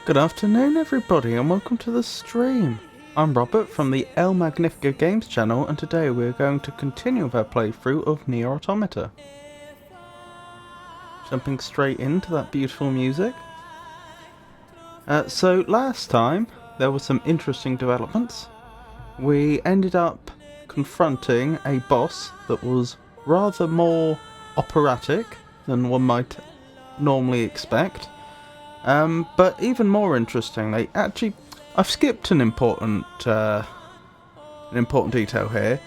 Good afternoon everybody and welcome to the stream. I'm Robert from the El Magnifico Games channel and today we're going to continue with our playthrough of NieR Automata. Jumping straight into that beautiful music. So last time there were some interesting developments. We ended up confronting a boss that was rather more operatic than one might normally expect. But even more interestingly, actually, I've skipped an important detail here.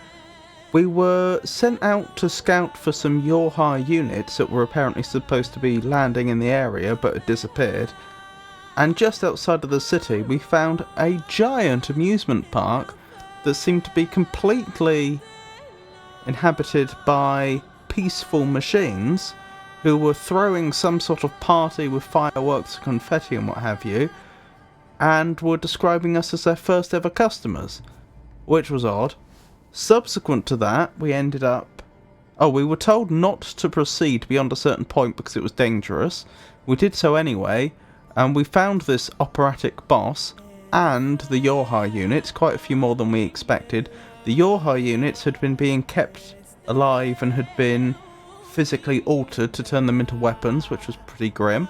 We were sent out to scout for some NieR units that were apparently supposed to be landing in the area, but had disappeared. And just outside of the city, we found a giant amusement park that seemed to be completely inhabited by peaceful machines who were throwing some sort of party with fireworks, confetti and what have you, and were describing us as their first ever customers, which was odd. Subsequent to that, we ended up... we were told not to proceed beyond a certain point because it was dangerous. We did so anyway, and we found this operatic boss and the NieR units, quite a few more than we expected. The NieR units had been being kept alive and had been physically altered to turn them into weapons, which was pretty grim.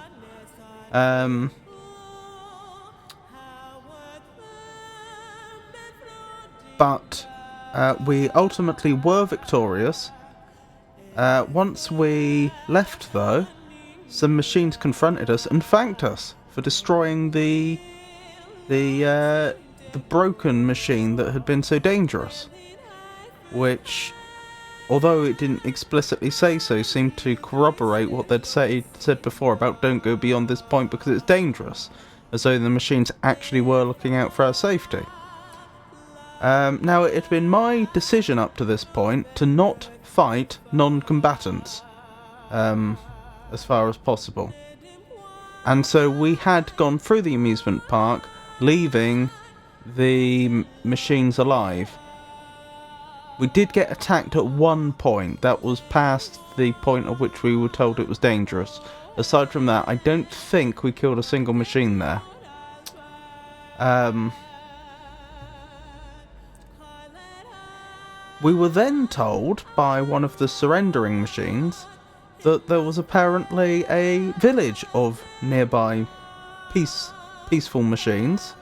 But we ultimately were victorious. Once we left, though, some machines confronted us and thanked us for destroying the broken machine that had been so dangerous, which, although it didn't explicitly say so, seemed to corroborate what they'd said before about don't go beyond this point because it's dangerous, as though the machines actually were looking out for our safety. Now, it had been my decision up to this point to not fight non-combatants, as far as possible. And so we had gone through the amusement park, leaving the machines alive. We did get attacked at one point. That was past the point at which we were told it was dangerous. Aside from that, I don't think we killed a single machine there. We were then told by one of the surrendering machines that there was apparently a village of nearby peaceful machines,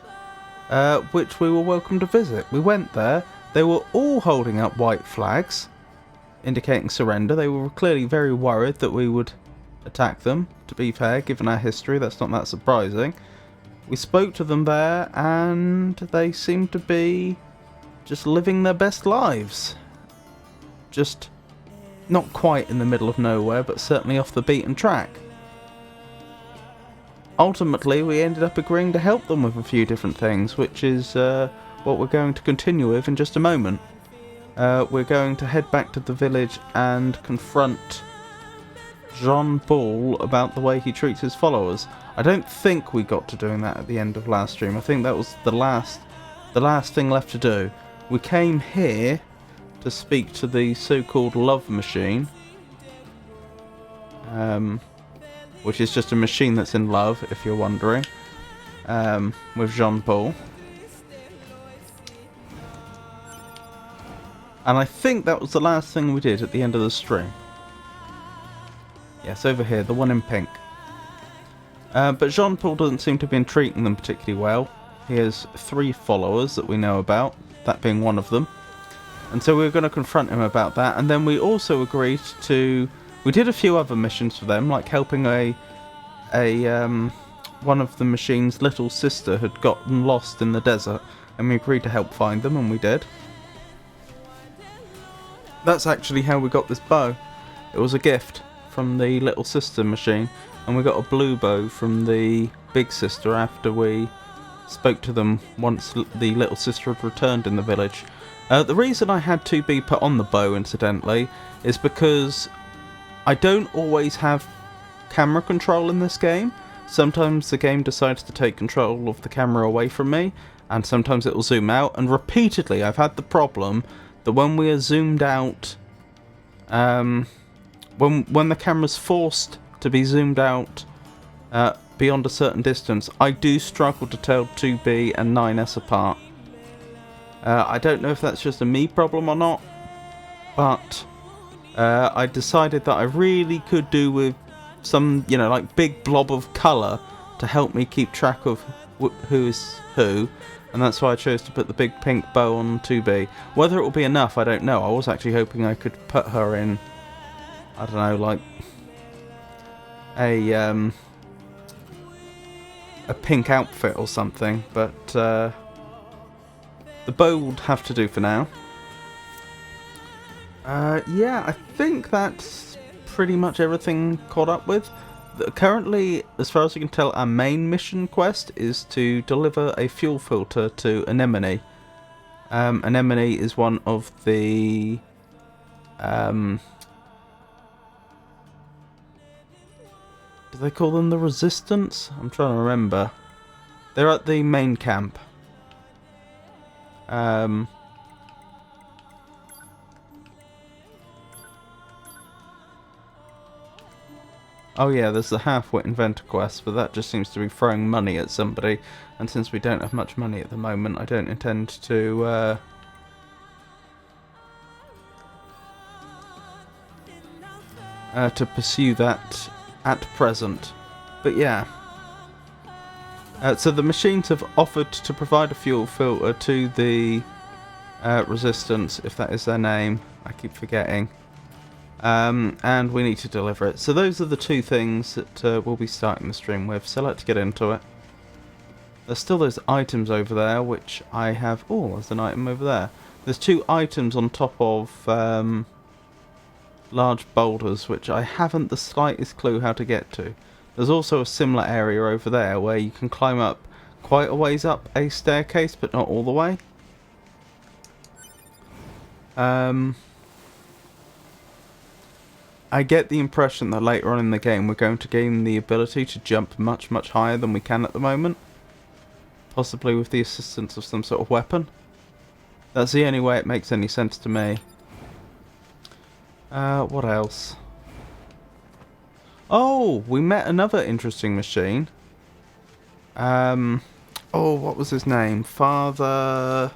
which we were welcome to visit. We went there. They were all holding up white flags, indicating surrender. They were clearly very worried that we would attack them. To be fair, given our history, that's not that surprising. We spoke to them there, and they seemed to be just living their best lives. Just not quite in the middle of nowhere, but certainly off the beaten track. Ultimately, we ended up agreeing to help them with a few different things, which is what we're going to continue with in just a moment. We're going to head back to the village and confront Jean-Paul about the way he treats his followers. I don't think we got to doing that at the end of last stream. I think that was the last thing left to do. We came here to speak to the so-called love machine, which is just a machine that's in love, if you're wondering, with Jean-Paul. And I think that was the last thing we did at the end of the stream. Yes, over here, the one in pink. But Jean-Paul doesn't seem to have been treating them particularly well. He has 3 followers that we know about, that being one of them. And so we were going to confront him about that. And then we also agreed to... We did a few other missions for them, like helping one of the machine's little sister had gotten lost in the desert. And we agreed to help find them, and we did. That's actually how we got this bow. It was a gift from the little sister machine, and we got a blue bow from the big sister after we spoke to them once the little sister had returned in the village. The reason I had 2B put on the bow, incidentally, is because I don't always have camera control in this game. Sometimes the game decides to take control of the camera away from me, and sometimes it will zoom out, and repeatedly I've had the problem that when we are zoomed out, when the camera's forced to be zoomed out beyond a certain distance, I do struggle to tell 2B and 9S apart. I don't know if that's just a me problem or not, but I decided that I really could do with some, like big blob of colour to help me keep track of who is who, and that's why I chose to put the big pink bow on 2B. Whether it will be enough, I don't know. I was actually hoping I could put her in, I don't know, like a pink outfit or something, but the bow would have to do for now. Yeah, I think that's pretty much everything caught up with. Currently, as far as I can tell, our main mission quest is to deliver a fuel filter to Anemone. Anemone is one of the do they call them the Resistance? I'm trying to remember. They're at the main camp. Oh yeah, there's the half-wit inventor quest, but that just seems to be throwing money at somebody, and since we don't have much money at the moment, I don't intend to pursue that at present. But yeah. So the machines have offered to provide a fuel filter to the Resistance, if that is their name. I keep forgetting. And we need to deliver it. So those are the two things that we'll be starting the stream with, so let's get into it. There's still those items over there, which I have... Oh, there's an item over there. There's two items on top of large boulders, which I haven't the slightest clue how to get to. There's also a similar area over there where you can climb up quite a ways up a staircase, but not all the way. I get the impression that later on in the game we're going to gain the ability to jump much, much higher than we can at the moment. Possibly with the assistance of some sort of weapon. That's the only way it makes any sense to me. What else? Oh, we met another interesting machine. Oh, what was his name? Father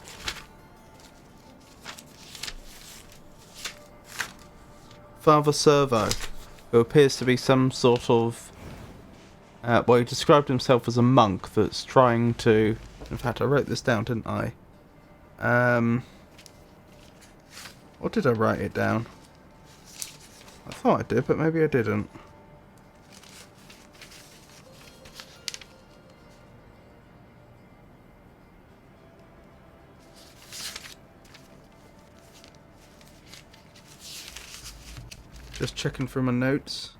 Servo, who appears to be some sort of... well, he described himself as a monk that's trying to... In fact, I wrote this down, didn't I? Or did I write it down? I thought I did, but maybe I didn't. Just checking through my notes.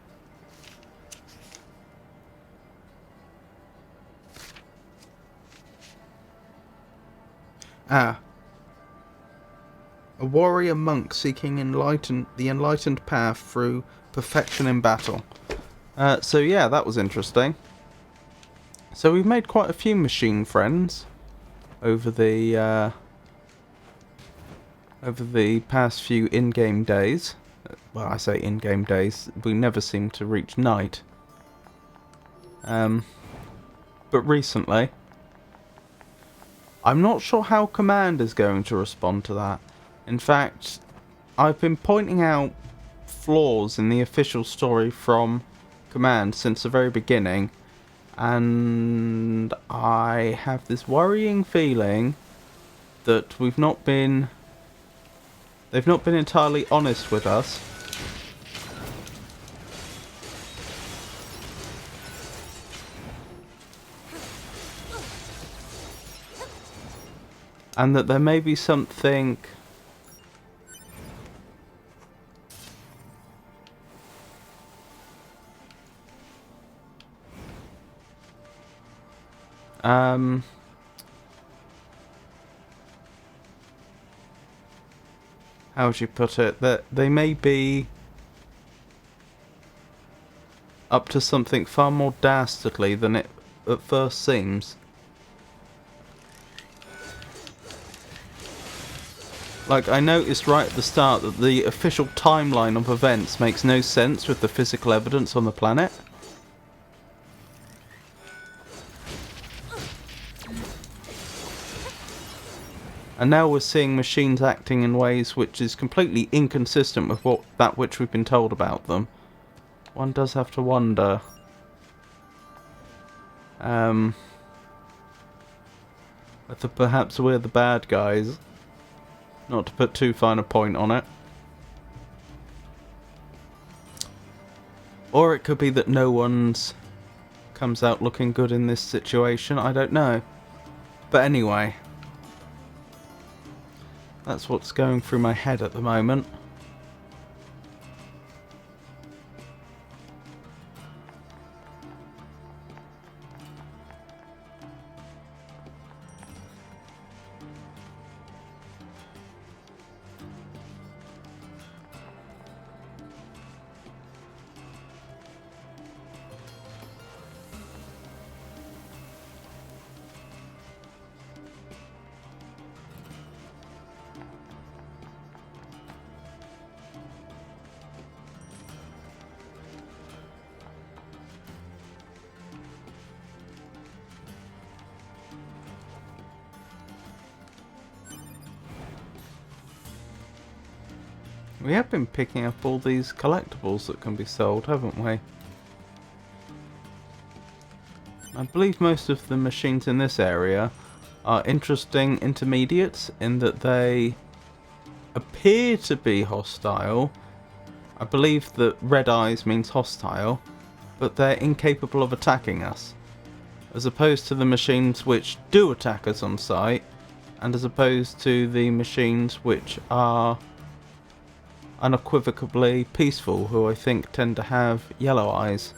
Ah. A warrior monk seeking the enlightened path through perfection in battle. So yeah, that was interesting. So we've made quite a few machine friends over the past few in-game days. Well, I say in-game days. We never seem to reach night. But recently, I'm not sure how Command is going to respond to that. In fact, I've been pointing out flaws in the official story from Command since the very beginning, and I have this worrying feeling that they've not been entirely honest with us. And that there may be something How would you put it? That they may be up to something far more dastardly than it at first seems. Like, I noticed right at the start that the official timeline of events makes no sense with the physical evidence on the planet. And now we're seeing machines acting in ways which is completely inconsistent with that which we've been told about them. One does have to wonder. Whether perhaps we're the bad guys. Not to put too fine a point on it. Or it could be that no one's comes out looking good in this situation. I don't know. But anyway. That's what's going through my head at the moment. We have been picking up all these collectibles that can be sold, haven't we? I believe most of the machines in this area are interesting intermediates in that they appear to be hostile. I believe that red eyes means hostile, but they're incapable of attacking us. As opposed to the machines which do attack us on sight, and as opposed to the machines which are unequivocally peaceful, who I think tend to have yellow eyes.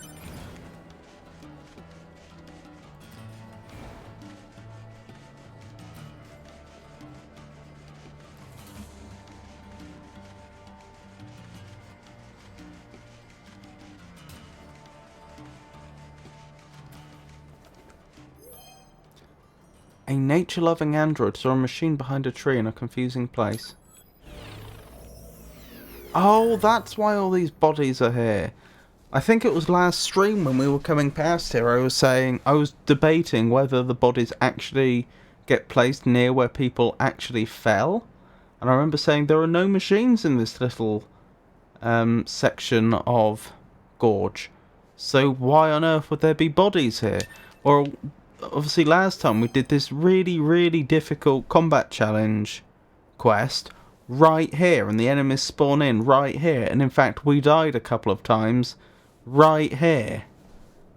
A nature-loving android saw a machine behind a tree in a confusing place. Oh, that's why all these bodies are here. I think it was last stream when we were coming past here, I was debating whether the bodies actually get placed near where people actually fell. And I remember saying there are no machines in this little section of gorge. So why on earth would there be bodies here? Or obviously last time we did this really, really difficult combat challenge quest right here, and the enemies spawn in right here, and in fact we died a couple of times right here.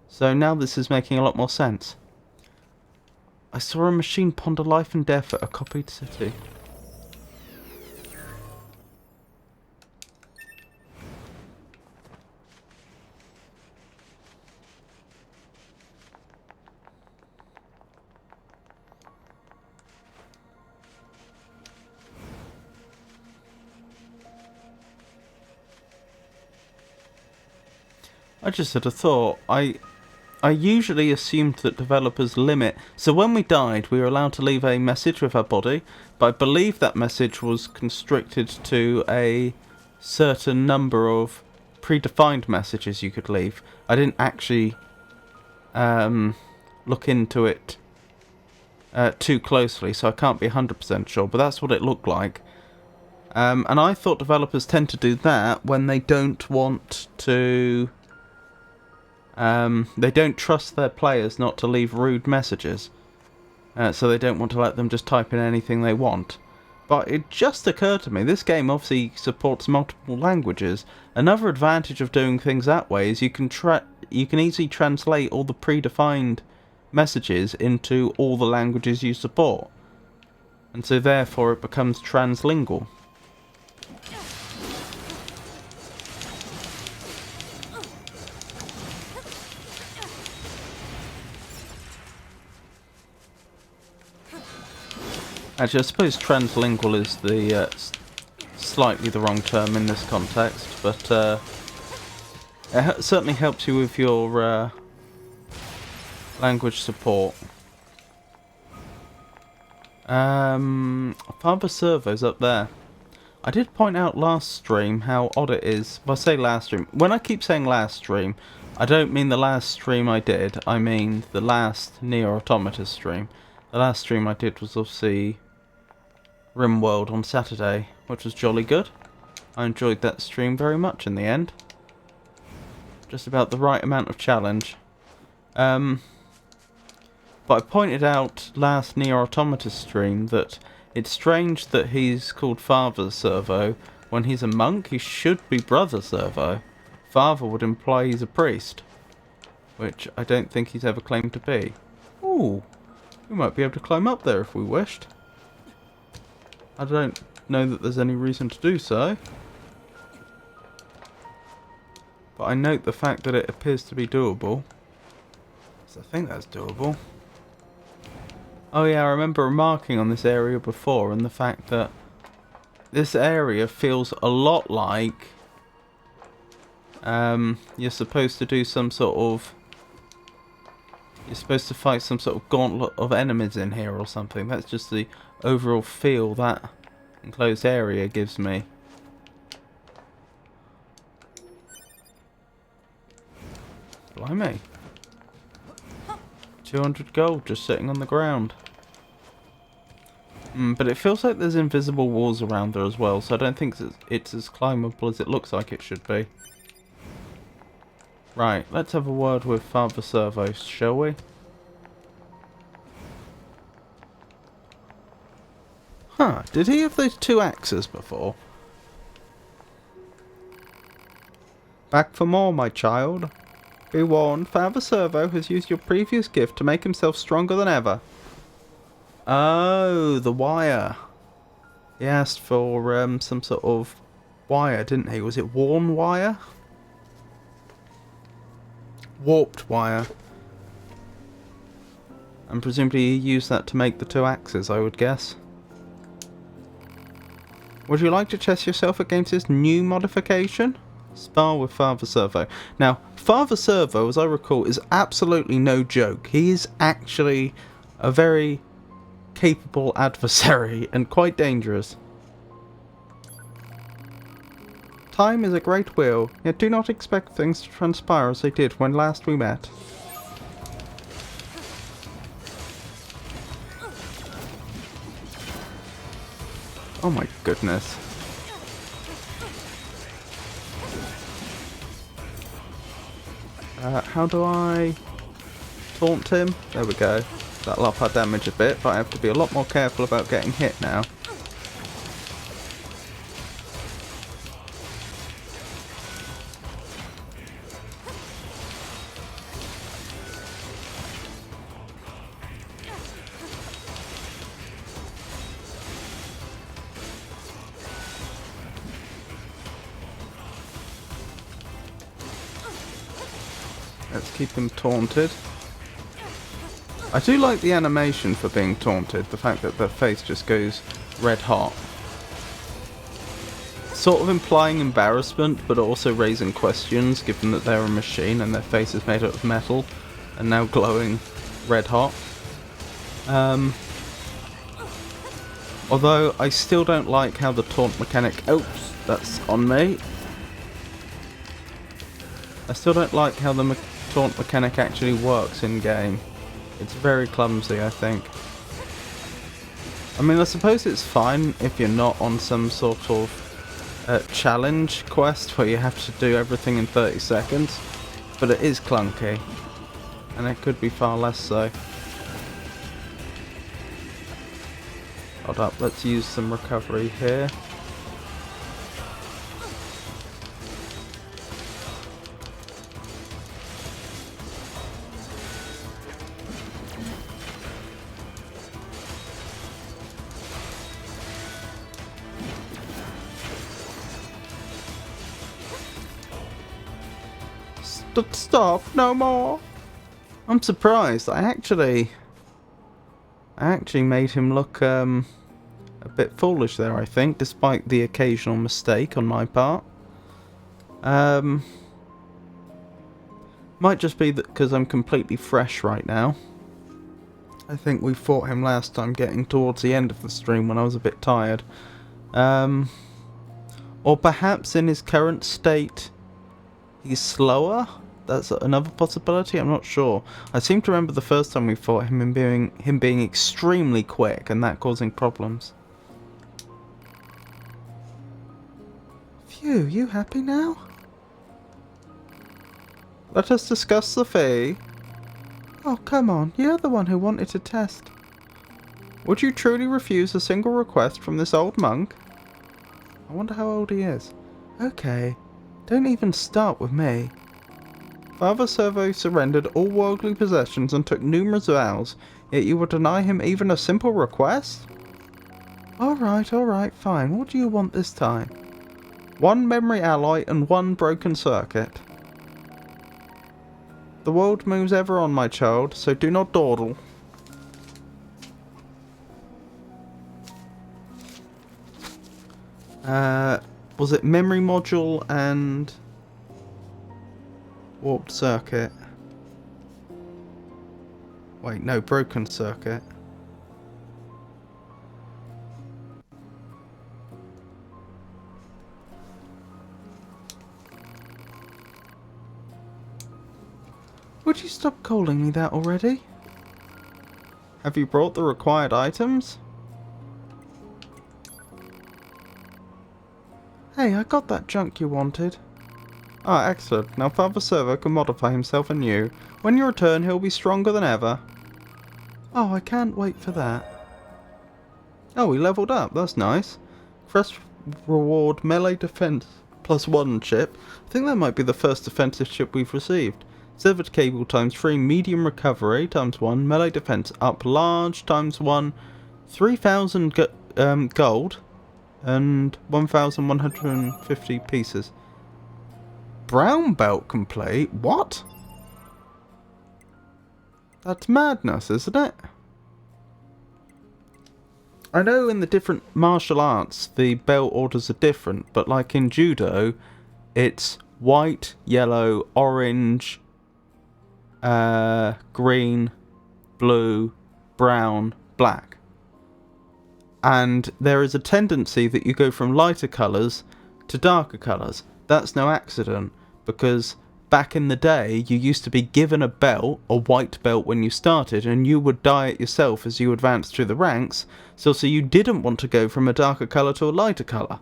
So now this is making a lot more sense. I saw a machine ponder life and death at a copied city. I just had a thought. I usually assumed that developers limit... So when we died, we were allowed to leave a message with our body, but I believe that message was constricted to a certain number of predefined messages you could leave. I didn't actually look into it too closely, so I can't be 100% sure, but that's what it looked like. And I thought developers tend to do that when they don't want to... they don't trust their players not to leave rude messages. So they don't want to let them just type in anything they want. But it just occurred to me, this game obviously supports multiple languages. Another advantage of doing things that way is you can easily translate all the predefined messages into all the languages you support. And so therefore it becomes translingual. Actually, I suppose translingual is the slightly the wrong term in this context, but it certainly helps you with your language support. Father Servo's up there. I did point out last stream how odd it is. Well, I say last stream. When I keep saying last stream, I don't mean the last stream I did. I mean the last NieR Automata stream. The last stream I did was obviously RimWorld on Saturday, which was jolly good. I enjoyed that stream very much in the end. Just about the right amount of challenge. But I pointed out last NieR Automata stream that it's strange that he's called Father Servo. When he's a monk, he should be Brother Servo. Father would imply he's a priest, which I don't think he's ever claimed to be. Ooh, we might be able to climb up there if we wished. I don't know that there's any reason to do so. But I note the fact that it appears to be doable. So I think that's doable. Oh yeah, I remember remarking on this area before, and the fact that this area feels a lot like you're supposed to do some sort of... You're supposed to fight some sort of gauntlet of enemies in here or something. That's just the overall feel that enclosed area gives me. Blimey. 200 gold just sitting on the ground. But it feels like there's invisible walls around there as well, so I don't think it's as climbable as it looks like it should be. Right, let's have a word with Father Servo, shall we? Huh, did he have those two axes before? Back for more, my child. Be warned, Father Servo has used your previous gift to make himself stronger than ever. Oh, the wire. He asked for some sort of wire, didn't he? Was it worn wire? Warped wire. And presumably he used that to make the two axes, I would guess. Would you like to test yourself against this new modification? Spar with Father Servo. Now, Father Servo, as I recall, is absolutely no joke. He is actually a very capable adversary and quite dangerous. Time is a great wheel, yet do not expect things to transpire as they did when last we met. Oh my goodness. How do I taunt him? There we go. That'll up our damage a bit, but I have to be a lot more careful about getting hit now. Let's keep him taunted. I do like the animation for being taunted, the fact that their face just goes red hot. Sort of implying embarrassment, but also raising questions, given that they're a machine and their face is made out of metal and now glowing red hot. Although I still don't like how the taunt mechanic... Oops, that's on me. I still don't like how the taunt mechanic actually works in game. It's very clumsy, I think. I mean, I suppose it's fine if you're not on some sort of challenge quest where you have to do everything in 30 seconds, but it is clunky, and it could be far less so. Hold up, let's use some recovery here. Stop, no more. I'm surprised. I actually made him look a bit foolish there, I think, despite the occasional mistake on my part. Might just be that because I'm completely fresh right now. I think we fought him last time getting towards the end of the stream when I was a bit tired. Or perhaps in his current state he's slower? That's another possibility, I'm not sure. I seem to remember the first time we fought him being extremely quick and that causing problems. Phew, you happy now? Let us discuss the fee. Oh, come on, you're the one who wanted to test. Would you truly refuse a single request from this old monk? I wonder how old he is. Okay, don't even start with me. Father Servo surrendered all worldly possessions and took numerous vows, yet you would deny him even a simple request? Alright, fine. What do you want this time? 1 memory alloy and 1 broken circuit. The world moves ever on, my child, so do not dawdle. Was it memory module and warped circuit? Wait, no, broken circuit. Would you stop calling me that already? Have you brought the required items? Hey, I got that junk you wanted. Ah, excellent. Now Father Servo can modify himself anew. When you return, he'll be stronger than ever. Oh, I can't wait for that. Oh, he leveled up. That's nice. First reward melee defense +1 chip. I think that might be the first defensive chip we've received. Severed cable ×3, medium recovery ×1, melee defense up large ×1, 3,000 gold, and 1,150 pieces. Brown belt complete? What? That's madness, isn't it? I know in the different martial arts the belt orders are different, but like in judo, it's white, yellow, orange, green, blue, brown, black. And there is a tendency that you go from lighter colours to darker colours. That's no accident, because back in the day you used to be given a belt, a white belt when you started, and you would dye it yourself as you advanced through the ranks, so you didn't want to go from a darker colour to a lighter colour.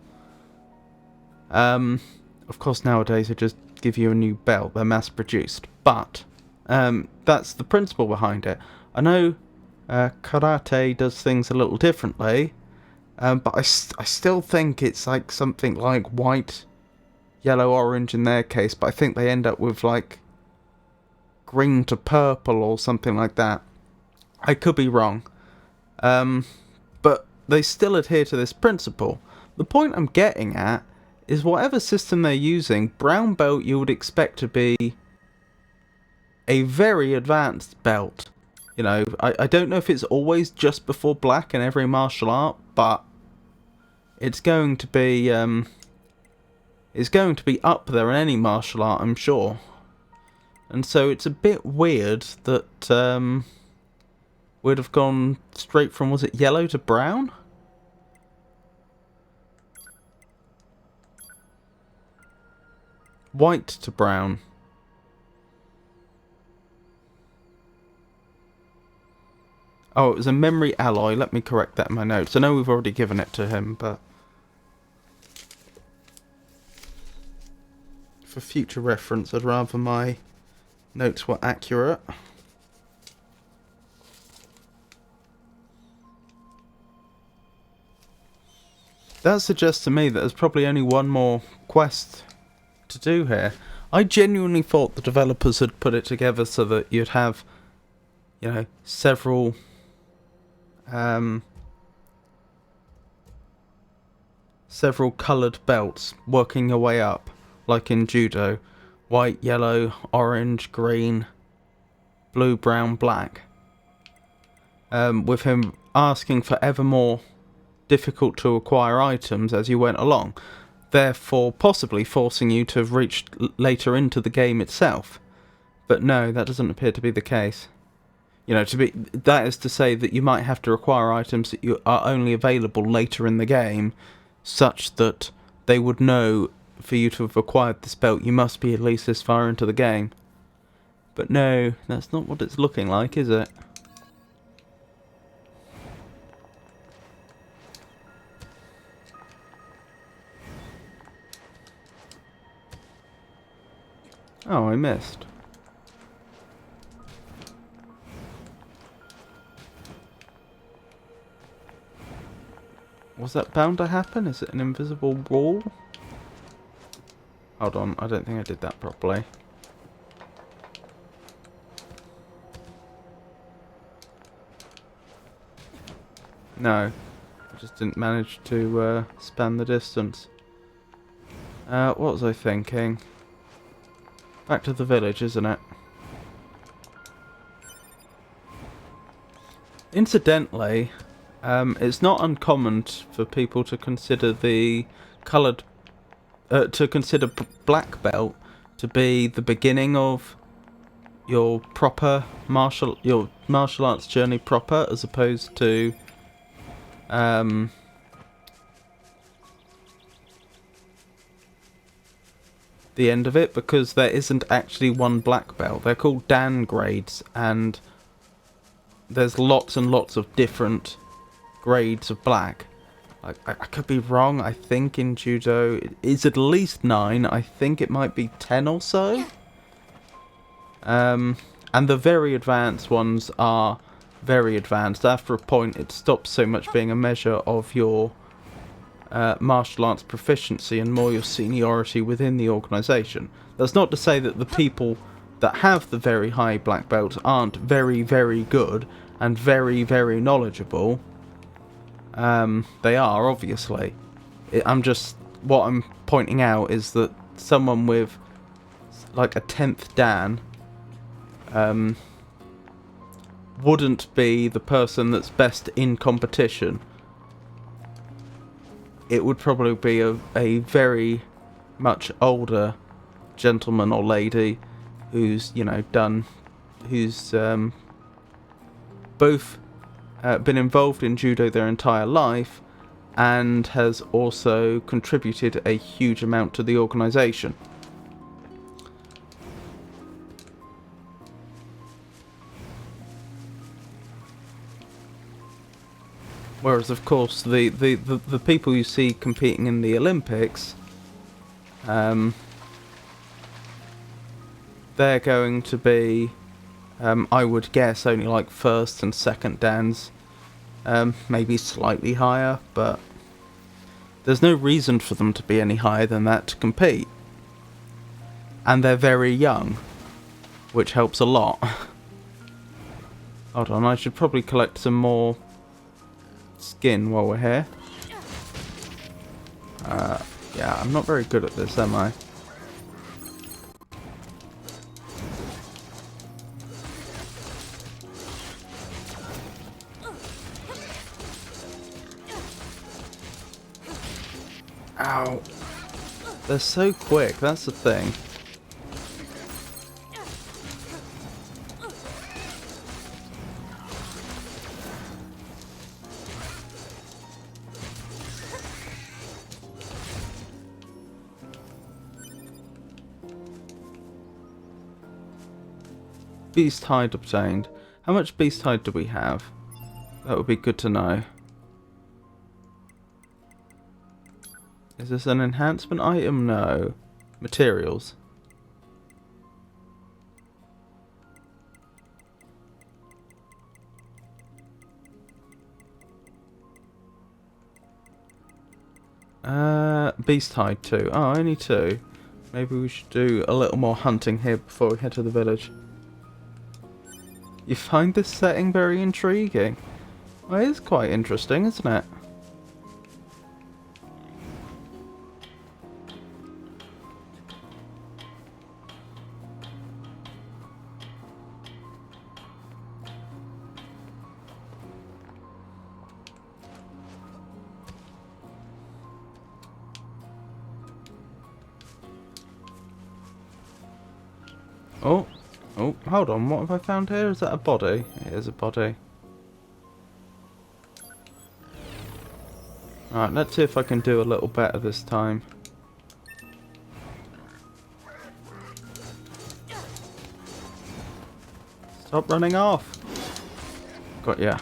Of course nowadays they just give you a new belt, they're mass produced, but that's the principle behind it. I know karate does things a little differently, but I still think it's like something like white, yellow, orange in their case, but I think they end up with like green to purple or something like that. I could be wrong, but they still adhere to this principle. The point I'm getting at is whatever system they're using, brown belt you would expect to be a very advanced belt. You know, I don't know if it's always just before black in every martial art, but it's going to be up there in any martial art, I'm sure. And so it's a bit weird that we'd have gone straight from, was it yellow to brown? White to brown. Oh, it was a memory alloy. Let me correct that in my notes. I know we've already given it to him, but for future reference, I'd rather my notes were accurate. That suggests to me that there's probably only one more quest to do here. I genuinely thought the developers had put it together so that you'd have, you know, several coloured belts working your way up, like in judo. White, yellow, orange, green, blue, brown, black. With him asking for ever more difficult to acquire items as you went along, therefore possibly forcing you to have reached later into the game itself. But no, that doesn't appear to be the case. You know, that is to say that you might have to acquire items that are only available later in the game, such that they would know for you to have acquired this belt you must be at least this far into the game. But no, that's not what it's looking like, is it? Oh, I missed. Was that bound to happen? Is it an invisible wall? Hold on, I don't think I did that properly. No, I just didn't manage to span the distance. What was I thinking? Back to the village, isn't it? Incidentally, it's not uncommon for people to consider the coloured, black belt to be the beginning of your proper martial arts journey proper, as opposed to the end of it, because there isn't actually one black belt. They're called Dan grades, and there's lots and lots of different grades of black. I could be wrong. I think in judo it is at least 9. I think it might be 10 or so. And the very advanced ones are very advanced. After a point, it stops so much being a measure of your martial arts proficiency and more your seniority within the organisation. That's not to say that the people that have the very high black belt aren't very, very good and very, very knowledgeable. They are, obviously. What I'm pointing out is that someone with like a 10th Dan wouldn't be the person that's best in competition. It would probably be a very much older gentleman or lady who's, you know, who's both been involved in judo their entire life and has also contributed a huge amount to the organisation. Whereas, of course, the people you see competing in the Olympics, they're going to be, I would guess, only like first and second dans, maybe slightly higher, but there's no reason for them to be any higher than that to compete. And they're very young, which helps a lot. Hold on, I should probably collect some more skin while we're here. Yeah, I'm not very good at this, am I? Ow. They're so quick, that's the thing. Beast hide obtained. How much beast hide do we have? That would be good to know. Is this an enhancement item? No. Materials. Beast hide 2. Oh, only 2. Maybe we should do a little more hunting here before we head to the village. You find this setting very intriguing? Well, it is quite interesting, isn't it? Oh, oh, hold on. What have I found here? Is that a body? It is a body. Alright, let's see if I can do a little better this time. Stop running off. Got ya.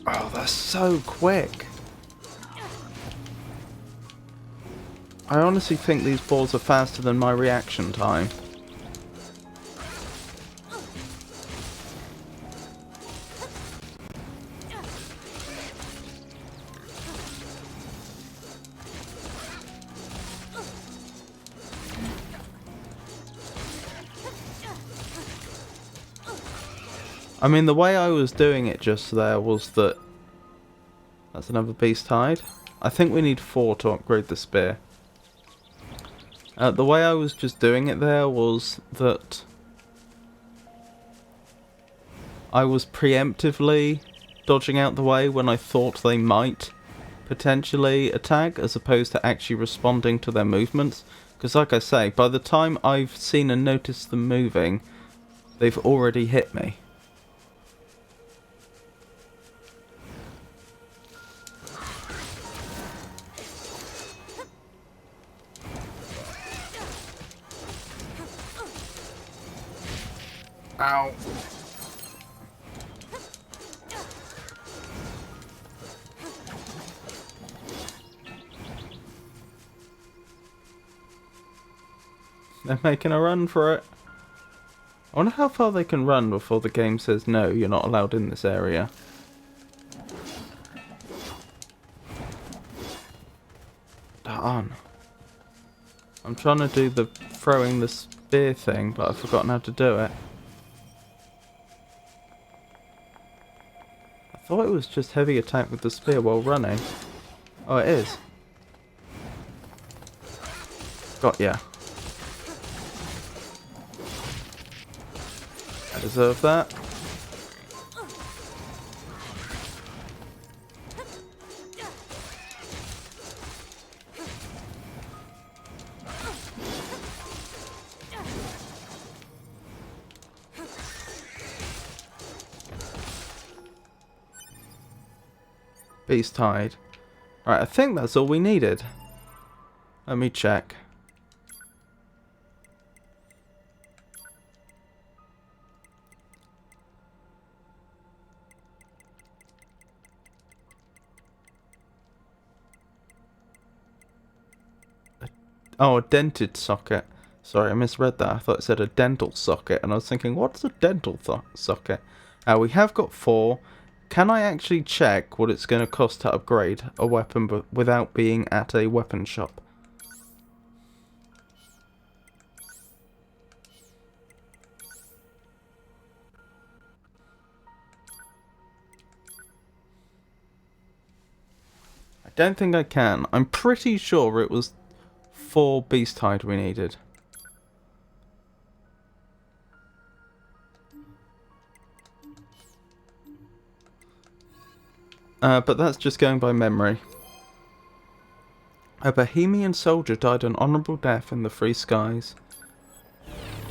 Oh, that's so quick. I honestly think these balls are faster than my reaction time. I mean, the way I was doing it just there was that... That's another beast hide. I think we need 4 to upgrade the spear. The way I was just doing it there was that I was preemptively dodging out the way when I thought they might potentially attack, as opposed to actually responding to their movements. Because like I say, by the time I've seen and noticed them moving, they've already hit me. Ow. They're making a run for it. I wonder how far they can run before the game says no, you're not allowed in this area. Darn. I'm trying to do the throwing the spear thing, but I've forgotten how to do it. I thought it was just heavy attack with the spear while running. Oh, it is. Got ya. I deserve that. Beast hide. Right, I think that's all we needed. Let me check. Oh, a dented socket. Sorry, I misread that. I thought it said a dental socket, and I was thinking, what's a dental socket? We have got 4. Can I actually check what it's going to cost to upgrade a weapon without being at a weapon shop? I don't think I can. I'm pretty sure it was 4 beast hide we needed. But that's just going by memory. A Bohemian soldier died an honourable death in the free skies.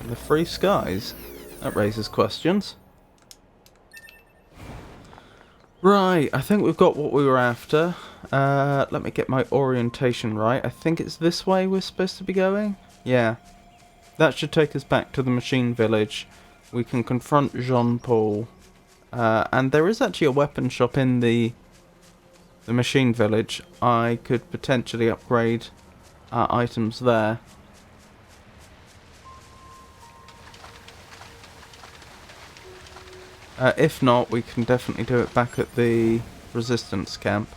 In the free skies? That raises questions. Right, I think we've got what we were after. Let me get my orientation right. I think it's this way we're supposed to be going? Yeah. That should take us back to the machine village. We can confront Jean-Paul. And there is actually a weapon shop in the machine village. I could potentially upgrade items there. If not, we can definitely do it back at the resistance camp.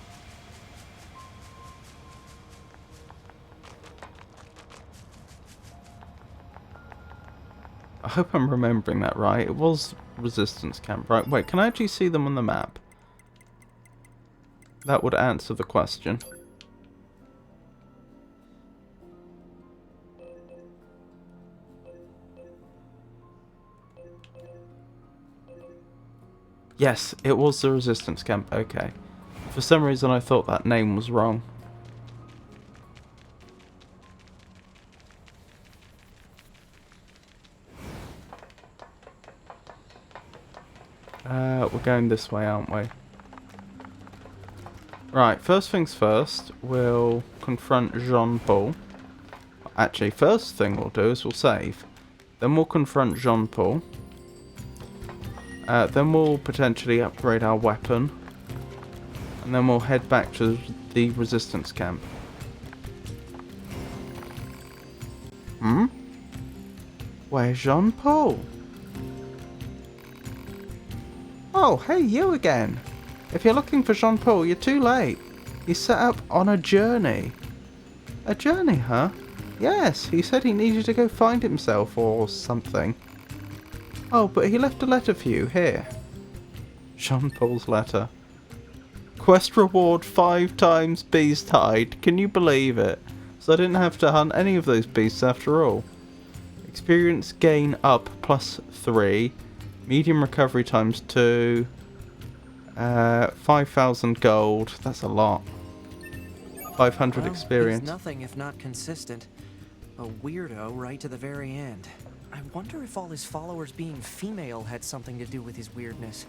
I hope I'm remembering that right. It was resistance camp, right? Wait, can I actually see them on the map? That would answer the question. Yes, it was the resistance camp. Okay. For some reason I thought that name was wrong. We're going this way, aren't we? Right, first things first, we'll confront Jean-Paul. Actually, first thing we'll do is we'll save. Then we'll confront Jean-Paul. Then we'll potentially upgrade our weapon. And then we'll head back to the resistance camp. Hmm? Where's Jean-Paul? Oh, hey, you again. If you're looking for Jean-Paul, you're too late. He's set up on a journey. A journey, huh? Yes, he said he needed to go find himself or something. Oh, but he left a letter for you, here. Jean-Paul's letter. Quest reward 5 times beast hide. Can you believe it? So I didn't have to hunt any of those beasts after all. Experience gain up +3. Medium recovery times 2. 5,000 gold. That's a lot. 500 experience. It's nothing if not consistent. A weirdo right to the very end. I wonder if all his followers being female had something to do with his weirdness.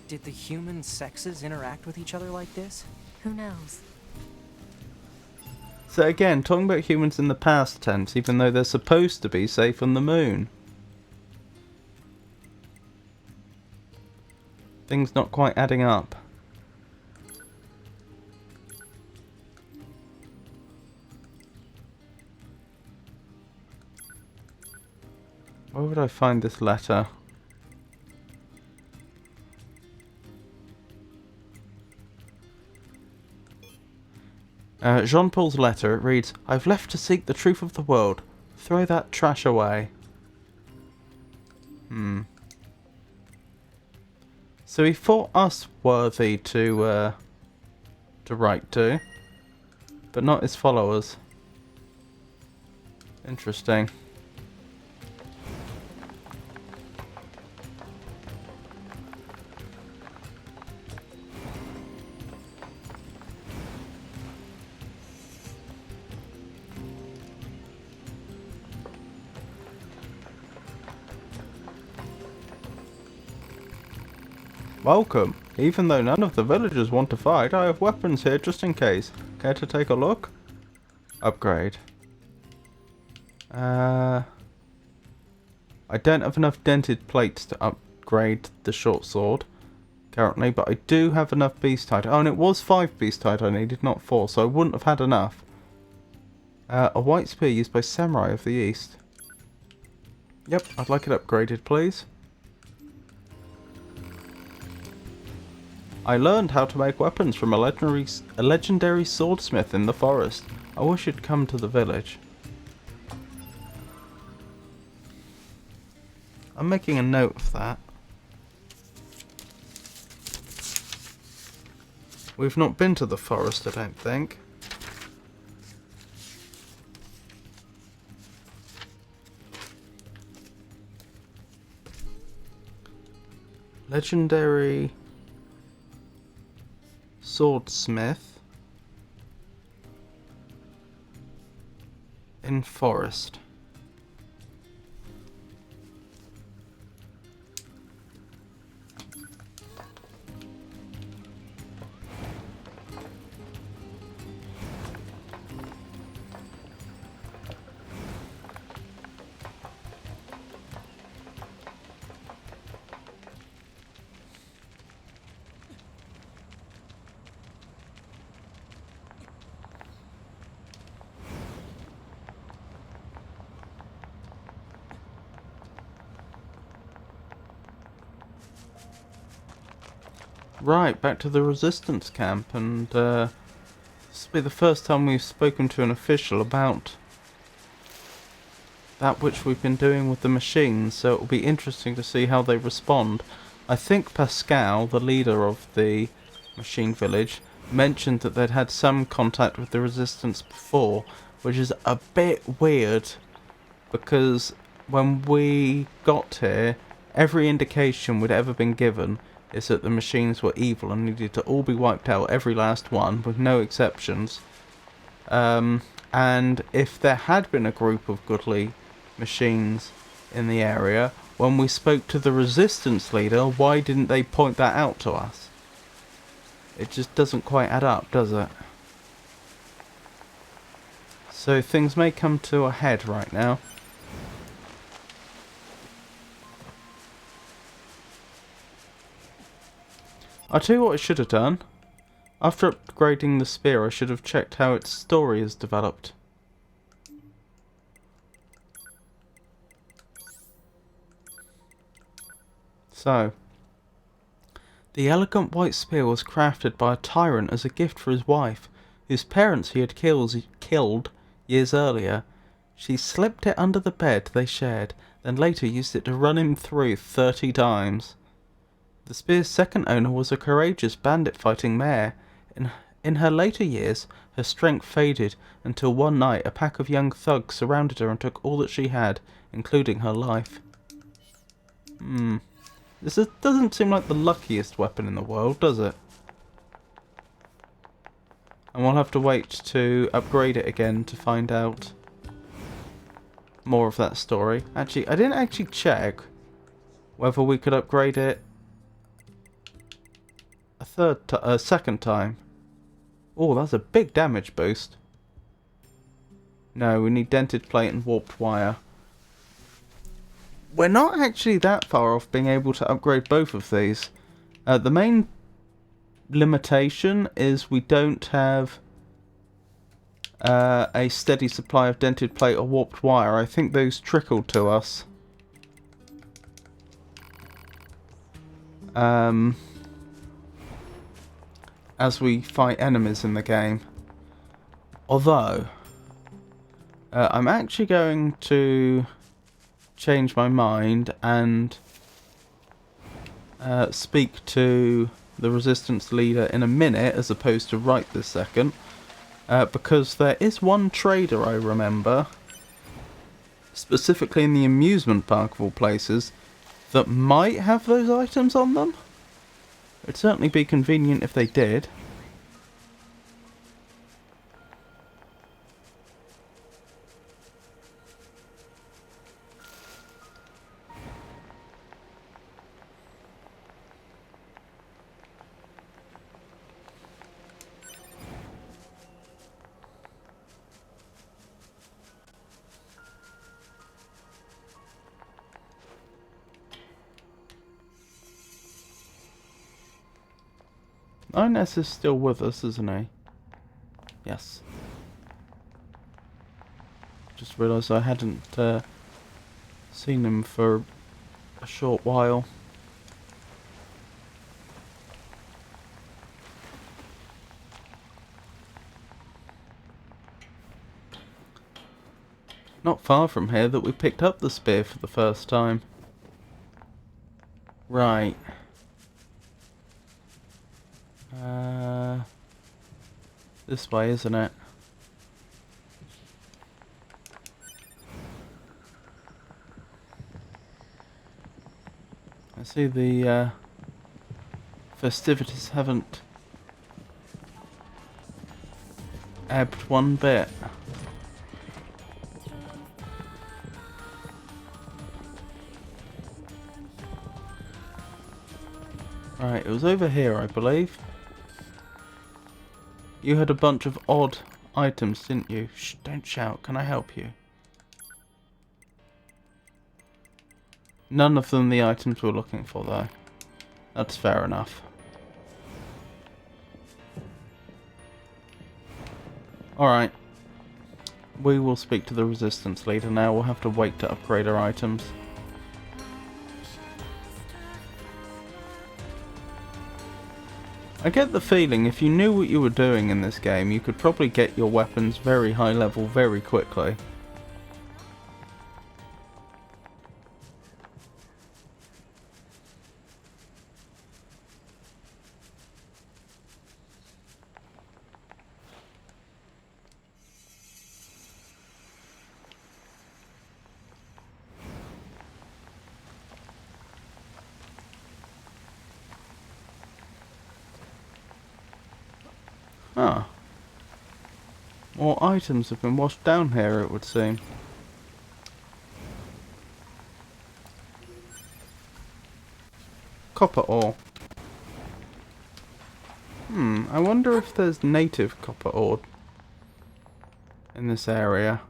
Did the human sexes interact with each other like this? Who knows? So again, talking about humans in the past tense, even though they're supposed to be safe on the moon. Things not quite adding up. Where would I find this letter? Jean-Paul's letter, it reads, I've left to seek the truth of the world. Throw that trash away. So he thought us worthy to write to, but not his followers. Interesting. Welcome. Even though none of the villagers want to fight, I have weapons here just in case. Care to take a look? Upgrade. I don't have enough dented plates to upgrade the short sword currently, but I do have enough beast hide. Oh, and it was 5 beast hide I needed, not 4, so I wouldn't have had enough. A white spear used by samurai of the east. Yep, I'd like it upgraded, please. I learned how to make weapons from a legendary swordsmith in the forest. I wish you'd come to the village. I'm making a note of that. We've not been to the forest, I don't think. Legendary swordsmith in forest. Right, back to the resistance camp, and this will be the first time we've spoken to an official about that which we've been doing with the machines, so it will be interesting to see how they respond. I think Pascal, the leader of the machine village, mentioned that they'd had some contact with the resistance before, which is a bit weird, because when we got here, every indication we'd ever been given is that the machines were evil and needed to all be wiped out, every last one, with no exceptions. And if there had been a group of goodly machines in the area, when we spoke to the resistance leader, why didn't they point that out to us? It just doesn't quite add up, does it? So things may come to a head right now. I'll tell you what I should have done. After upgrading the spear, I should have checked how its story has developed. So, the elegant white spear was crafted by a tyrant as a gift for his wife, whose parents he had killed years earlier. She slipped it under the bed they shared, then later used it to run him through 30 times. The spear's second owner was a courageous bandit-fighting mare. In her later years, her strength faded until one night a pack of young thugs surrounded her and took all that she had, including her life. Doesn't seem like the luckiest weapon in the world, does it? And we'll have to wait to upgrade it again to find out more of that story. Actually, I didn't actually check whether we could upgrade it a second time. Oh, that's a big damage boost. No, we need dented plate and warped wire. We're not actually that far off being able to upgrade both of these. The main limitation is we don't have a steady supply of dented plate or warped wire. I think those trickled to us. As we fight enemies in the game. Although, I'm actually going to change my mind and speak to the resistance leader in a minute as opposed to right this second, because there is one trader I remember, specifically in the amusement park of all places, that might have those items on them. It'd certainly be convenient if they did. Ines is still with us, isn't he? Yes. Just realised I hadn't seen him for a short while. Not far from here that we picked up the spear for the first time. Right. This way, isn't it? I see the festivities haven't ebbed one bit. Right, it was over here, I believe. You had a bunch of odd items, didn't you? Shh, don't shout. Can I help you? None of them the items we're looking for, though. That's fair enough. Alright. We will speak to the resistance leader now. We'll have to wait to upgrade our items. I get the feeling if you knew what you were doing in this game, you could probably get your weapons very high level very quickly. Ah. More items have been washed down here, it would seem. copper ore. I wonder if there's native copper ore in this area.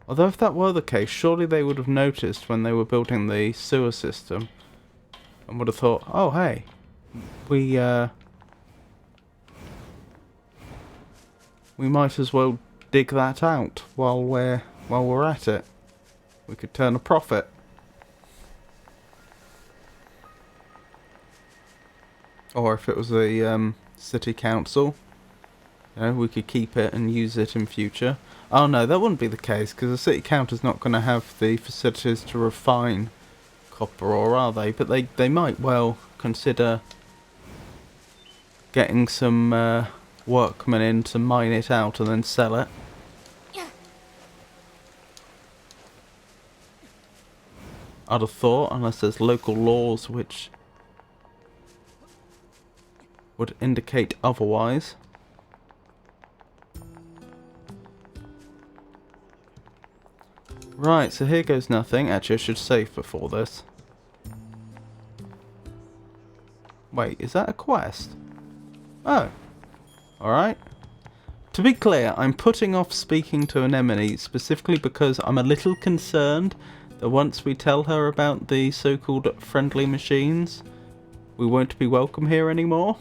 Although if that were the case, surely they would have noticed when they were building the sewer system and would have thought, oh hey, we might as well dig that out while we're at it. We could turn a profit. Or if it was a city council, you know, we could keep it and use it in future. Oh no, that wouldn't be the case, because the city council's not going to have the facilities to refine copper ore, are they? But they might well consider getting some workmen in to mine it out and then sell it. I'd have thought, unless there's local laws which would indicate otherwise. Right, so here goes nothing. Actually, I should save before this. Wait, is that a quest? Oh. Alright. To be clear, I'm putting off speaking to Anemone specifically because I'm a little concerned that once we tell her about the so-called friendly machines, we won't be welcome here anymore.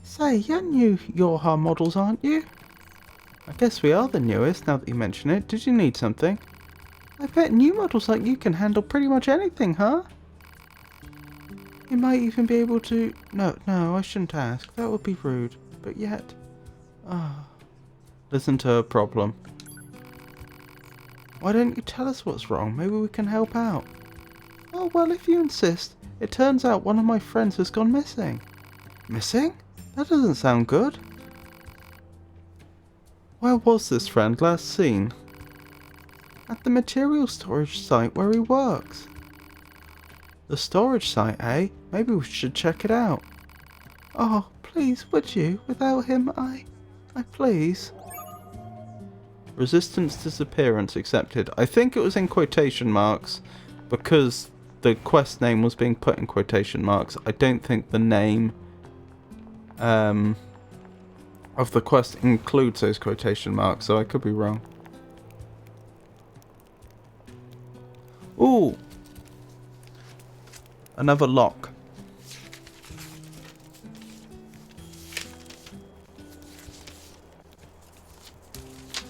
Say, you're new Yorha models, aren't you? I guess we are the newest, now that you mention it. Did you need something? I bet new models like you can handle pretty much anything, huh? You might even be able to... No, I shouldn't ask. That would be rude. But yet... Ah... Listen to her problem. Why don't you tell us what's wrong? Maybe we can help out. Oh, well, if you insist. It turns out one of my friends has gone missing. Missing? That doesn't sound good. Where was this friend last seen? At the material storage site where he works. The storage site, eh? Maybe we should check it out. Oh, please, would you? Without him, I please. Resistance disappearance accepted. I think it was in quotation marks because the quest name was being put in quotation marks. I don't think the name of the quest includes those quotation marks, so I could be wrong. Ooh! Another lock.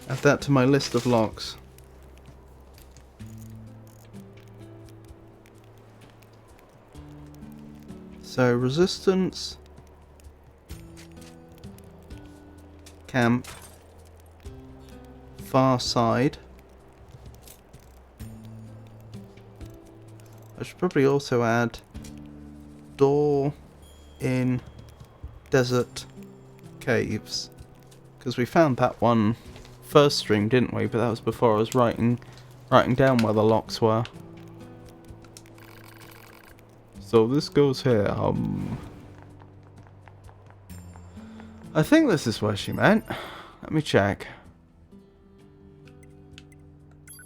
Add that to my list of locks. So, resistance, camp, far side. I should probably also add door in desert caves, because we found that one first stream, didn't we? But that was before I was writing down where the locks were. So this goes here. I think this is where she meant. Let me check.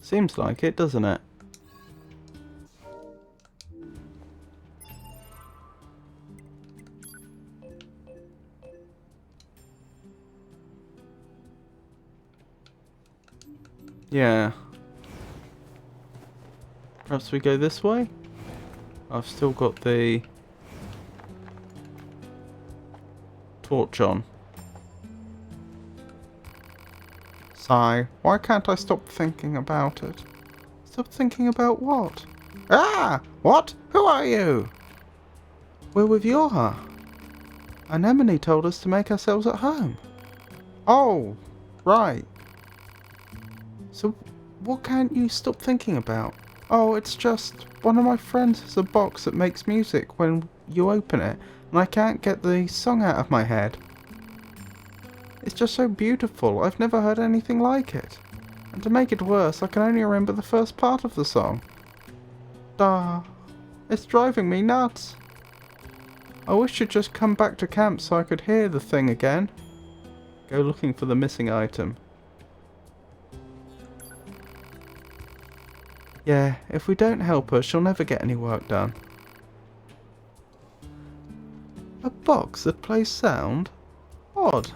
Seems like it, doesn't it? Yeah. Perhaps we go this way? I've still got the torch on. Sigh. Why can't I stop thinking about it? Stop thinking about what? Ah! What? Who are you? We're with Yorha. Anemone told us to make ourselves at home. Oh, right. So, what can't you stop thinking about? Oh, it's just one of my friends has a box that makes music when you open it, and I can't get the song out of my head. It's just so beautiful. I've never heard anything like it. And to make it worse, I can only remember the first part of the song. Duh. It's driving me nuts. I wish you'd just come back to camp so I could hear the thing again. Go looking for the missing item. Yeah, if we don't help her, she'll never get any work done. A box that plays sound? Odd.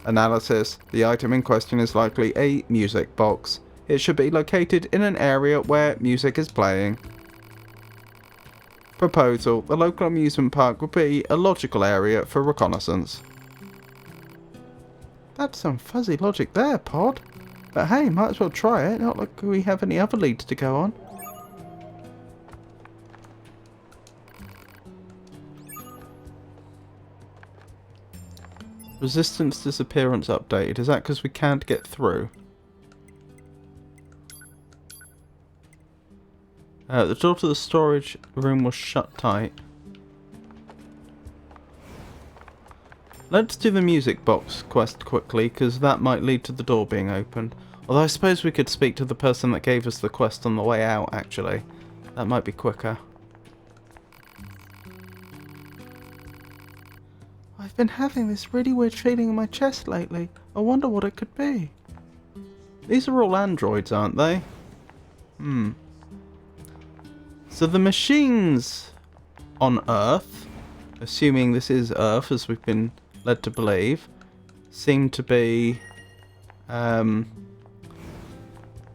Analysis. The item in question is likely a music box. It should be located in an area where music is playing. Proposal. The local amusement park would be a logical area for reconnaissance. That's some fuzzy logic there, Pod. But hey, might as well try it. Not like we have any other leads to go on. Resistance disappearance updated. Is that because we can't get through? The door to the storage room was shut tight. Let's do the music box quest quickly, because that might lead to the door being opened. Although I suppose we could speak to the person that gave us the quest on the way out, actually. That might be quicker. I've been having this really weird feeling in my chest lately. I wonder what it could be. These are all androids, aren't they? So the machines on Earth, assuming this is Earth as we've been led to believe, seem to be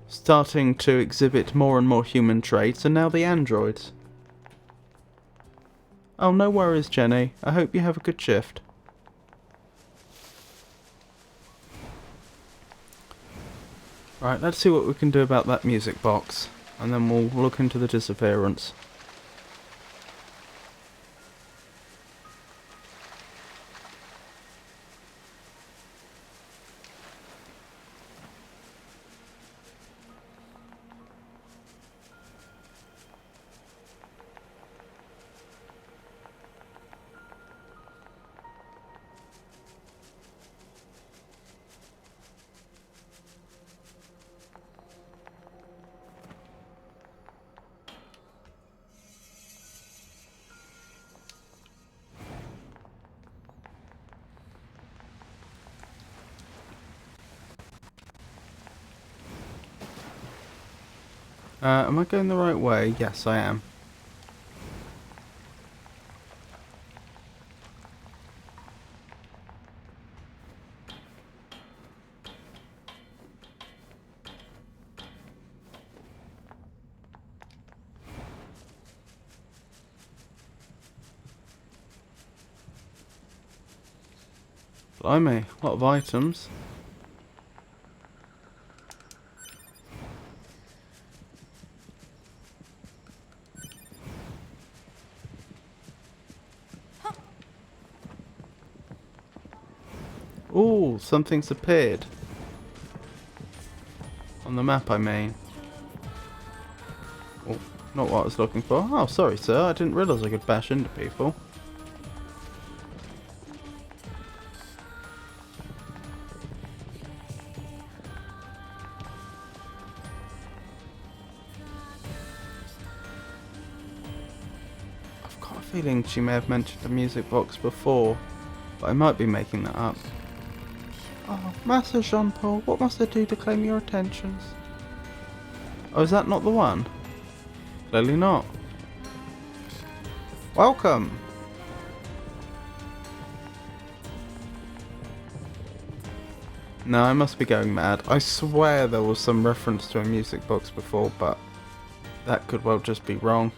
starting to exhibit more and more human traits, and now the androids. Oh, no worries, Jenny. I hope you have a good shift. Right, let's see what we can do about that music box, and then we'll look into the disappearance. Am I going the right way? Yes, I am. Blimey, a lot of items. Ooh, something's appeared. On the map, I mean. Oh, not what I was looking for. Oh, sorry, sir. I didn't realise I could bash into people. I've got a feeling she may have mentioned the music box before, but I might be making that up. Oh, Master Jean-Paul, what must I do to claim your attentions? Oh, is that not the one? Clearly not. Welcome! No, I must be going mad. I swear there was some reference to a music box before, but that could well just be wrong.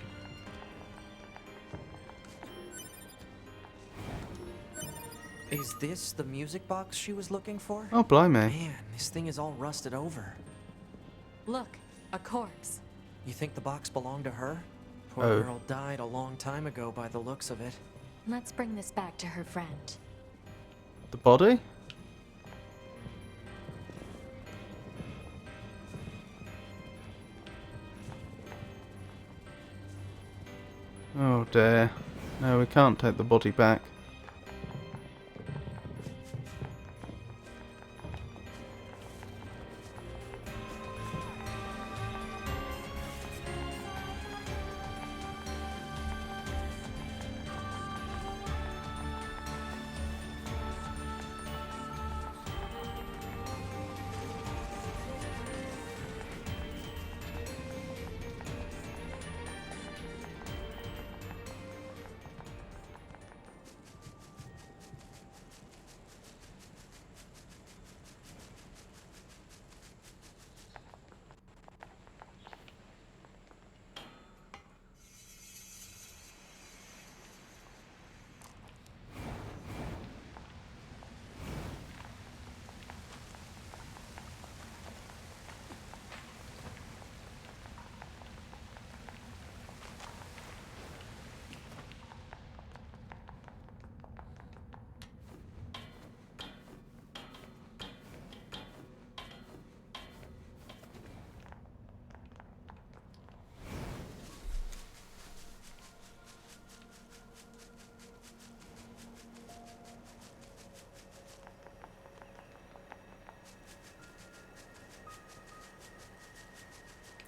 Is this the music box she was looking for? Oh, blimey. Man, this thing is all rusted over. Look, a corpse. You think the box belonged to her? Poor Oh. girl died a long time ago by the looks of it. Let's bring this back to her friend. The body? Oh dear. No, we can't take the body back.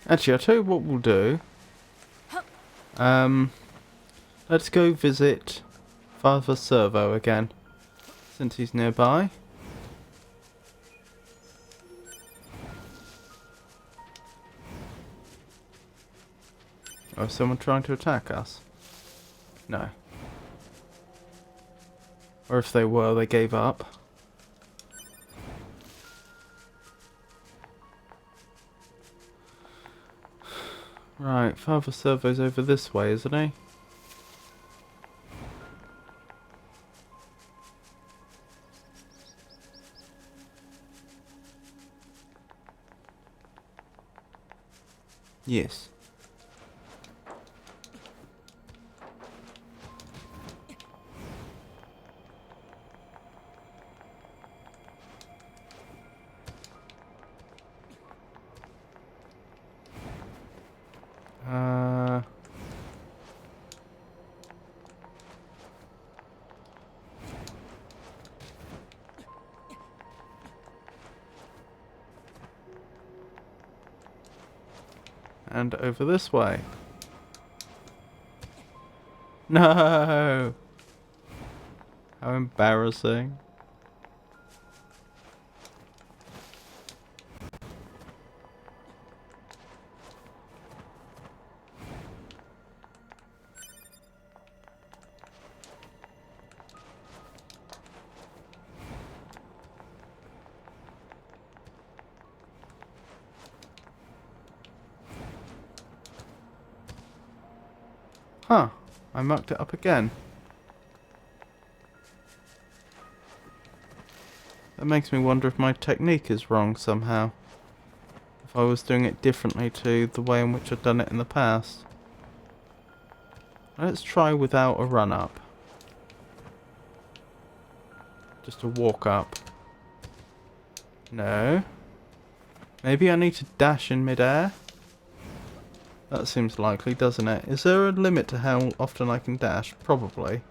Actually, I'll tell you what we'll do. Let's go visit Father Servo again, since he's nearby. Oh, is someone trying to attack us? No. Or if they were, they gave up. Right, Father Servo's over this way, isn't he? Yes. And over this way. No! How embarrassing. Huh, I mucked it up again. That makes me wonder if my technique is wrong somehow. If I was doing it differently to the way in which I've done it in the past. Let's try without a run up. Just a walk up. No. Maybe I need to dash in midair? That seems likely, doesn't it? Is there a limit to how often I can dash? Probably.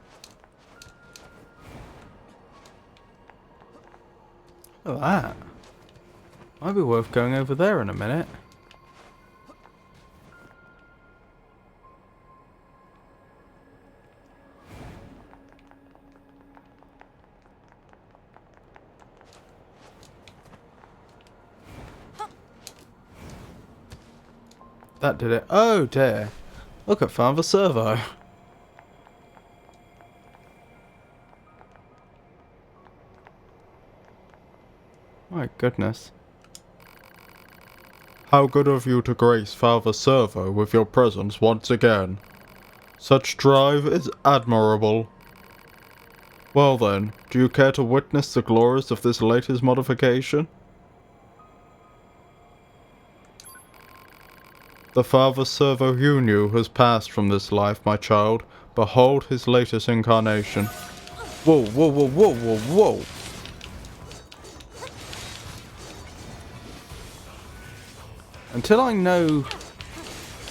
Look at that. Might be worth going over there in a minute. That did it. Oh dear. Look at Father Servo. My goodness. How good of you to grace Father Servo with your presence once again. Such drive is admirable. Well then, do you care to witness the glories of this latest modification? The Father Servo you knew has passed from this life, my child. Behold his latest incarnation. Whoa, whoa, whoa, whoa, whoa, whoa! Until I know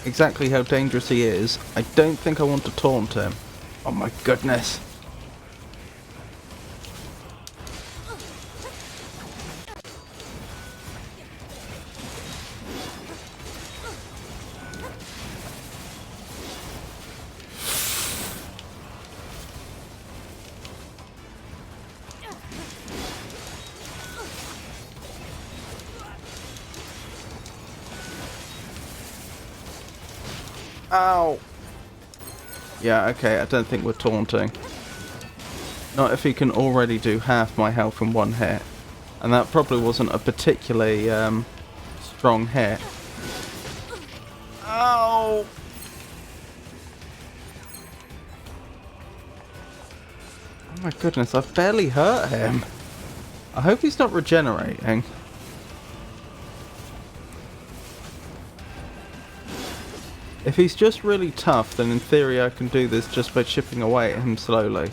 exactly how dangerous he is, I don't think I want to taunt him. Oh my goodness. Ow! Yeah, okay, I don't think we're taunting. Not if he can already do half my health in one hit. And that probably wasn't a particularly strong hit. Ow! Oh my goodness, I've barely hurt him. I hope he's not regenerating. If he's just really tough, then in theory I can do this just by chipping away at him slowly.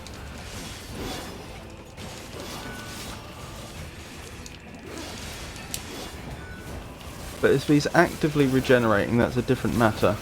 But if he's actively regenerating, that's a different matter.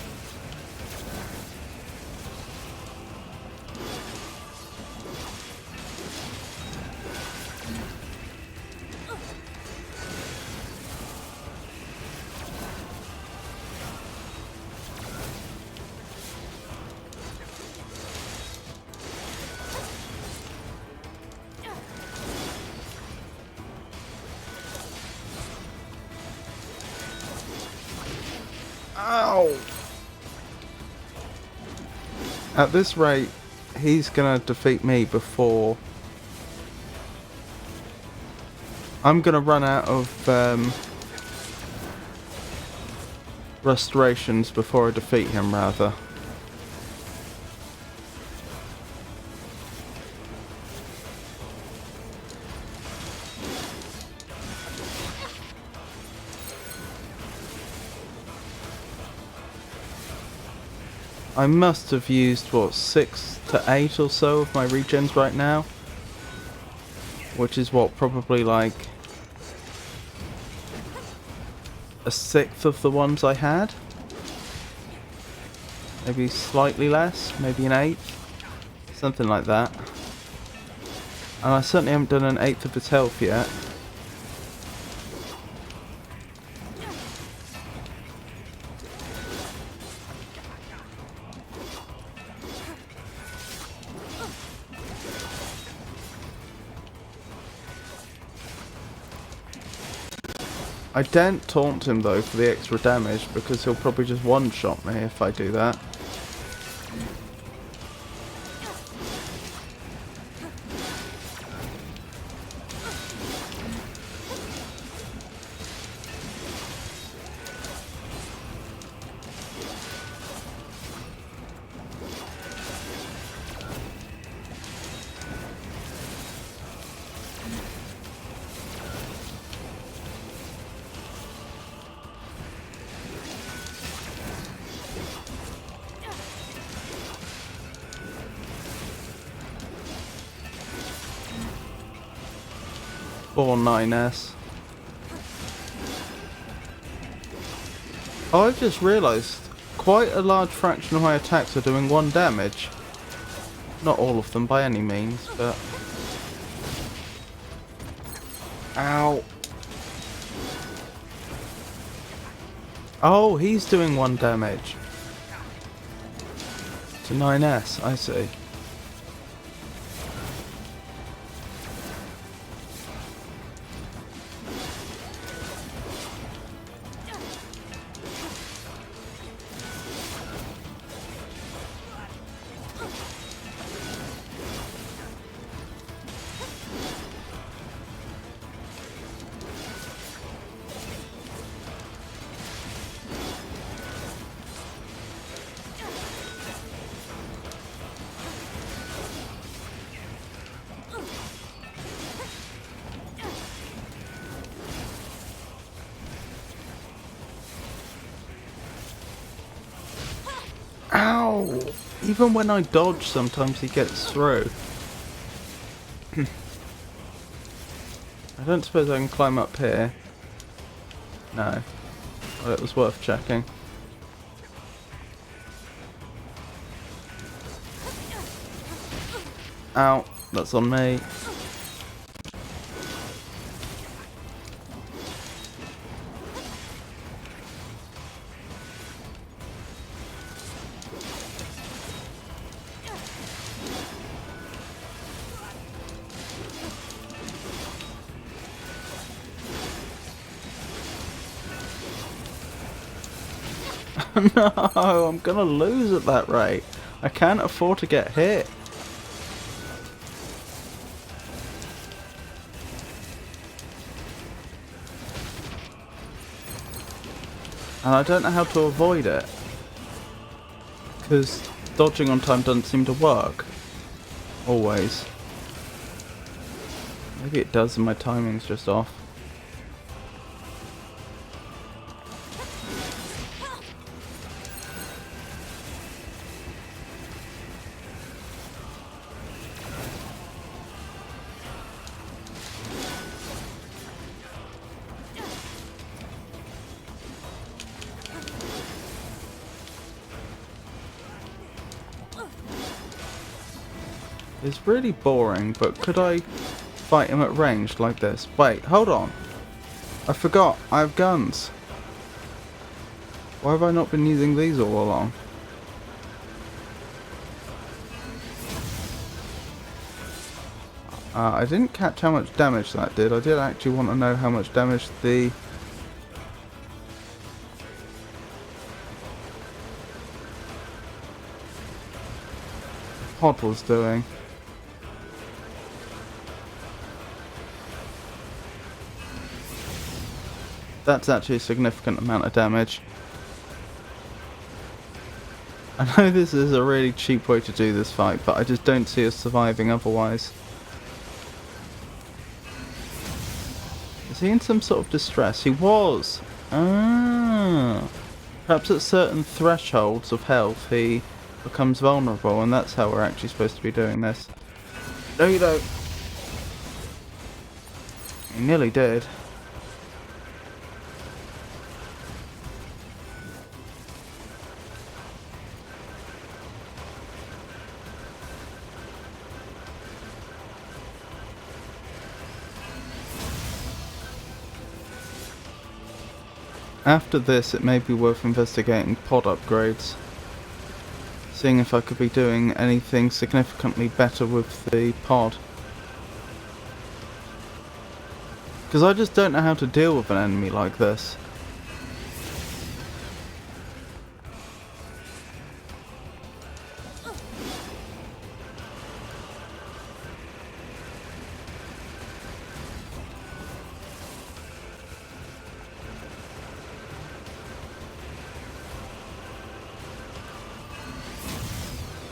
Ow! At this rate, he's gonna defeat me before I'm gonna run out of restorations before I defeat him, rather. I must have used, what, 6 to 8 or so of my regens right now? Which is what, probably like a sixth of the ones I had? Maybe slightly less, maybe an eighth? Something like that. And I certainly haven't done an eighth of his health yet. I daren't taunt him though for the extra damage because he'll probably just one-shot me if I do that. Or 9S. Oh, I've just realised quite a large fraction of my attacks are doing 1 damage. Not all of them by any means, but... Ow! Oh, he's doing 1 damage. To 9S, I see. Ow! Even when I dodge, sometimes he gets through. I don't suppose I can climb up here. No. Well, it was worth checking. Ow, that's on me. No, I'm gonna lose at that rate. I can't afford to get hit. And I don't know how to avoid it. Because dodging on time doesn't seem to work. Always. Maybe it does and my timing's just off. It's really boring, but could I fight him at range like this? Wait, hold on. I forgot, I have guns. Why have I not been using these all along? I didn't catch how much damage that did. I did actually want to know how much damage the pod was doing. That's actually a significant amount of damage. I know this is a really cheap way to do this fight, but I just don't see us surviving otherwise. Is he in some sort of distress? He was! Ah! Perhaps at certain thresholds of health he becomes vulnerable, and that's how we're actually supposed to be doing this. No, you don't! He nearly did. After this, it may be worth investigating pod upgrades. Seeing if I could be doing anything significantly better with the pod. Because I just don't know how to deal with an enemy like this.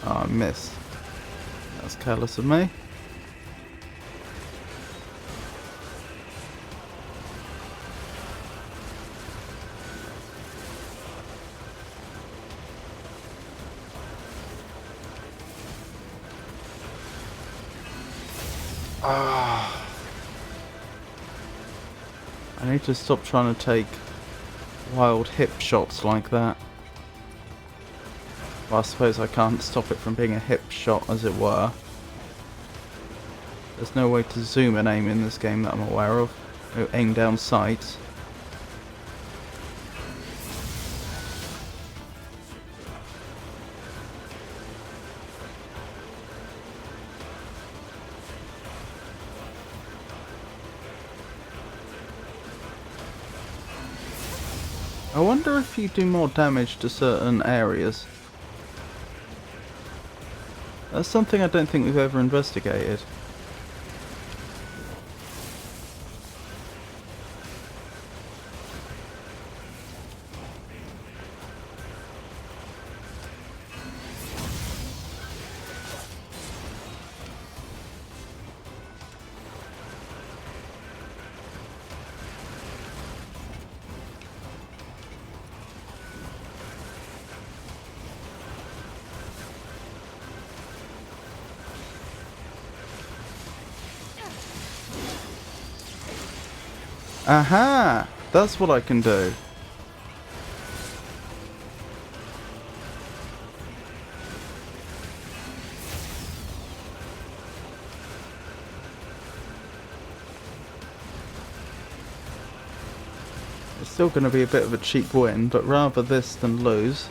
Oh, I missed. That's careless of me. Ah. I need to stop trying to take wild hip shots like that. Well, I suppose I can't stop it from being a hip shot, as it were. There's no way to zoom and aim in this game that I'm aware of. No aim down sights. I wonder if you do more damage to certain areas. That's something I don't think we've ever investigated. Aha! That's what I can do. It's still going to be a bit of a cheap win, but rather this than lose.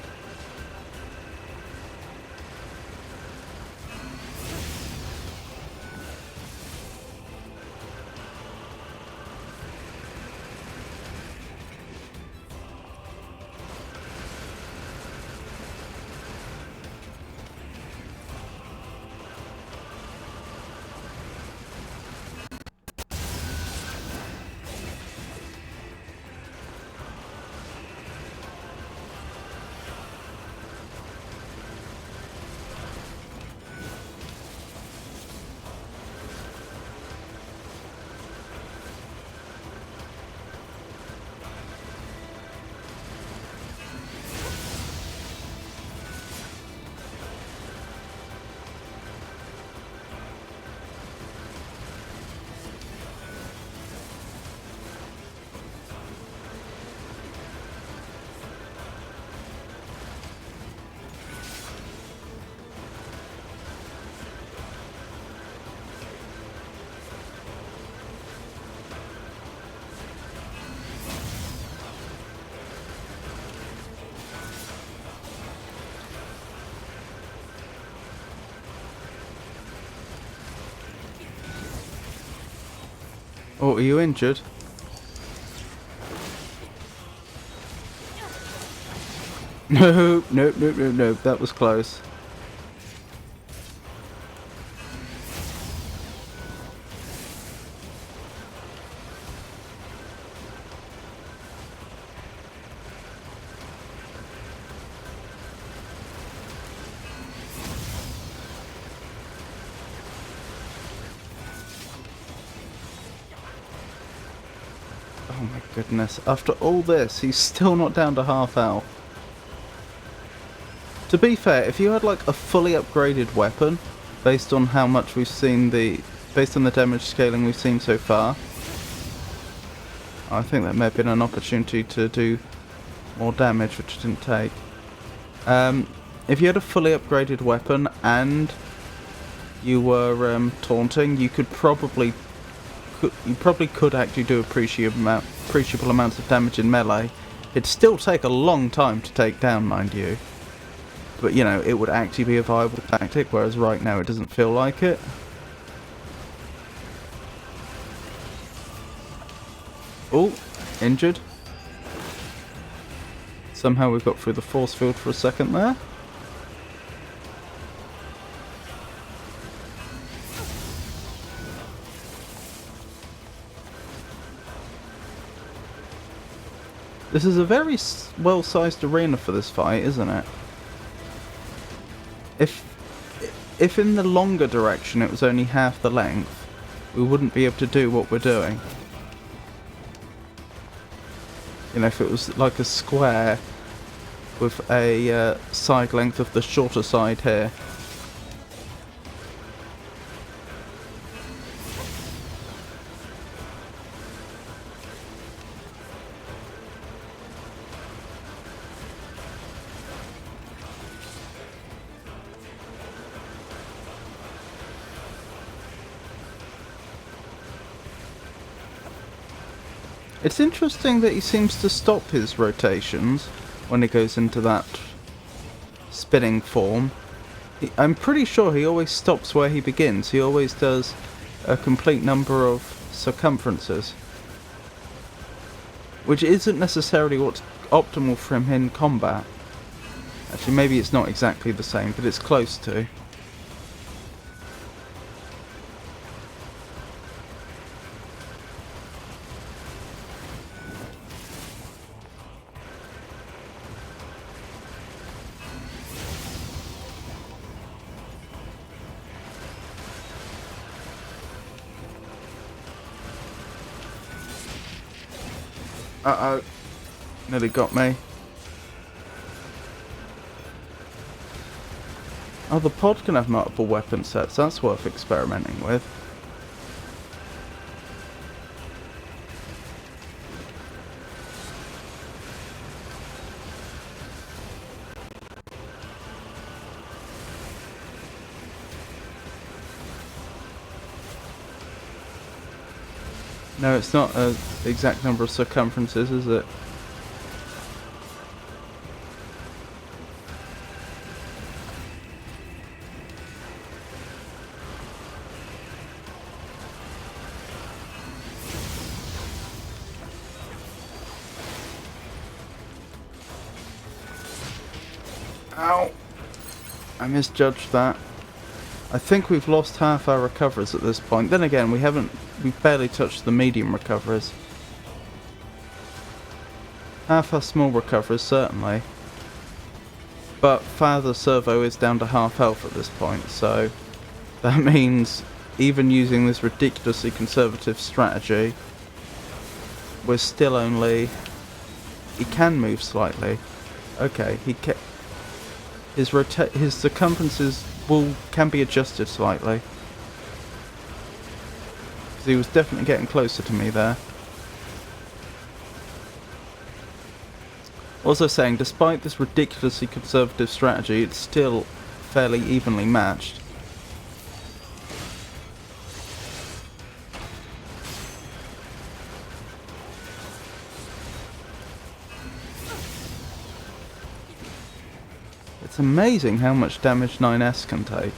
Oh, are you injured? No, no, no, no, no, that was close. Oh my goodness. After all this, he's still not down to half health. To be fair, if you had like a fully upgraded weapon, based on how much we've seen based on the damage scaling we've seen so far, I think that may have been an opportunity to do more damage, which I didn't take. If you had a fully upgraded weapon and you were taunting, you probably could actually do appreciable amounts of damage in melee. It'd still take a long time to take down, mind you. But, you know, it would actually be a viable tactic, whereas right now it doesn't feel like it. Oh, injured. Somehow we got through the force field for a second there. This is a very well-sized arena for this fight, isn't it? If in the longer direction it was only half the length, we wouldn't be able to do what we're doing. You know, if it was like a square with a side length of the shorter side here. It's interesting that he seems to stop his rotations when he goes into that spinning form. I'm pretty sure he always stops where he begins. He always does a complete number of circumferences, which isn't necessarily what's optimal for him in combat. Actually, maybe it's not exactly the same, but it's close to. Uh-oh. Nearly got me. Oh, the pod can have multiple weapon sets. That's worth experimenting with. No, it's not an exact number of circumferences, is it? Ow! I misjudged that. I think we've lost half our recoveries at this point. Then again, we've barely touched the medium recoveries. Half our small recoveries, certainly. But Father Servo is down to half health at this point, so that means even using this ridiculously conservative strategy, we're still only... He can move slightly. Okay, his circumferences can be adjusted slightly. Because he was definitely getting closer to me there. Also saying, despite this ridiculously conservative strategy, it's still fairly evenly matched. It's amazing how much damage 9S can take.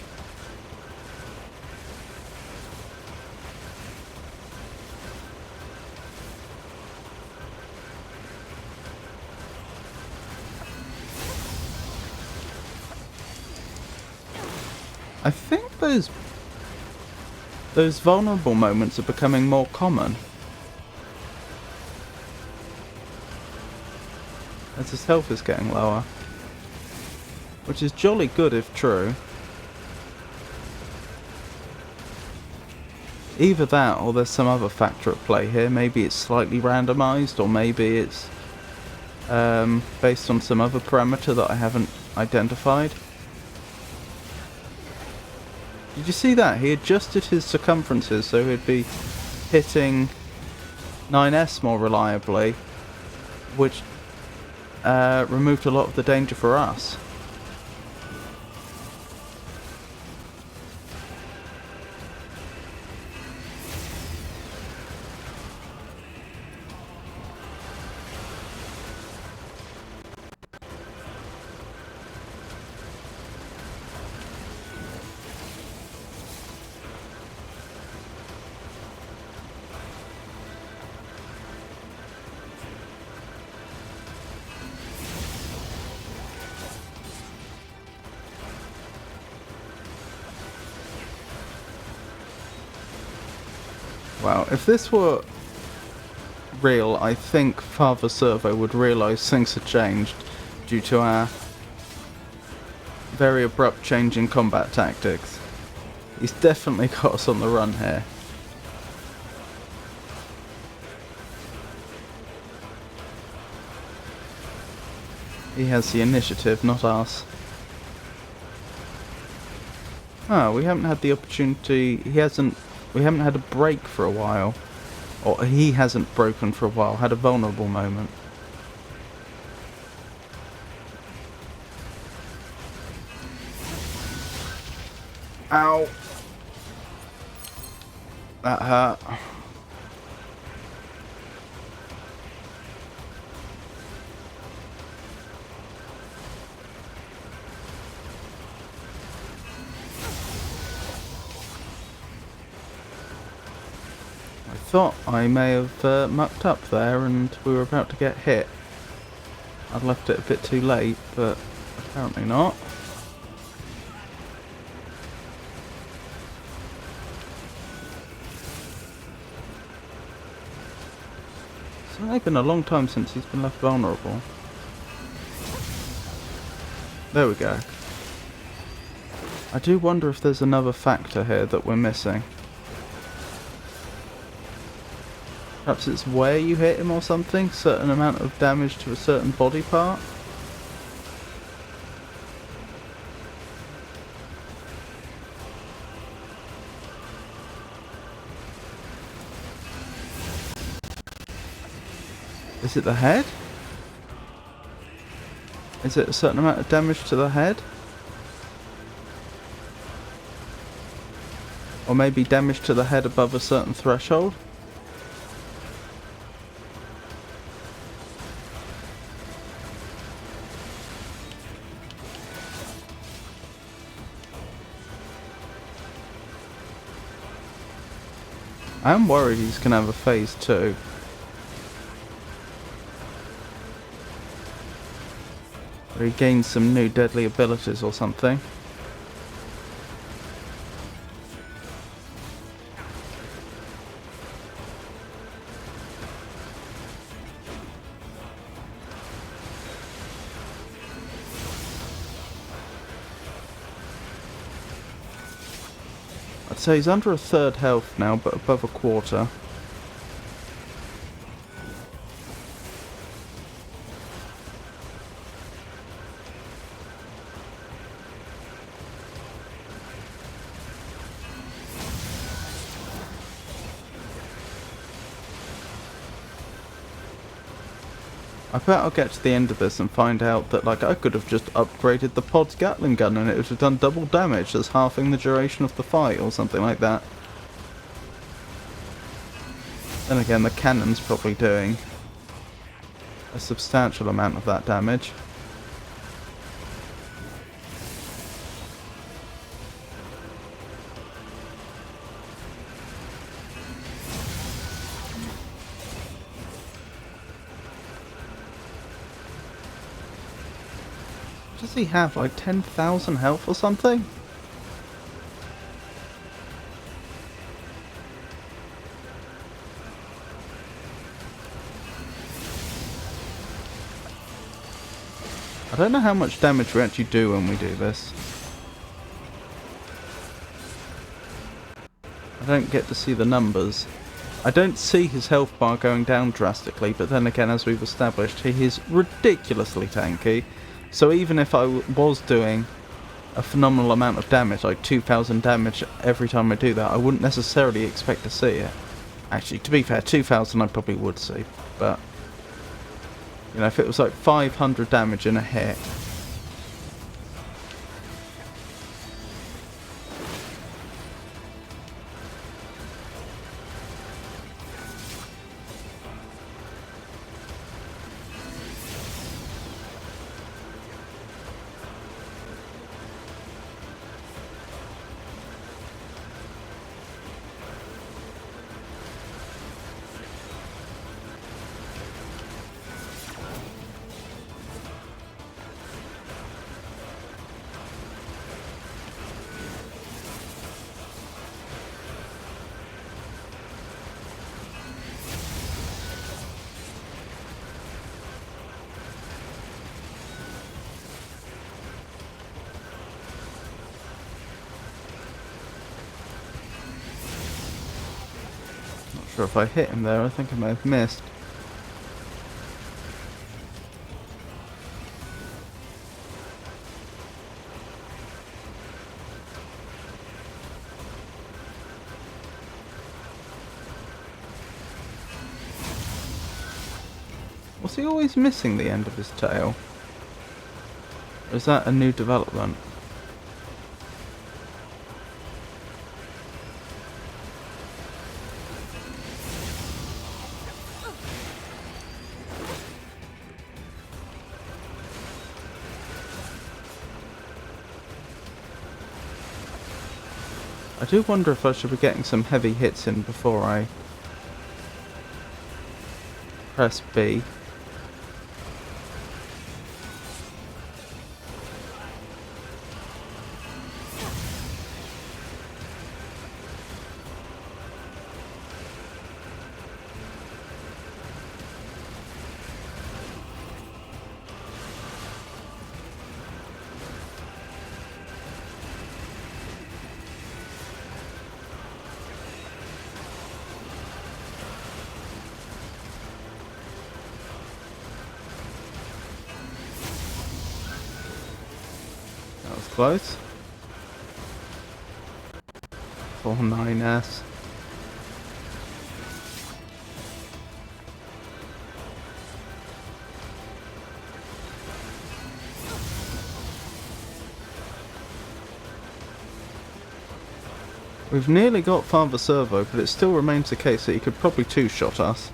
I think those vulnerable moments are becoming more common. As his health is getting lower. Which is jolly good if true. Either that, or there's some other factor at play here. Maybe it's slightly randomized, or maybe it's based on some other parameter that I haven't identified. Did you see that? He adjusted his circumferences so he'd be hitting 9S more reliably, which removed a lot of the danger for us. Wow, if this were real, I think Father Servo would realise things had changed due to our very abrupt change in combat tactics. He's definitely got us on the run here. He has the initiative, not us. Oh, we haven't had the opportunity. We haven't had a break for a while. Or he hasn't broken for a while, had a vulnerable moment. Ow! That hurt. I thought I may have mucked up there and we were about to get hit. I'd left it a bit too late, but apparently not. It's only been a long time since he's been left vulnerable. There we go. I do wonder if there's another factor here that we're missing. Perhaps it's where you hit him or something? Certain amount of damage to a certain body part? Is it the head? Is it a certain amount of damage to the head? Or maybe damage to the head above a certain threshold? I am worried he's going to have a phase 2. Where he gains some new deadly abilities or something. I'd say he's under a third health now, but above a quarter. I bet I'll get to the end of this and find out that, like, I could have just upgraded the pod's Gatling gun and it would have done double damage, that's halving the duration of the fight or something like that. Then again, the cannon's probably doing a substantial amount of that damage. Does he have like 10,000 health or something? I don't know how much damage we actually do when we do this. I don't get to see the numbers. I don't see his health bar going down drastically, but then again, as we've established, he is ridiculously tanky. So even if I was doing a phenomenal amount of damage, like 2,000 damage every time I do that, I wouldn't necessarily expect to see it. Actually, to be fair, 2,000 I probably would see, but you know, if it was like 500 damage in a hit. Not sure if I hit him there, I think I may have missed. Was he always missing the end of his tail? Or is that a new development? I do wonder if I should be getting some heavy hits in before I press B. That was close. 49S. We've nearly got Father Servo, but it still remains the case that he could probably two-shot us.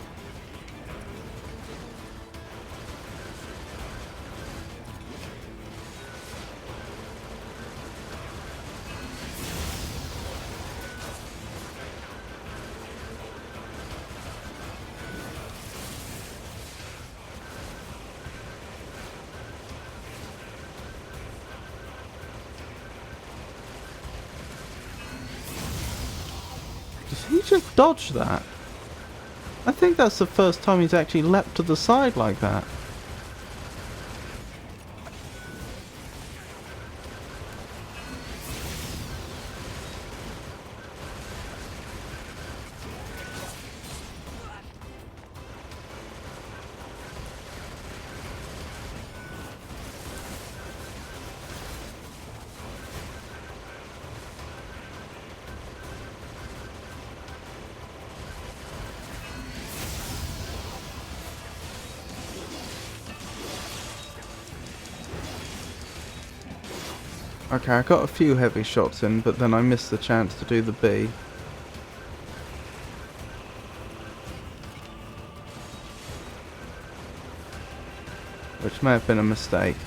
Did he just dodge that? I think that's the first time he's actually leapt to the side like that. Okay, I got a few heavy shots in, but then I missed the chance to do the B. Which may have been a mistake.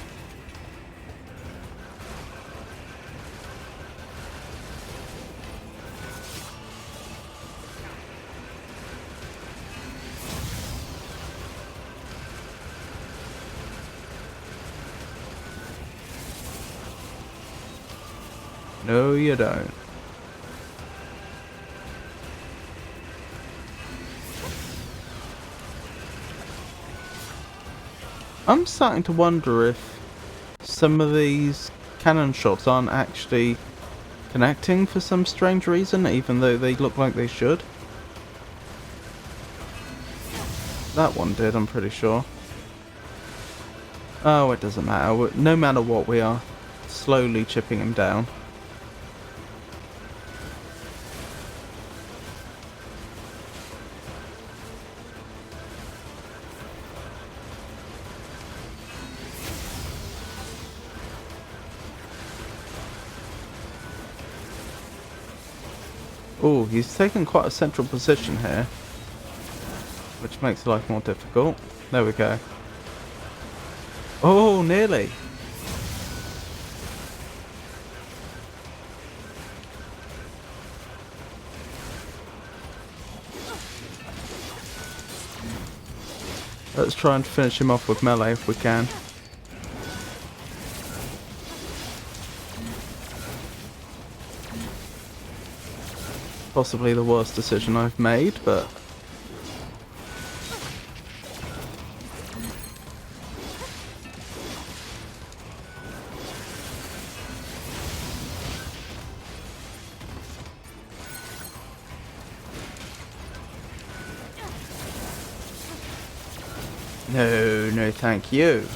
No, you don't. I'm starting to wonder if some of these cannon shots aren't actually connecting for some strange reason, even though they look like they should. That one did, I'm pretty sure. Oh, it doesn't matter. No matter what, we are slowly chipping him down. Oh, he's taken quite a central position here, which makes life more difficult. There we go. Oh, nearly. Let's try and finish him off with melee if we can. Possibly the worst decision I've made, but... No, no thank you.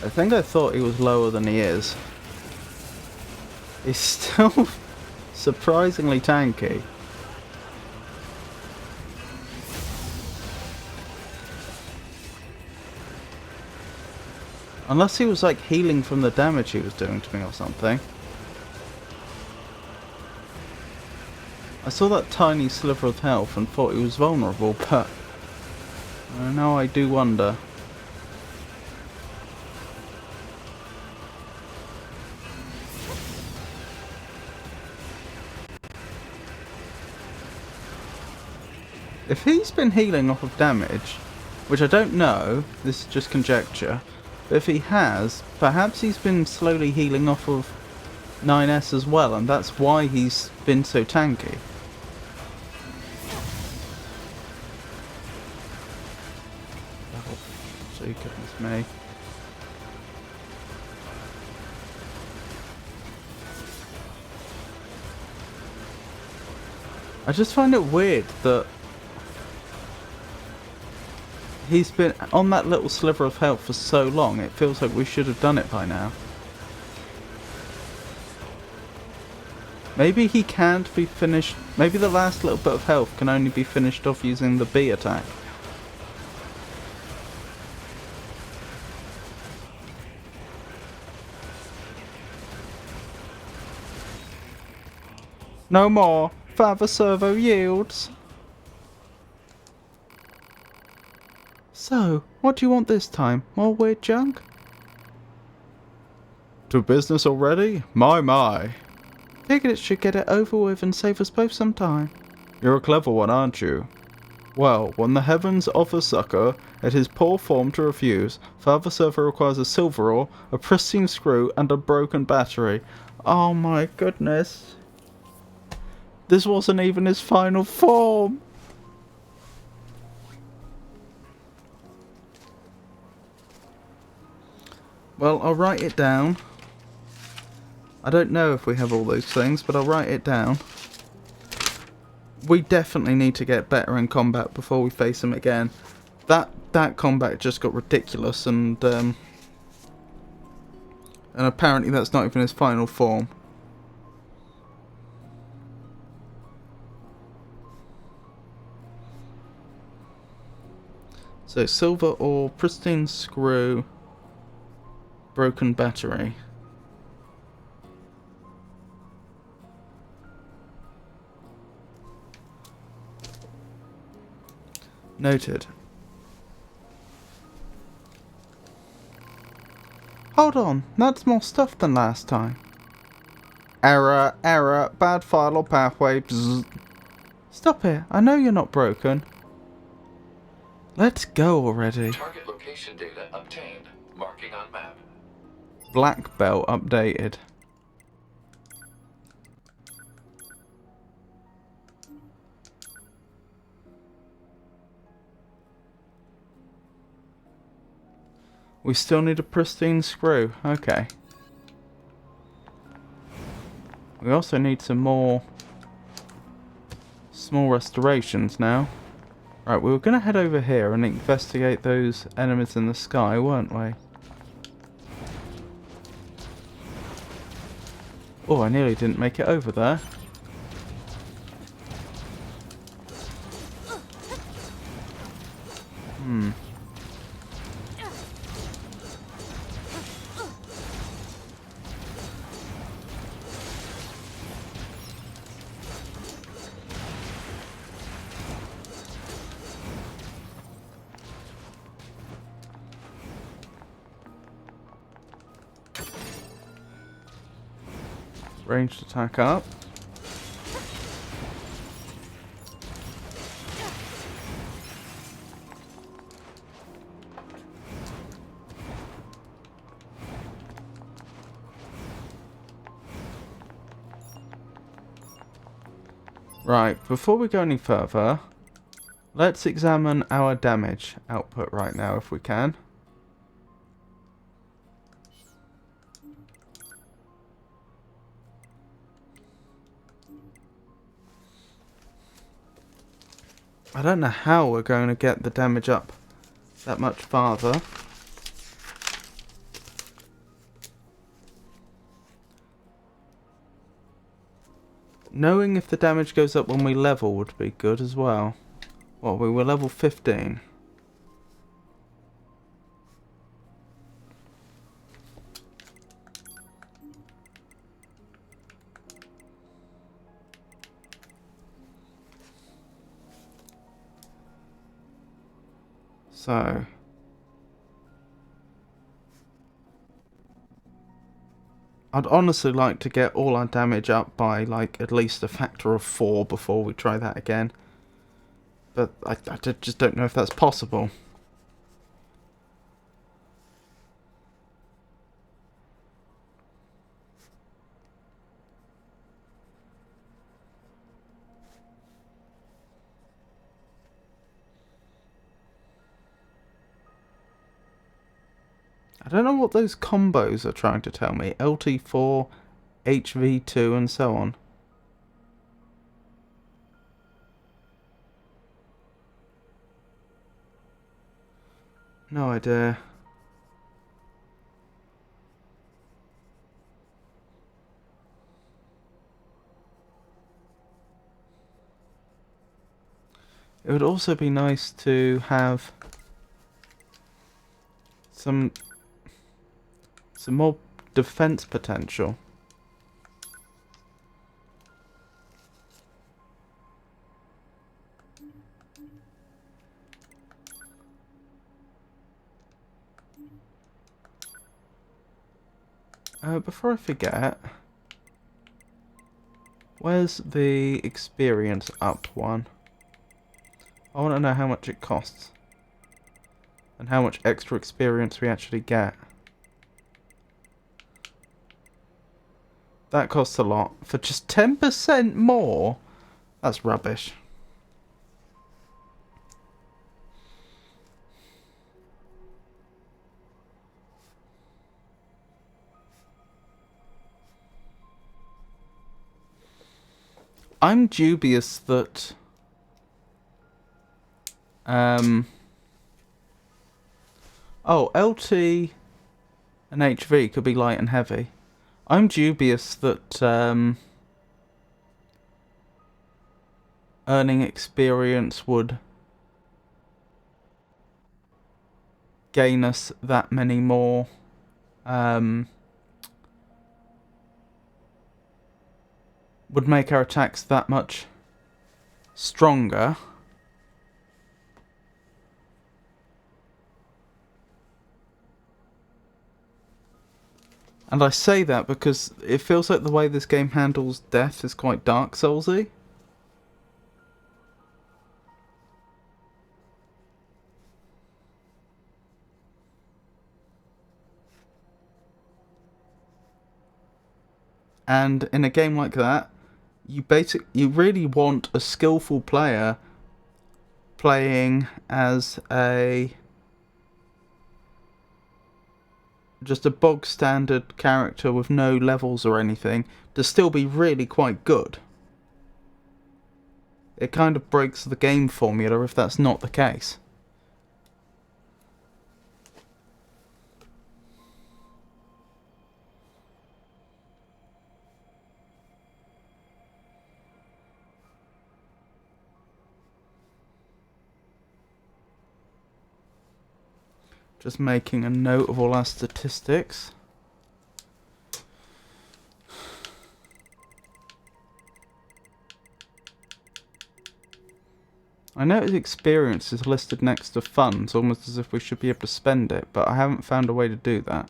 I think I thought he was lower than he is. He's still surprisingly tanky. Unless he was like healing from the damage he was doing to me or something. I saw that tiny sliver of health and thought he was vulnerable, but now I do wonder. If he's been healing off of damage, which I don't know, this is just conjecture, but if he has, perhaps he's been slowly healing off of 9S as well, and that's why he's been so tanky. Oh, gee, goodness me. I just find it weird that he's been on that little sliver of health for so long. It feels like we should have done it by now. Maybe he can't be finished. Maybe the last little bit of health can only be finished off using the B attack. No more. Father Servo yields. So, what do you want this time? More weird junk? To business already? My. Figured it should get it over with and save us both some time. You're a clever one, aren't you? Well, when the heavens offer succor, it is poor form to refuse. Father Servo requires a silver ore, a pristine screw, and a broken battery. Oh my goodness. This wasn't even his final form. Well, I'll write it down. I don't know if we have all those things, but I'll write it down. We definitely need to get better in combat before we face him again. That combat just got ridiculous, and apparently that's not even his final form. So silver ore, pristine screw, broken battery. Noted. Hold on, that's more stuff than last time. Error, bad file or pathway, bzzz. Stop it, I know you're not broken. Let's go already. Target location data obtained. Marking on map. Black belt updated. We still need a pristine screw. Okay. We also need some more small restorations now. Right, we were going to head over here and investigate those enemies in the sky, weren't we? Oh, I nearly didn't make it over there. Ranged attack up. Right, before we go any further, let's examine our damage output right now if we can. I don't know how we're going to get the damage up that much farther. Knowing if the damage goes up when we level would be good as well. Well, we were level 15. So I'd honestly like to get all our damage up by like at least a factor of 4 before we try that again. But I just don't know if that's possible. I don't know what those combos are trying to tell me. LT4, HV2 and so on. No idea. It would also be nice to have some more defense potential. Before I forget, where's the experience up one? I want to know how much it costs and how much extra experience we actually get. That costs a lot. For just 10% more? That's rubbish. I'm dubious that oh, LT and HV could be light and heavy. I'm dubious that earning experience would gain us that many more would make our attacks that much stronger. And I say that because it feels like the way this game handles death is quite Dark Soulsy. And in a game like that, you really want a skillful player playing as a just a bog standard character with no levels or anything to still be really quite good. It kind of breaks the game formula if that's not the case. Just making a note of all our statistics. I notice experience is listed next to funds, almost as if we should be able to spend it, but I haven't found a way to do that.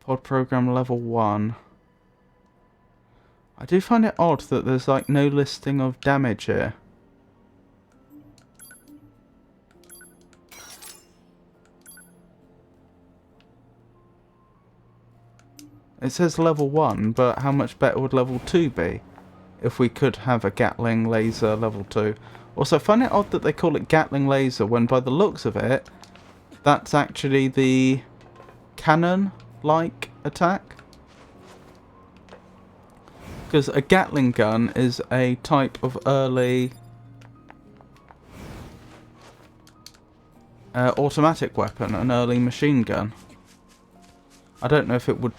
Pod program level 1. I do find it odd that there's like no listing of damage here. It says level 1, but how much better would level 2 be if we could have a Gatling laser level 2? Also, I find it odd that they call it Gatling laser when by the looks of it, that's actually the cannon-like attack. Because a Gatling gun is a type of early automatic weapon, an early machine gun. I don't know if it would...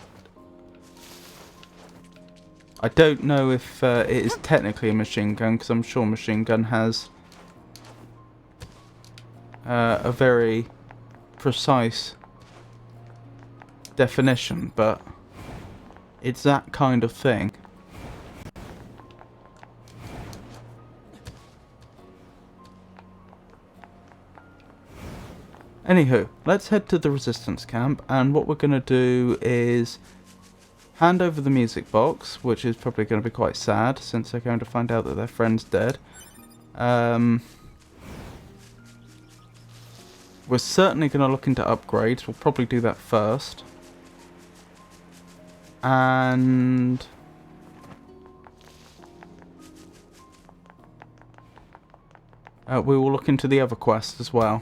I don't know if it is technically a machine gun, because I'm sure machine gun has a very precise definition, but it's that kind of thing. Anywho, let's head to the resistance camp, and what we're going to do is hand over the music box, which is probably going to be quite sad since they're going to find out that their friend's dead. We're certainly going to look into upgrades. We'll probably do that first. And we will look into the other quest as well,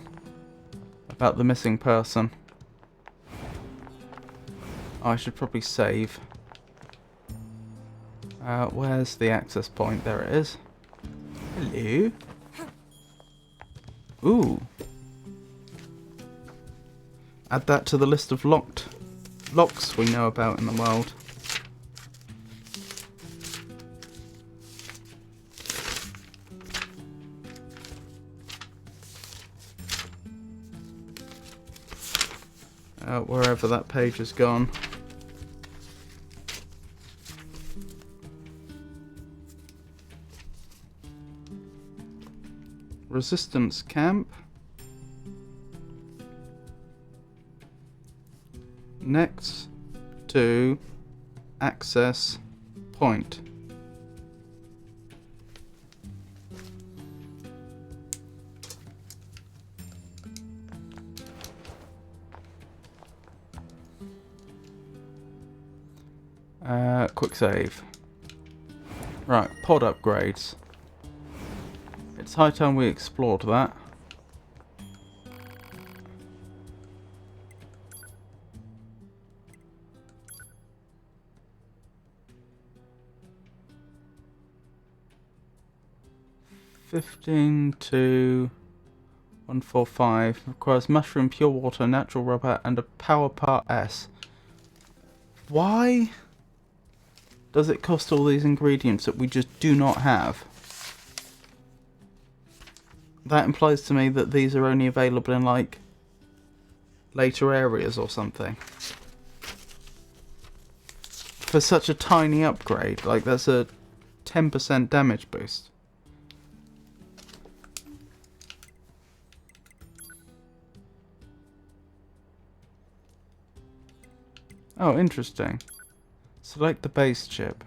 about the missing person. I should probably save. Where's the access point? There it is. Hello. Ooh. Add that to the list of locks we know about in the world. Wherever that page has gone. Resistance camp. Next to access point. Quick save. Right, pod upgrades. It's high time we explored that. (15 to 145) requires mushroom, pure water, natural rubber, and a power part S. Why does it cost all these ingredients that we just do not have? That implies to me that these are only available in like later areas or something. For such a tiny upgrade, like that's a 10% damage boost. Oh, interesting. Select the base chip.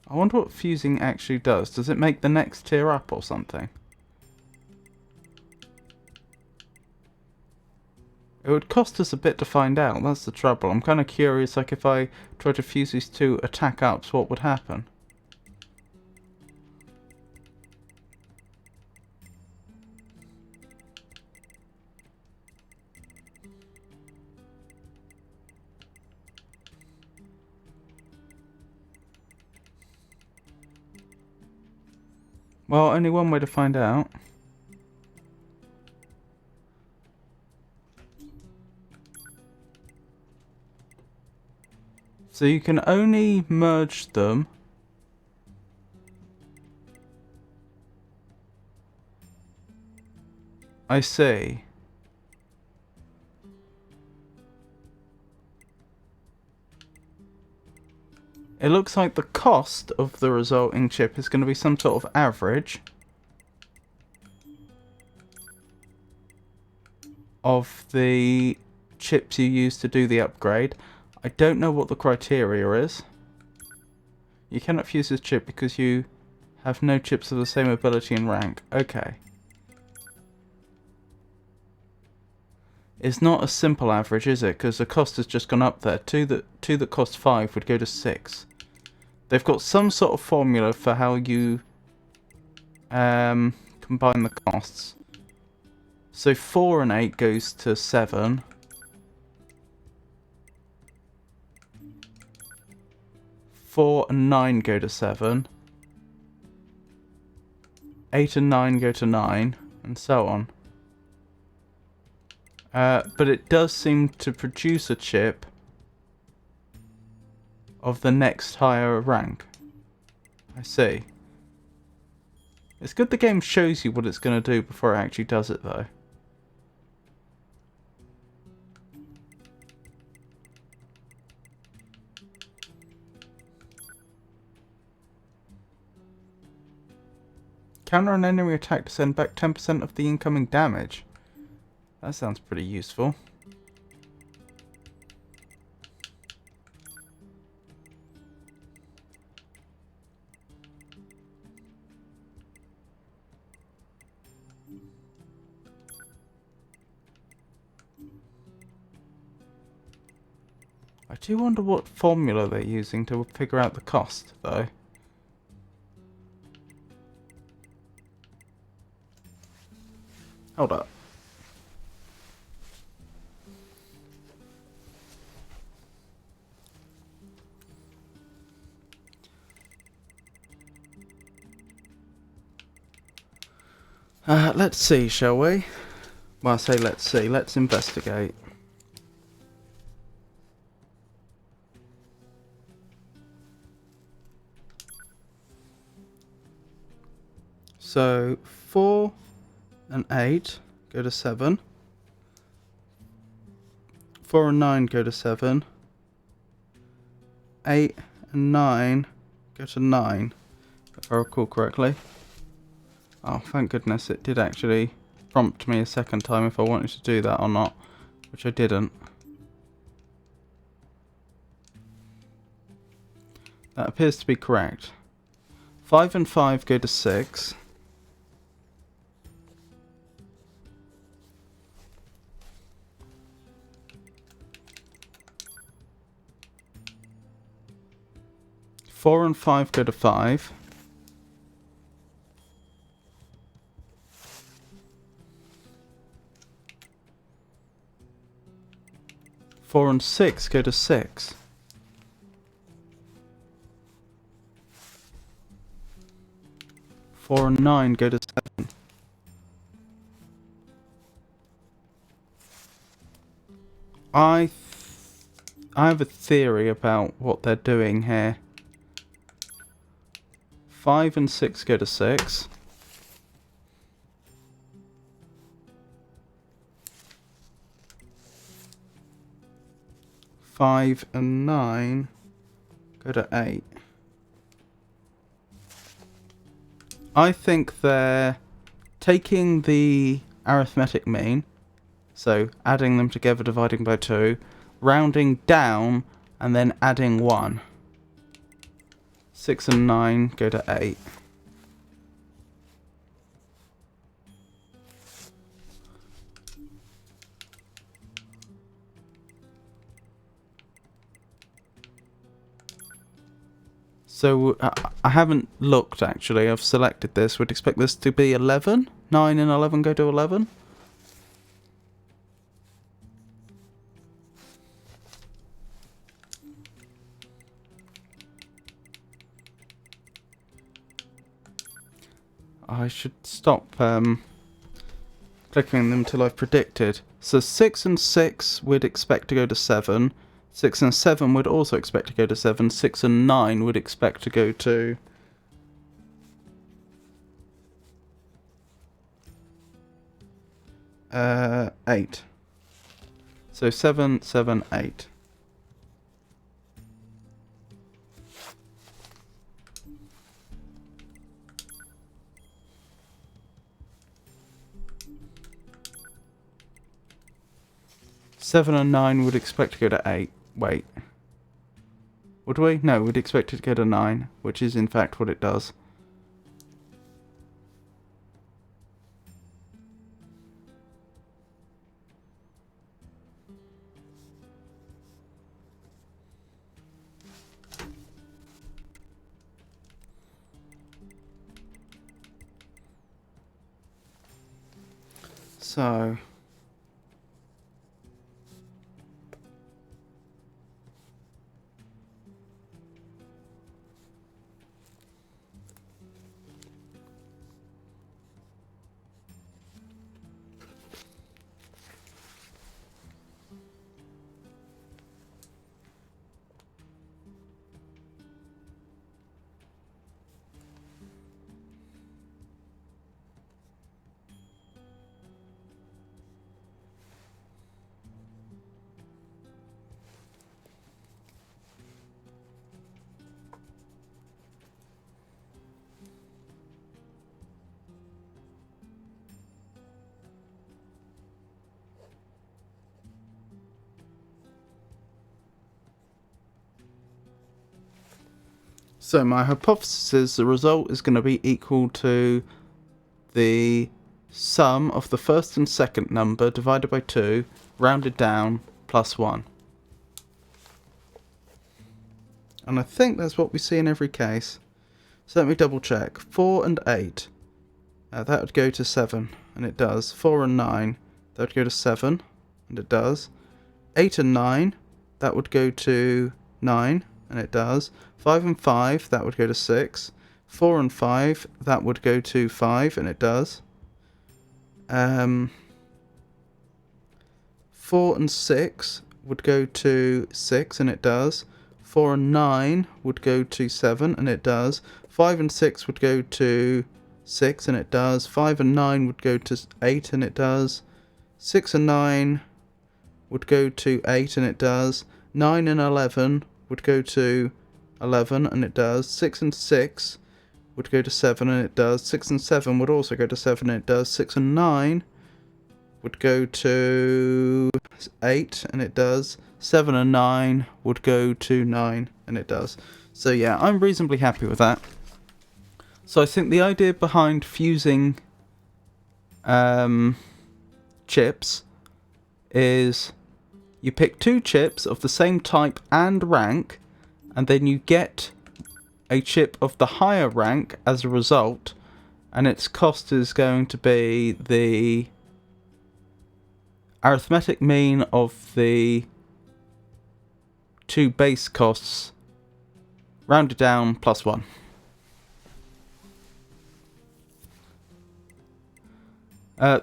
I wonder what fusing actually does. Does it make the next tier up or something? It would cost us a bit to find out, that's the trouble. I'm kind of curious, like if I try to fuse these two attack ups, what would happen? Well, only one way to find out. So you can only merge them I see. It looks like the cost of the resulting chip is going to be some sort of average of the chips you use to do the upgrade. I don't know what the criteria is. You cannot fuse this chip because you have no chips of the same ability and rank. Okay. It's not a simple average, is it? Because the cost has just gone up there. Two that cost 5 would go to 6. They've got some sort of formula for how you combine the costs. So 4 and 8 goes to 7. 4 and 9 go to 7. 8 and 9 go to 9, and so on. But it does seem to produce a chip of the next higher rank. I see. It's good the game shows you what it's going to do before it actually does it, though. Counter an enemy attack to send back 10% of the incoming damage. That sounds pretty useful. I do wonder what formula they're using to figure out the cost, though. Hold up. Let's see, shall we? Well, I say let's see. Let's investigate. So 4 and 8 go to 7. 4 and 9 go to 7. 8 and 9 go to 9, if I recall correctly. Oh, thank goodness it did actually prompt me a second time if I wanted to do that or not, which I didn't. That appears to be correct. 5 and 5 go to 6. 4 and 5 go to 5. 4 and 6 go to 6. 4 and 9 go to 7. I have a theory about what they're doing here. 5 and 6 go to 6. 5 and 9 go to 8. I think they're taking the arithmetic mean, so adding them together, dividing by 2, rounding down, and then adding 1. 6 and 9 go to 8. So I haven't looked actually, I've selected this. Would expect this to be 11. 9 and 11 go to 11. I should stop clicking them till I've predicted. So 6 and 6 we'd expect to go to 7. 6 and 7 would also expect to go to 7. 6 and 9 would expect to go to... 8. So 7, 7, 8. Seven and 9 would expect to go to 8. Wait. Would we? No, we'd expect it to go to 9, which is in fact what it does. So... So my hypothesis is the result is going to be equal to the sum of the first and second number divided by 2, rounded down, plus 1. And I think that's what we see in every case. So let me double check. 4 and 8. That would go to 7, and it does. 4 and 9. That would go to 7, and it does. 8 and 9. That would go to 9, and it does. 5 and 5, that would go to 6. 4 and 5, that would go to 5, and it does. 4 and 6 would go to 6, and it does. 4 and 9 would go to 7, and it does. 5 and 6 would go to 6, and it does. 5 and 9 would go to 8, and it does. 6 and 9 would go to 8, and it does. 9 and 11 would go to 11, and it does. 6 and 6 would go to 7, and it does. 6 and 7 would also go to 7, and it does. 6 and 9 would go to 8, and it does. 7 and 9 would go to 9, and it does. So yeah, I'm reasonably happy with that. So I think the idea behind fusing chips is you pick 2 chips of the same type and rank, and then you get a chip of the higher rank as a result, and its cost is going to be the arithmetic mean of the 2 base costs rounded down plus 1.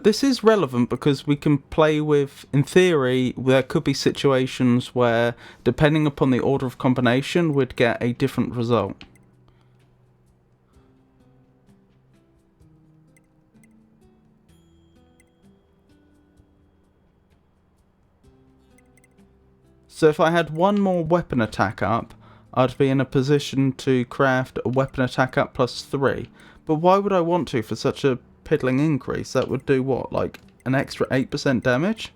This is relevant because we can play with, in theory, there could be situations where, depending upon the order of combination, we'd get a different result. So if I had one more weapon attack up, I'd be in a position to craft a weapon attack up plus 3. But why would I want to for such a piddling increase? That would do what, like an extra 8% damage?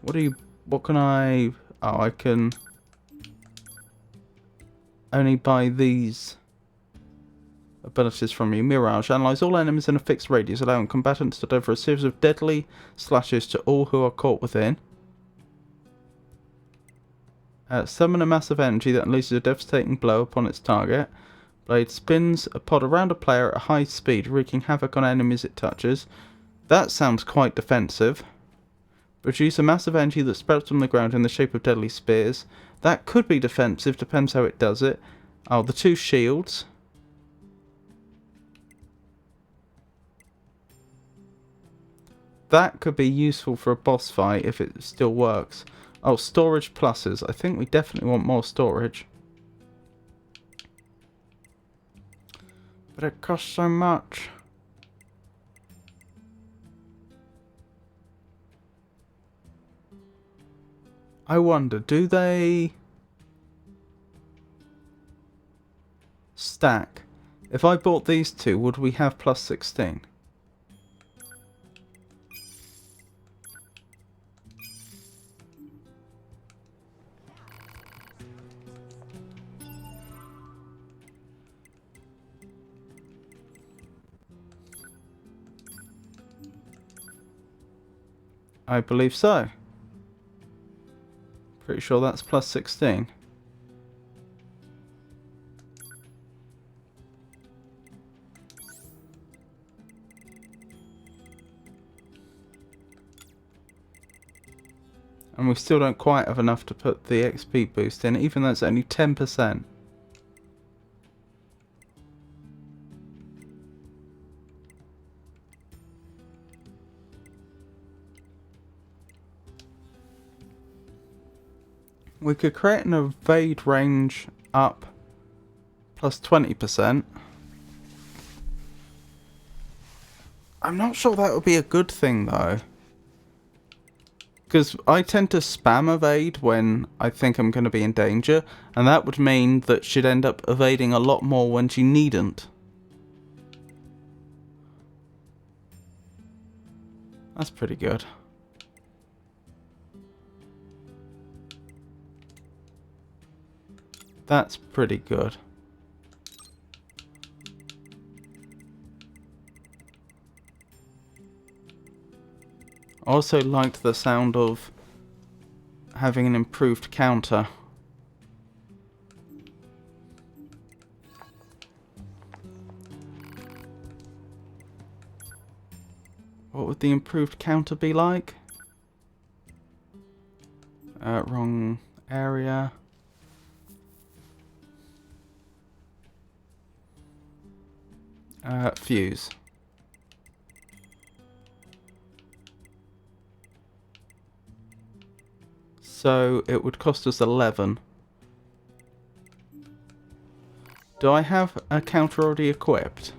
What can I... Oh, I can only buy these abilities from you. Mirage. Analyze all enemies in a fixed radius, allowing combatants to deliver a series of deadly slashes to all who are caught within. Summon a massive energy that unleashes a devastating blow upon its target. Blade spins a pod around a player at a high speed, wreaking havoc on enemies it touches. That sounds quite defensive. Produce a massive energy that sprouts from the ground in the shape of deadly spears. That could be defensive, depends how it does it. Oh, the 2 shields. that could be useful for a boss fight if it still works. Oh, storage pluses. I think we definitely want more storage. But it costs so much. I wonder, do they stack? If I bought these two, would we have plus 16? I believe so. Pretty sure that's plus 16. And we still don't quite have enough to put the XP boost in, even though it's only 10%. We could create an evade range up plus 20%. I'm not sure that would be a good thing though. Because I tend to spam evade when I think I'm going to be in danger, and that would mean that she'd end up evading a lot more when she needn't. That's pretty good. That's pretty good. I also liked the sound of having an improved counter. What would the improved counter be like? Wrong area. Fuse. So it would cost us 11. Do I have a counter already equipped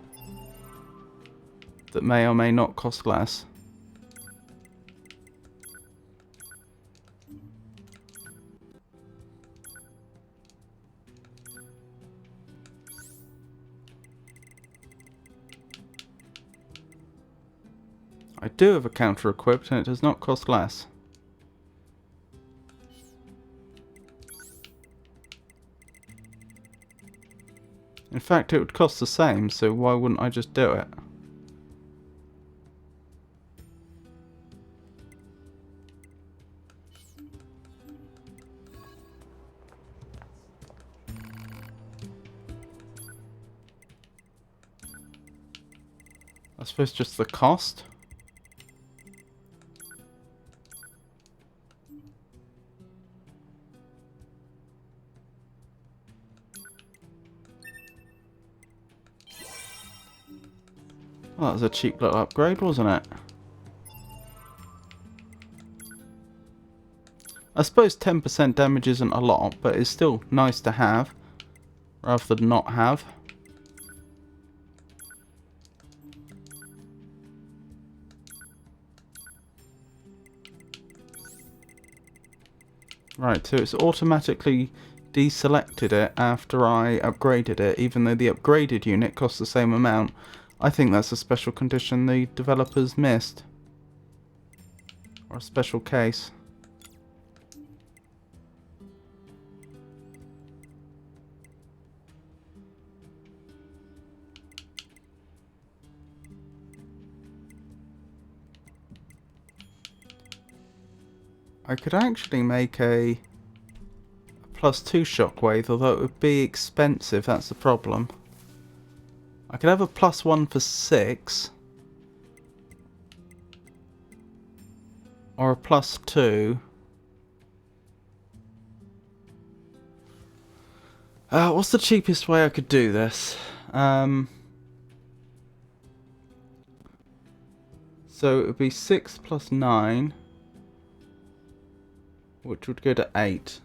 that may or may not cost less? I do have a counter equipped and it does not cost less. In fact, it would cost the same, so why wouldn't I just do it? I suppose just the cost? Well, that was a cheap little upgrade, wasn't it? I suppose 10% damage isn't a lot, but it's still nice to have, rather than not have. Right, so it's automatically deselected it after I upgraded it, even though the upgraded unit costs the same amount. I think that's a special condition the developers missed. Or a special case. I could actually make a +2 shockwave, although it would be expensive, that's the problem. I could have a +1 for 6. Or a +2. What's the cheapest way I could do this? So it would be 6 plus 9, which would go to 8.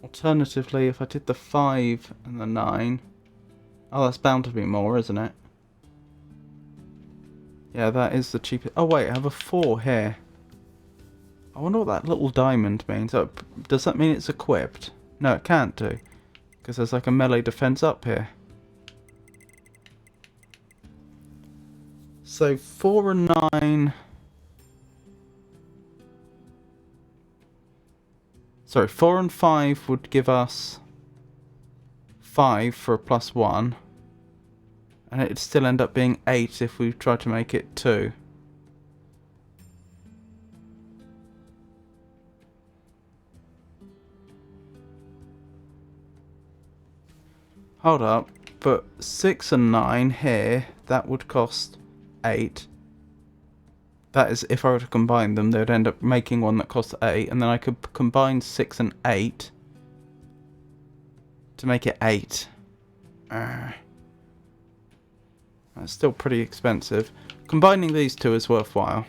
Alternatively, if I did the 5 and the 9... Oh, that's bound to be more, isn't it? Yeah, that is the cheapest. Oh wait, I have a 4 here. I wonder what that little diamond means. Oh, does that mean it's equipped? No, it can't do. Because there's like a melee defense up here. So 4 and 9... Sorry, 4 and 5 would give us 5 for a +1. And it'd still end up being 8 if we try to make it 2. Hold up, but 6 and 9 here, that would cost 8. That is, if I were to combine them, they would end up making one that costs 8, and then I could combine 6 and 8 to make it 8. That's still pretty expensive. Combining these two is worthwhile.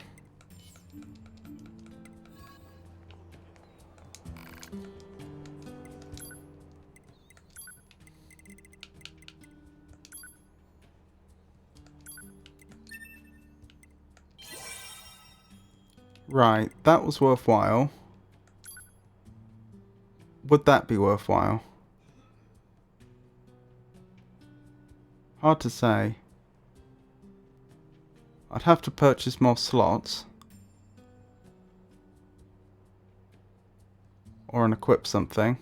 Right, that was worthwhile. Would that be worthwhile? Hard to say. I'd have to purchase more slots. Or an equip something.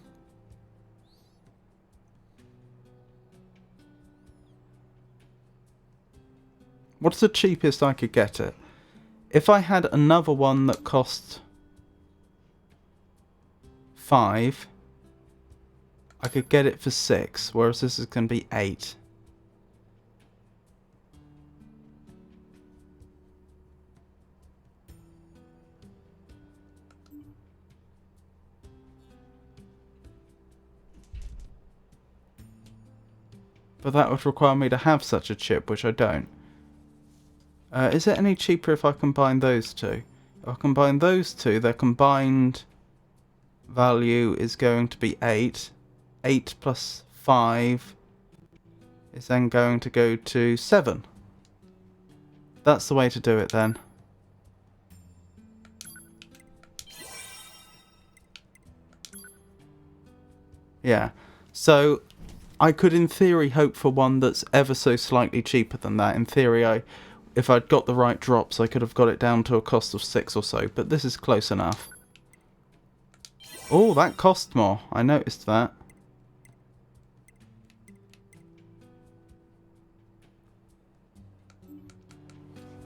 What's the cheapest I could get it? If I had another one that cost 5, I could get it for 6, whereas this is going to be 8. But that would require me to have such a chip, which I don't. Is it any cheaper if I combine those two? If I combine those two, their combined value is going to be 8. 8 plus 5 is then going to go to 7. That's the way to do it then. Yeah. So I could in theory hope for one that's ever so slightly cheaper than that. In theory, if I'd got the right drops, I could have got it down to a cost of 6 or so, but this is close enough. Oh, that cost more. I noticed that.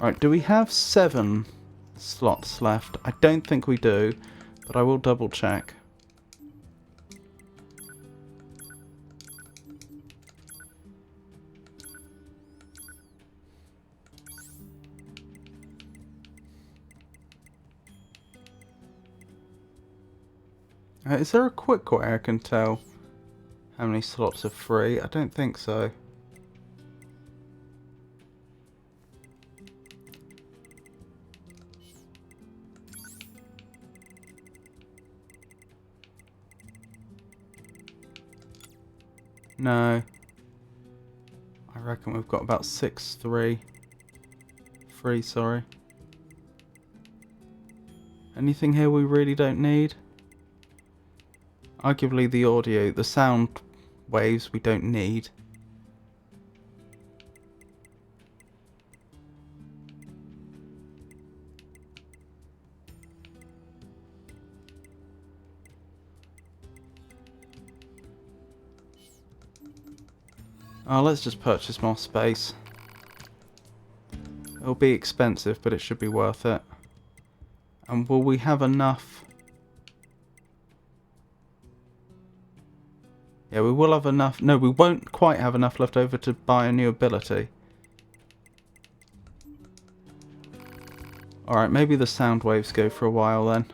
Right, do we have 7 slots left? I don't think we do, but I will double check. Is there a quick way I can tell how many slots are free? I don't think so. No. I reckon we've got about 6 free, sorry. Anything here we really don't need? Arguably the audio, the sound waves we don't need. Oh, let's just purchase more space. It'll be expensive, but it should be worth it. And will we have enough? Yeah, we will have enough. No, we won't quite have enough left over to buy a new ability. Alright, maybe the sound waves go for a while then.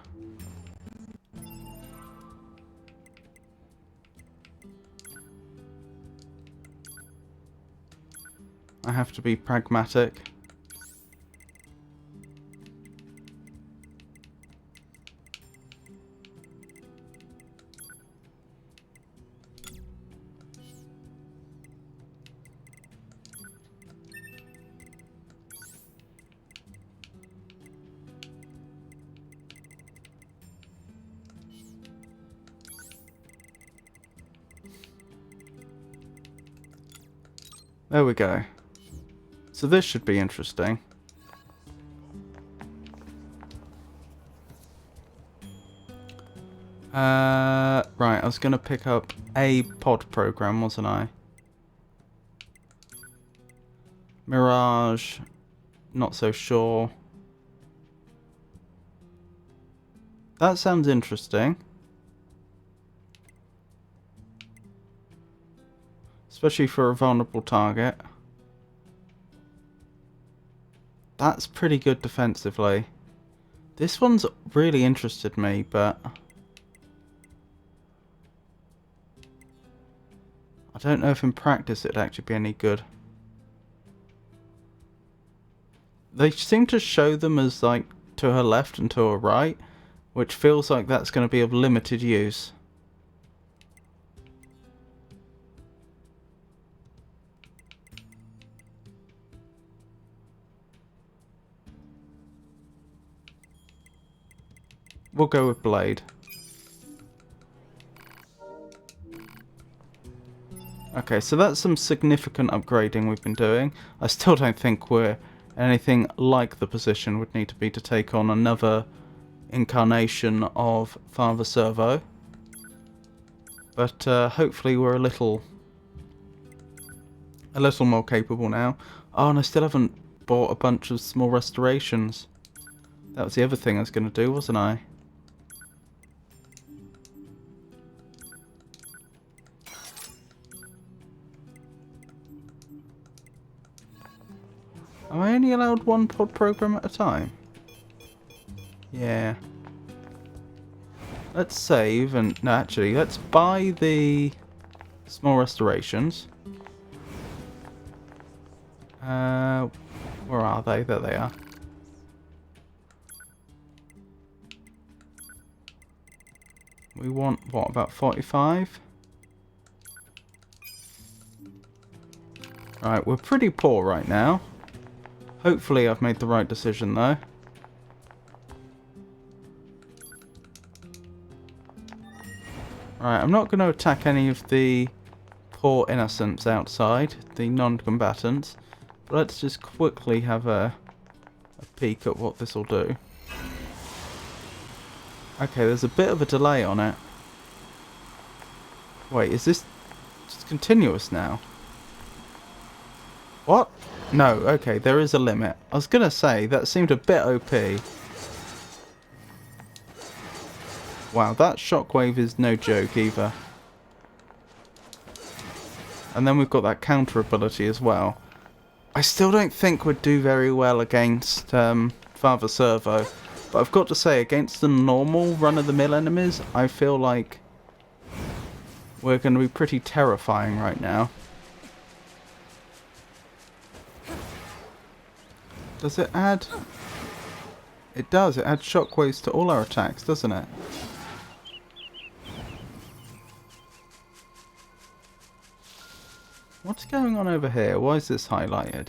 I have to be pragmatic. There we go. So this should be interesting. Right, I was going to pick up a pod program, wasn't I? Mirage, not so sure. That sounds interesting. Especially for a vulnerable target. That's pretty good defensively. This one's really interested me, but I don't know if in practice it'd actually be any good. They seem to show them as like to her left and to her right, which feels like that's going to be of limited use. We'll go with Blade. Okay, so that's some significant upgrading we've been doing. I still don't think we're anything like the position would need to be to take on another incarnation of Father Servo. But hopefully we're a little more capable now. Oh, and I still haven't bought a bunch of small restorations. That was the other thing I was going to do, wasn't I? Am I only allowed one pod program at a time? Yeah. Let's save and... No, actually, let's buy the small restorations. Where are they? There they are. We want, what, about 45? Right, we're pretty poor right now. Hopefully I've made the right decision though. Right, I'm not going to attack any of the poor innocents outside, the non-combatants. But let's just quickly have a peek at what this will do. Okay, there's a bit of a delay on it. Wait, is this just continuous now? What? No, okay, there is a limit. I was going to say, that seemed a bit OP. Wow, that shockwave is no joke either. And then we've got that counter ability as well. I still don't think we'd do very well against Father Servo. But I've got to say, against the normal run-of-the-mill enemies, I feel like we're going to be pretty terrifying right now. Does it add... It does, it adds shockwaves to all our attacks, doesn't it? What's going on over here? Why is this highlighted?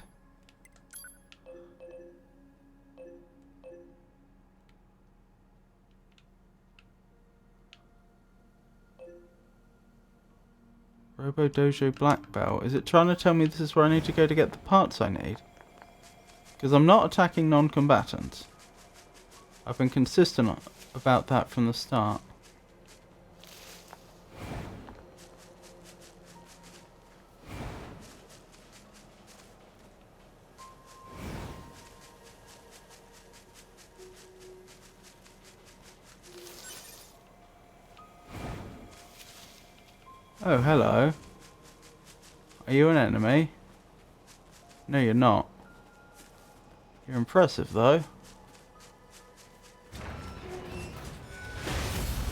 Robo Dojo Black Belt. Is it trying to tell me this is where I need to go to get the parts I need? Because I'm not attacking non-combatants. I've been consistent about that from the start. Oh, hello. Are you an enemy? No, you're not. You're impressive, though.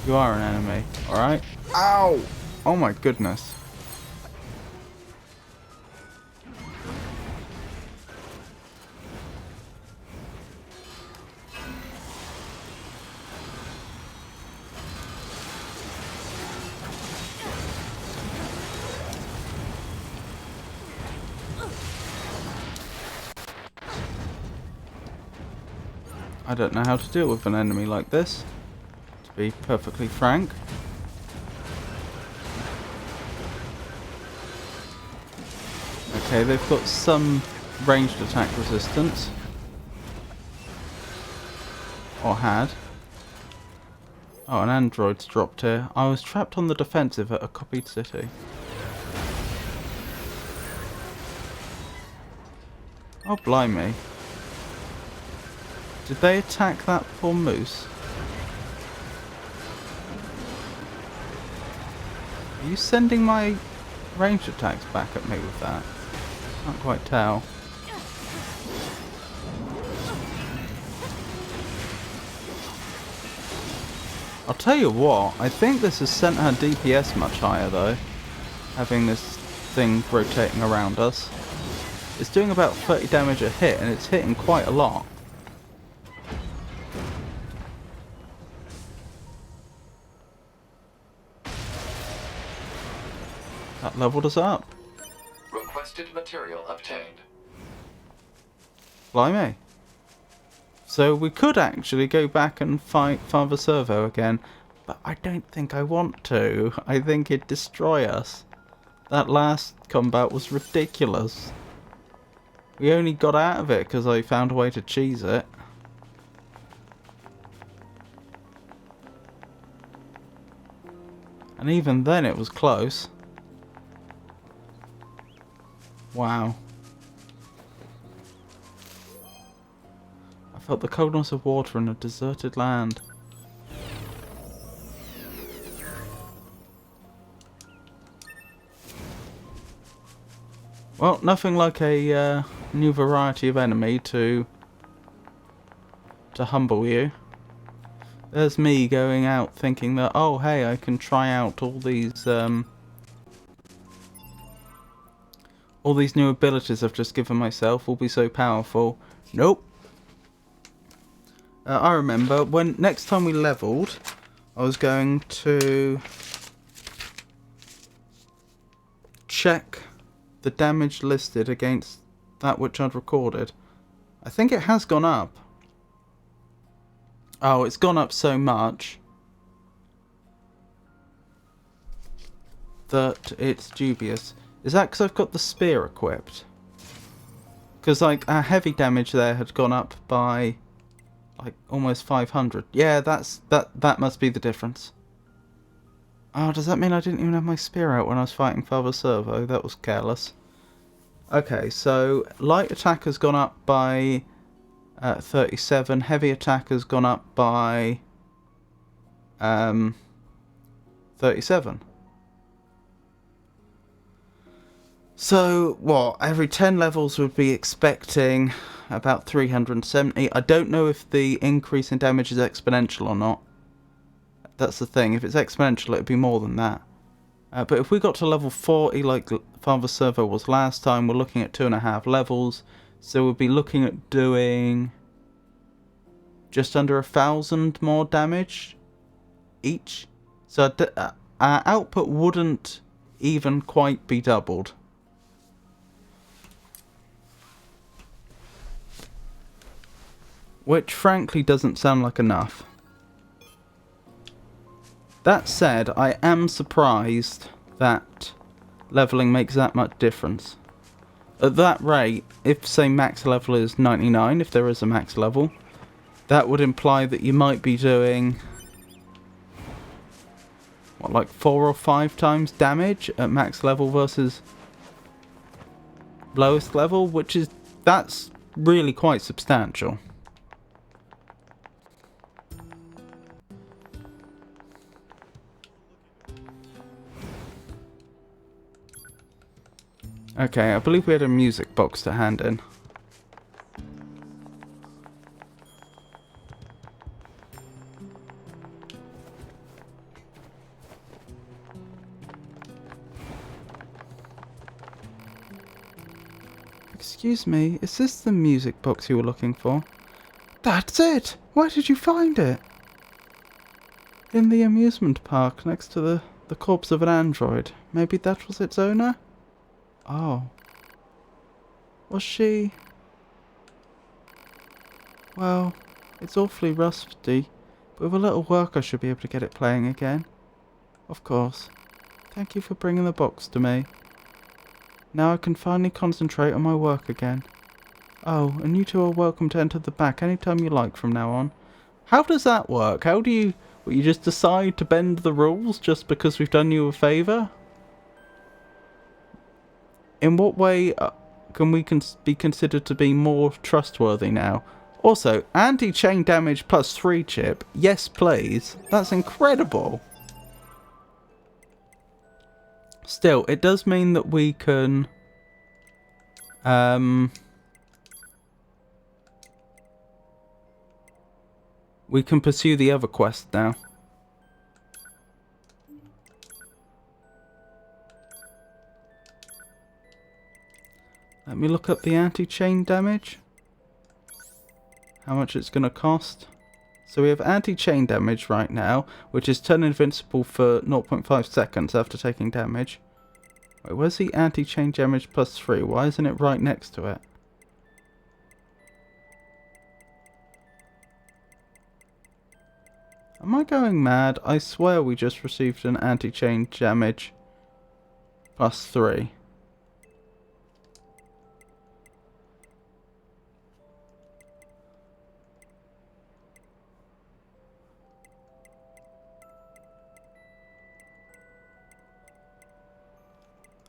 You are an enemy, alright? Ow! Oh my goodness. I don't know how to deal with an enemy like this, to be perfectly frank. Okay, they've got some ranged attack resistance. Or had. Oh, an android's dropped here. I was trapped on the defensive at a copied city. Oh, blimey. Did they attack that poor moose? Are you sending my ranged attacks back at me with that? Can't quite tell. I'll tell you what, I think this has sent her DPS much higher though. Having this thing rotating around us. It's doing about 30 damage a hit and it's hitting quite a lot. That leveled us up. Requested material obtained. Blimey. So we could actually go back and fight Father Servo again, but I don't think I want to. I think it'd destroy us. That last combat was ridiculous. We only got out of it because I found a way to cheese it. And even then it was close. Wow. I felt the coldness of water in a deserted land. Well, nothing like a new variety of enemy to humble you. There's me going out thinking that, oh hey, I can try out all these new abilities I've just given myself will be so powerful. Nope. I remember when next time we leveled, I was going to check the damage listed against that which I'd recorded. I think it has gone up. Oh, it's gone up so much that it's dubious. Is that because I've got the spear equipped? Because like our heavy damage there had gone up by like almost 500. Yeah, that must be the difference. Oh, does that mean I didn't even have my spear out when I was fighting Father Servo? That was careless. Okay, so light attack has gone up by 37. Heavy attack has gone up by 37. So, what? Every 10 levels would be expecting about 370. I don't know if the increase in damage is exponential or not. That's the thing. If it's exponential, it would be more than that. But if we got to level 40 like Father Servo was last time, we're looking at 2.5 levels. So we'll be looking at doing just under 1,000 more damage each. So our output wouldn't even quite be doubled. Which frankly doesn't sound like enough. That said, I am surprised that leveling makes that much difference. At that rate, if say max level is 99, if there is a max level, that would imply that you might be doing what, like 4 or 5 times damage at max level versus lowest level, that's really quite substantial. Okay, I believe we had a music box to hand in. Excuse me, is this the music box you were looking for? That's it! Where did you find it? In the amusement park next to the corpse of an android. Maybe that was its owner? Oh. Was she? Well, it's awfully rusty, but with a little work I should be able to get it playing again. Of course. Thank you for bringing the box to me. Now I can finally concentrate on my work again. Oh, and you two are welcome to enter the back anytime you like from now on. How does that work? How do you... Well, you just decide to bend the rules just because we've done you a favour? In what way can we be considered to be more trustworthy now? Also, anti-chain damage plus 3 chip. Yes, please. That's incredible. Still, it does mean that we can... we can pursue the other quest now. Let me look up the anti-chain damage. How much it's going to cost. So we have anti-chain damage right now, which is turn invincible for 0.5 seconds after taking damage. Wait, where's the anti-chain damage plus 3? Why isn't it right next to it? Am I going mad? I swear we just received an anti-chain damage plus 3.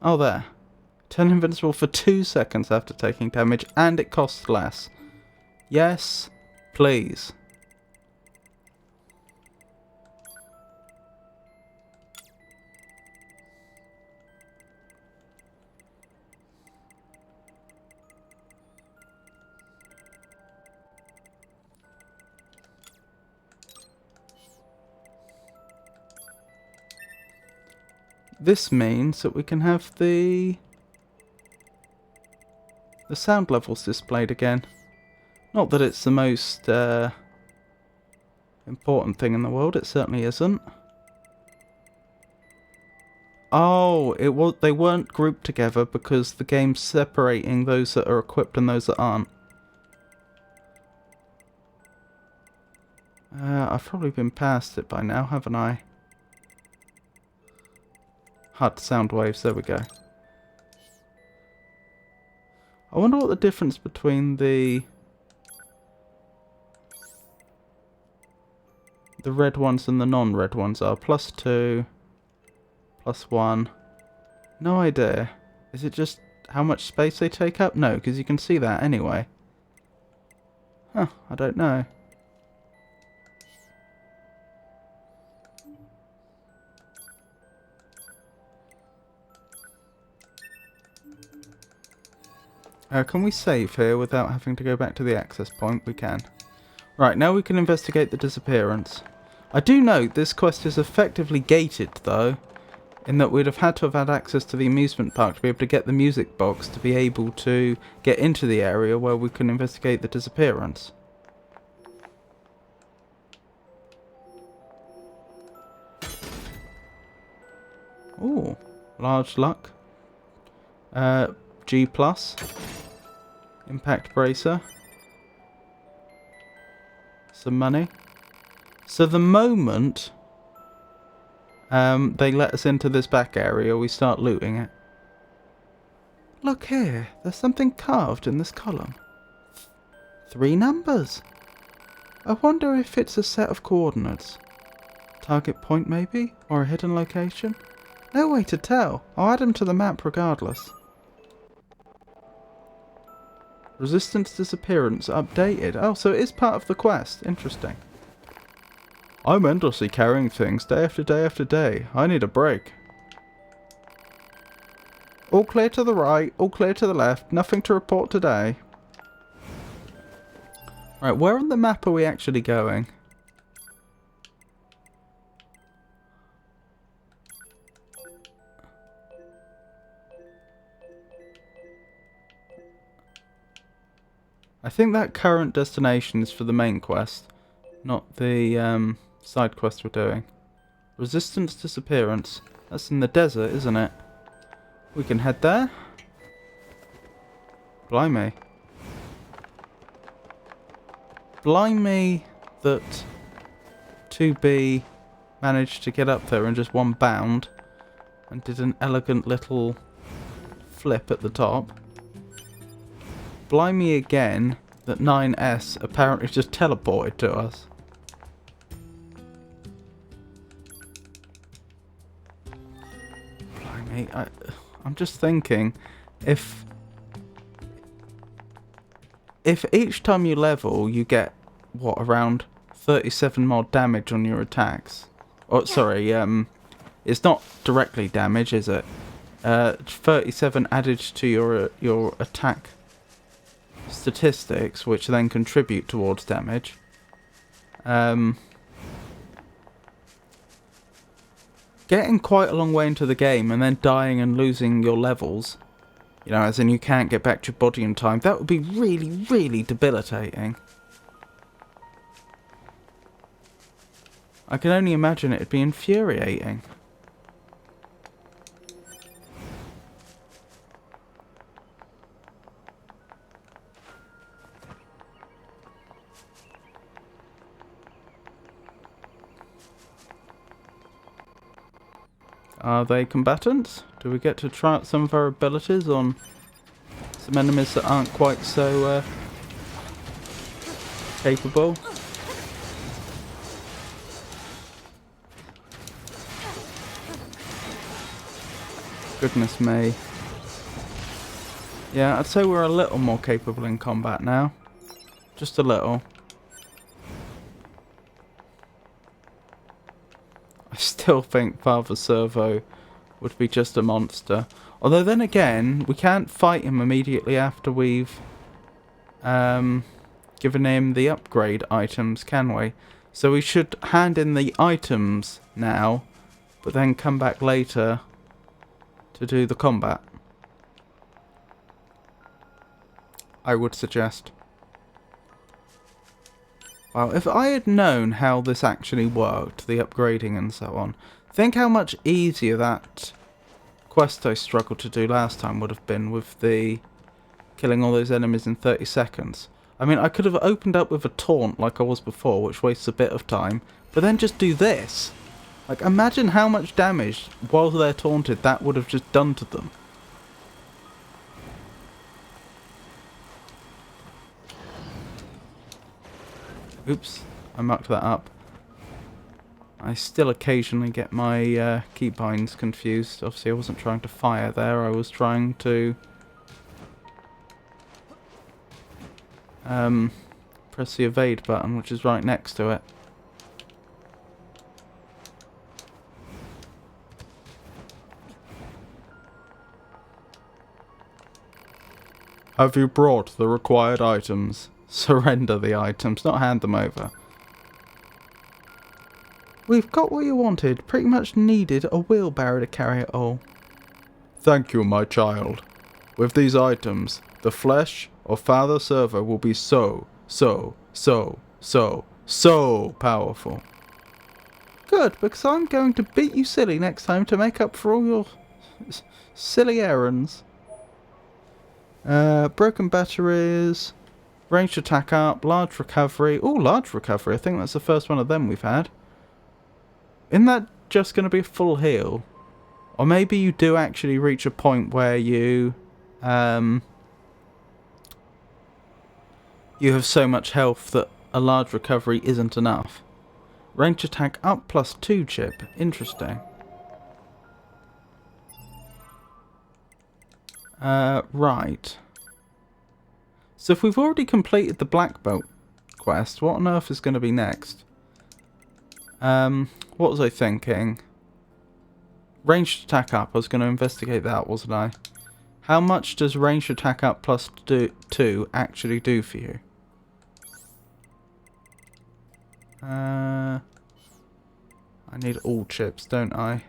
Oh, there. Turn invincible for 2 seconds after taking damage, and it costs less. Yes, please. This means that we can have the sound levels displayed again. Not that it's the most important thing in the world, it certainly isn't. Oh, they weren't grouped together because the game's separating those that are equipped and those that aren't. I've probably been past it by now, haven't I? HUD sound waves, there we go. I wonder what the difference between the red ones and the non-red ones are. +2, +1. No idea. Is it just how much space they take up? No, because you can see that anyway. Huh, I don't know. Can we save here without having to go back to the access point? We can. Right, now we can investigate the disappearance. I do note this quest is effectively gated, though, in that we'd have had to have had access to the amusement park to be able to get the music box to be able to get into the area where we can investigate the disappearance. Ooh, large luck. G+. Impact bracer. Some money. So the moment they let us into this back area, we start looting it. Look here, there's something carved in this column. 3 numbers. I wonder if it's a set of coordinates. Target point maybe? Or a hidden location? No way to tell. I'll add them to the map regardless. Resistance disappearance updated. Oh, so it is part of the quest. Interesting. I'm endlessly carrying things day after day after day. I need a break. All clear to the right, all clear to the left. Nothing to report today. Right, where on the map are we actually going? I think that current destination is for the main quest, not the side quest we're doing. Resistance disappearance. That's in the desert, isn't it? We can head there. Blimey. Blimey that 2B managed to get up there in just one bound and did an elegant little flip at the top. Blimey again that 9S apparently just teleported to us. Blimey, I'm just thinking, if each time you level you get, what, around 37 more damage on your attacks. Oh, sorry, it's not directly damage, is it? 37 added to your attack statistics, which then contribute towards damage. Getting quite a long way into the game and then dying and losing your levels, you know, as in you can't get back to your body in time, that would be really, really debilitating. I can only imagine it'd be infuriating. Are they combatants? Do we get to try out some of our abilities on some enemies that aren't quite so capable? Goodness me. Yeah, I'd say we're a little more capable in combat now. Just a little. I still think Father Servo would be just a monster. Although then again, we can't fight him immediately after we've given him the upgrade items, can we? So we should hand in the items now, but then come back later to do the combat. I would suggest. Well, if I had known how this actually worked, the upgrading and so on, think how much easier that quest I struggled to do last time would have been with the killing all those enemies in 30 seconds. I mean, I could have opened up with a taunt like I was before, which wastes a bit of time, but then just do this. Like, imagine how much damage, while they're taunted, that would have just done to them. Oops, I mucked that up. I still occasionally get my keybinds confused. Obviously I wasn't trying to fire there, I was trying to press the evade button, which is right next to it. Have you brought the required items? Surrender the items, not hand them over. We've got what you wanted. Pretty much needed a wheelbarrow to carry it all. Thank you, my child. With these items, the flesh of Father Servo will be so powerful. Good, because I'm going to beat you silly next time to make up for all your silly errands. Broken batteries... Ranged attack up, large recovery. Oh, large recovery. I think that's the first one of them we've had. Isn't that just going to be a full heal? Or maybe you do actually reach a point where you have so much health that a large recovery isn't enough. Ranged attack up +2 chip. Interesting. Right. So if we've already completed the Black Belt quest, what on earth is going to be next? What was I thinking? Ranged attack up, I was going to investigate that, wasn't I? How much does ranged attack up +2 actually do for you? I need all chips, don't I?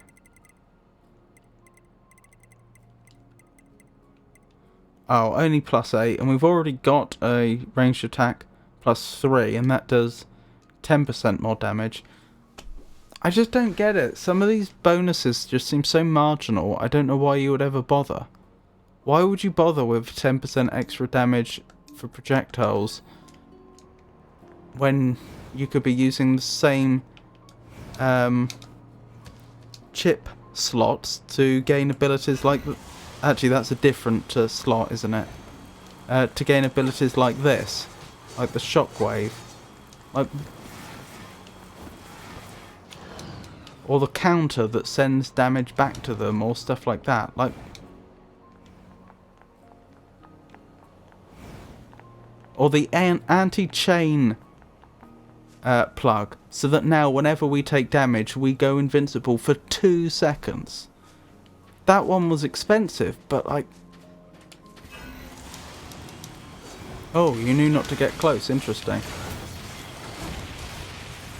Oh, only +8, and we've already got a ranged attack +3, and that does 10% more damage. I just don't get it. Some of these bonuses just seem so marginal, I don't know why you would ever bother. Why would you bother with 10% extra damage for projectiles when you could be using the same chip slots to gain abilities like Actually, that's a different slot, isn't it? To gain abilities like this. Like the shockwave. Like... Or the counter that sends damage back to them, or stuff like that. Like... Or the anti-chain plug, so that now whenever we take damage, we go invincible for 2 seconds. That one was expensive, but like... Oh, you knew not to get close. Interesting.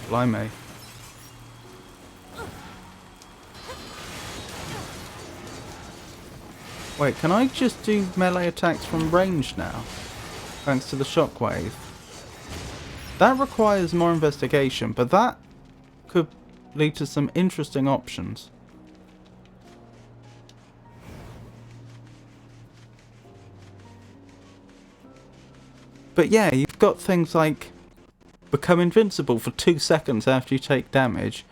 Blimey. Wait, can I just do melee attacks from range now? Thanks to the shockwave. That requires more investigation, but that could lead to some interesting options. But yeah, you've got things like become invincible for 2 seconds after you take damage,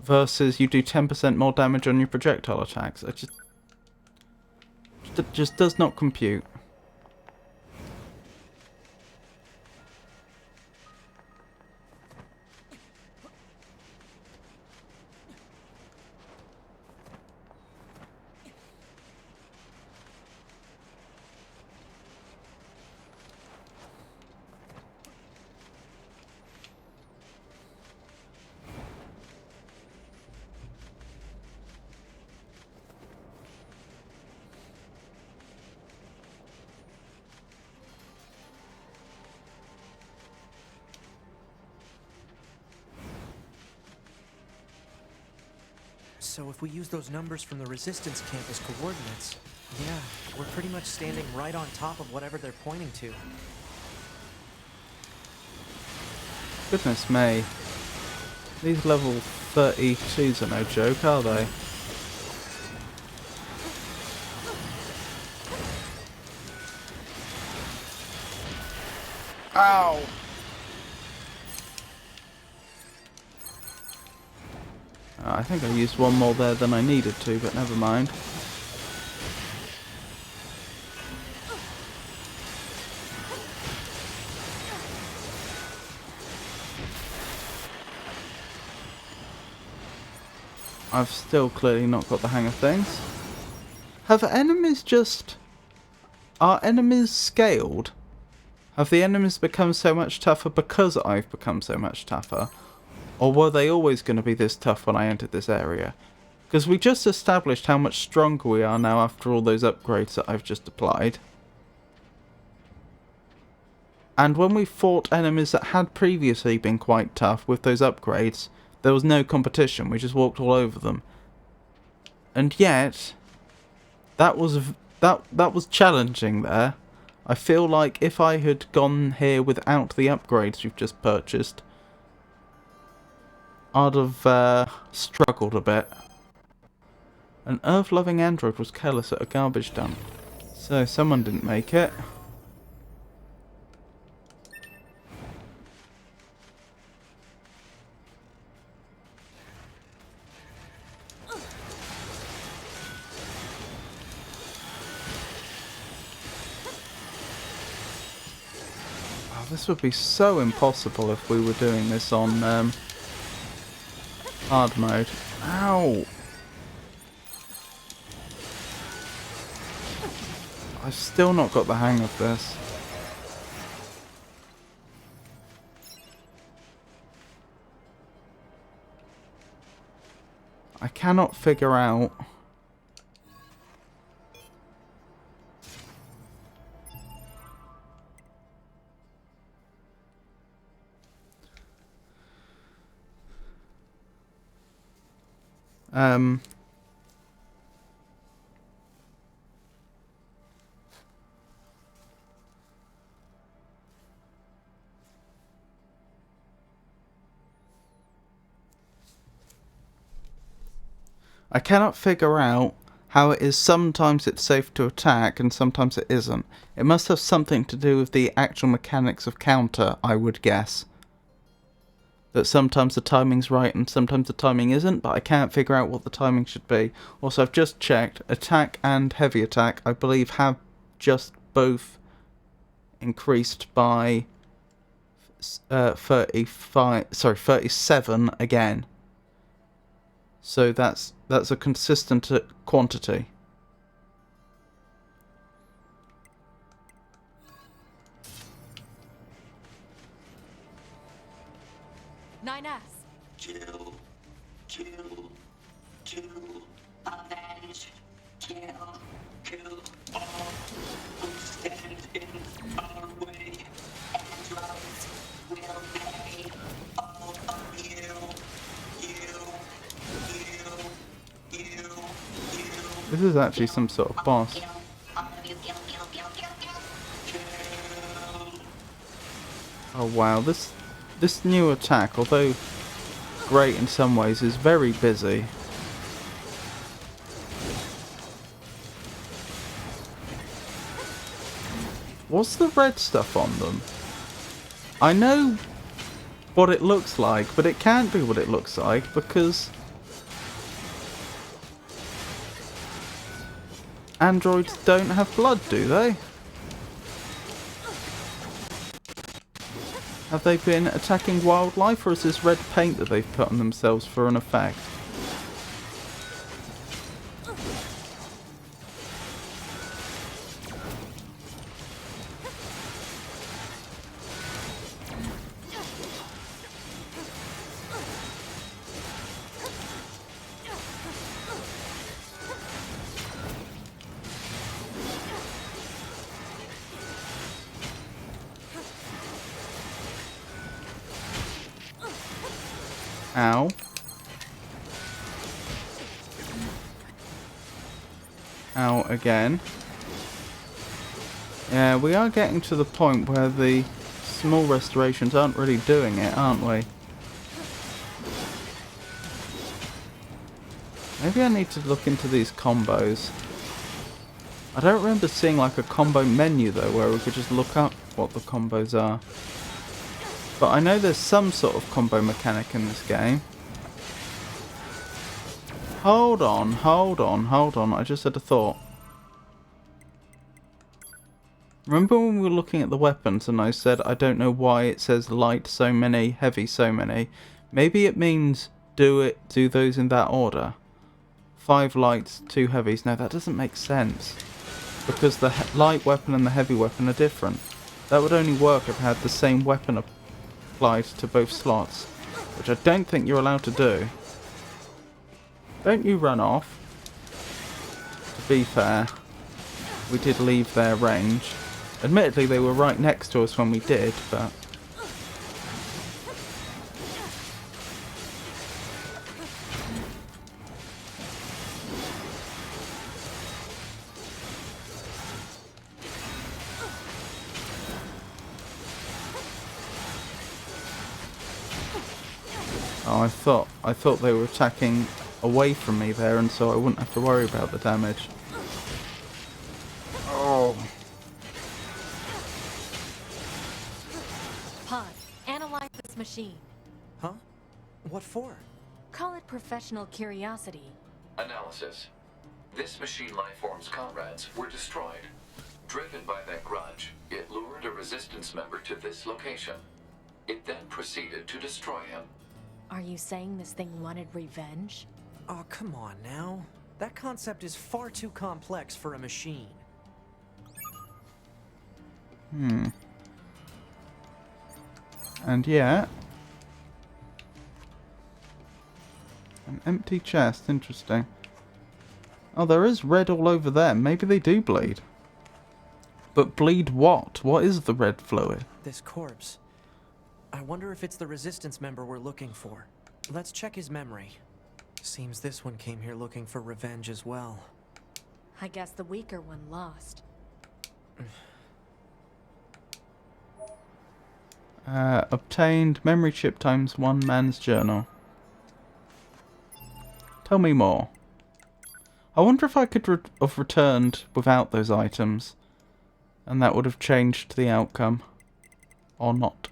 versus you do 10% more damage on your projectile attacks. It just does not compute. So if we use those numbers from the resistance camp as coordinates, yeah, we're pretty much standing right on top of whatever they're pointing to. Goodness me. These level 32s are no joke, are they? Ow! I think I used one more there than I needed to, but never mind. I've still clearly not got the hang of things. Have enemies just... Are enemies scaled? Have the enemies become so much tougher because I've become so much tougher? Or were they always going to be this tough when I entered this area? Because we just established how much stronger we are now after all those upgrades that I've just applied. And when we fought enemies that had previously been quite tough with those upgrades, there was no competition, we just walked all over them. And yet, that was challenging there. I feel like if I had gone here without the upgrades we've just purchased, I'd have struggled a bit. An earth-loving android was careless at a garbage dump. So someone didn't make it. Oh, this would be so impossible if we were doing this on hard mode. Ow! I've still not got the hang of this. I cannot figure out... I cannot figure out how it is sometimes it's safe to attack and sometimes it isn't. It must have something to do with the actual mechanics of counter, I would guess. that sometimes the timing's right and sometimes the timing isn't, but I can't figure out what the timing should be. Also, I've just checked, attack and heavy attack, I believe, have just both increased by 37 again. So that's a consistent quantity. NieR. Kill, kill, kill, avenge, kill, kill all who stand in our way. Androids will pay all of you. This is actually some sort of boss. Kill, all of you, kill, kill, kill, kill, kill. Oh wow, this new attack, although great in some ways, is very busy. What's the red stuff on them? I know what it looks like, but it can't be what it looks like because androids don't have blood, do they? Have they been attacking wildlife, or is this red paint that they've put on themselves for an effect? Ow. Ow again. Yeah, we are getting to the point where the small restorations aren't really doing it, aren't we? Maybe I need to look into these combos. I don't remember seeing like a combo menu though, where we could just look up what the combos are. But I know there's some sort of combo mechanic in this game. Hold on, I just had a thought. Remember when we were looking at the weapons and I said I don't know why it says light so many, heavy so many. Maybe it means do those in that order. 5 lights, 2 heavies. No, that doesn't make sense. Because the light weapon and the heavy weapon are different. That would only work if I had the same weapon applied to both slots, which I don't think you're allowed to do. Don't you run off. To be fair, we did leave their range. Admittedly, they were right next to us when we did, but... Oh, I thought they were attacking away from me there, and so I wouldn't have to worry about the damage. Oh. Pod, analyze this machine. Huh? What for? Call it professional curiosity. Analysis. This machine lifeform's comrades were destroyed. Driven by that grudge, it lured a resistance member to this location. It then proceeded to destroy him. Are you saying this thing wanted revenge? Oh, come on now. That concept is far too complex for a machine. And yet... An empty chest, interesting. Oh, there is red all over them. Maybe they do bleed. But bleed what? What is the red fluid? This corpse. I wonder if it's the resistance member we're looking for. Let's check his memory. Seems this one came here looking for revenge as well. I guess the weaker one lost. Obtained memory chip times 1 man's journal. Tell me more. I wonder if I could have returned without those items, and that would have changed the outcome, or not.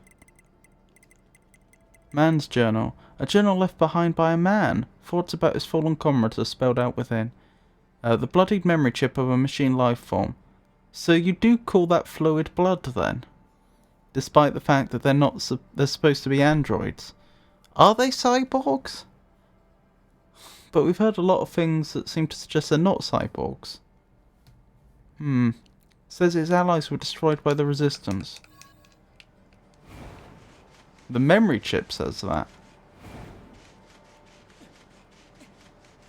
Man's journal. A journal left behind by a man. Thoughts about his fallen comrades are spelled out within. The bloodied memory chip of a machine life form. So you do call that fluid blood then? Despite the fact that they're supposed to be androids. Are they cyborgs? But we've heard a lot of things that seem to suggest they're not cyborgs. Says his allies were destroyed by the Resistance. The memory chip says that.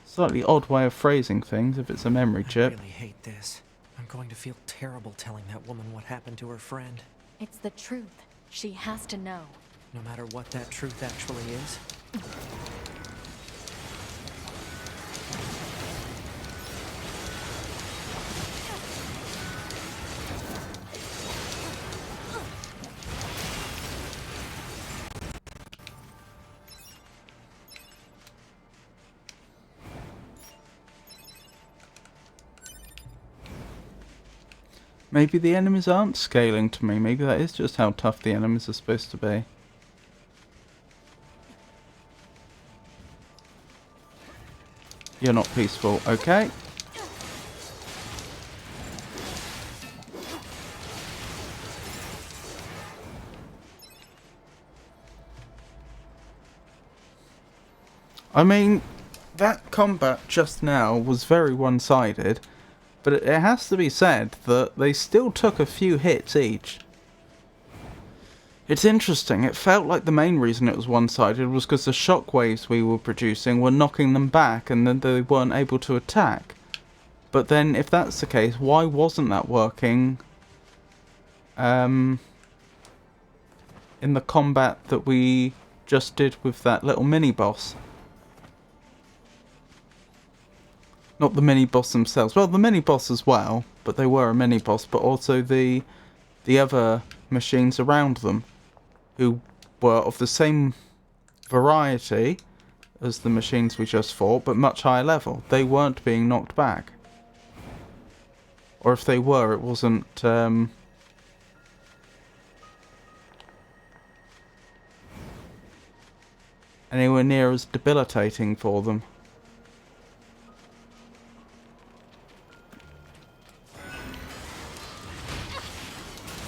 Slightly odd way of phrasing things if it's a memory chip. I really hate this. I'm going to feel terrible telling that woman what happened to her friend. It's the truth. She has to know. No matter what that truth actually is. Maybe the enemies aren't scaling to me. Maybe that is just how tough the enemies are supposed to be. You're not peaceful, okay? I mean, that combat just now was very one-sided. But it has to be said that they still took a few hits each. It's interesting, it felt like the main reason it was one-sided was because the shockwaves we were producing were knocking them back and then they weren't able to attack. But then, if that's the case, why wasn't that working in the combat that we just did with that little mini-boss? Not the mini-boss themselves. Well, the mini-boss as well, but they were a mini-boss, but also the other machines around them, who were of the same variety as the machines we just fought, but much higher level. They weren't being knocked back. Or if they were, it wasn't anywhere near as debilitating for them.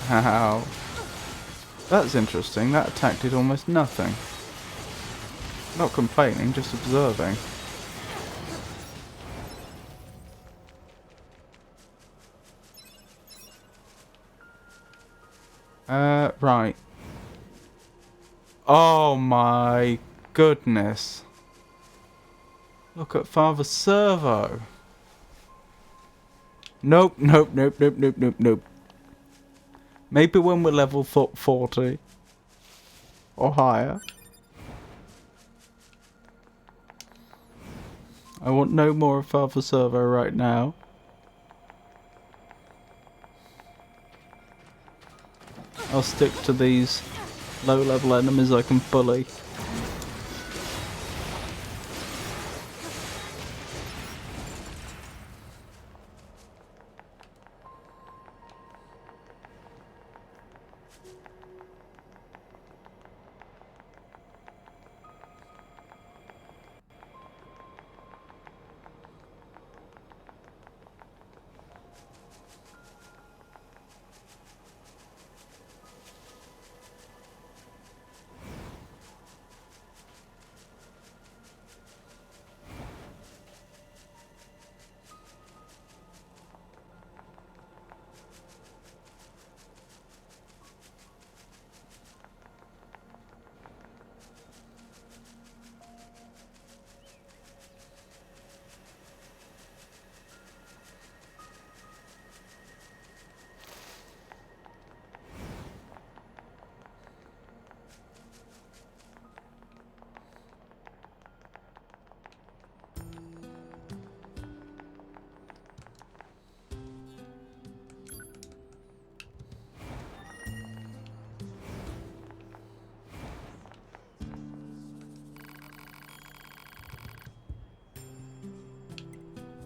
How? That's interesting. That attack did almost nothing. Not complaining, just observing. Right. Oh my goodness. Look at Father Servo. Nope, nope, nope, nope, nope, nope, nope. Maybe when we're level 40 or higher. I want no more of Father Servo right now. I'll stick to these low-level enemies I can bully.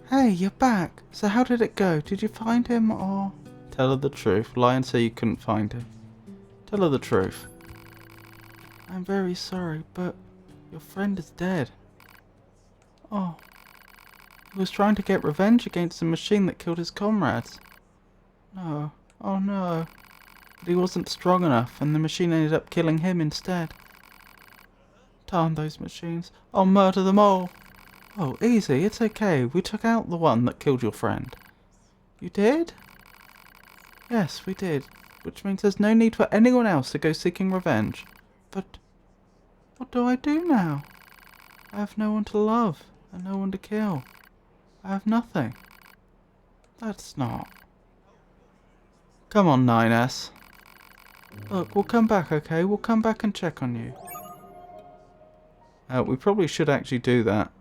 Hey, you're back. So how did it go? Did you find him or... Tell her the truth. Lie and say you couldn't find him. Tell her the truth. I'm very sorry, but your friend is dead. Oh. He was trying to get revenge against the machine that killed his comrades. No. Oh no. But he wasn't strong enough, and the machine ended up killing him instead. Darn those machines. I'll murder them all. Oh, easy. It's okay. We took out the one that killed your friend. You did? Yes, we did. Which means there's no need for anyone else to go seeking revenge. But what do I do now? I have no one to love, and no one to kill. I have nothing. That's not... Come on, 9S. Look, we'll come back, okay? We'll come back and check on you. We probably should actually do that.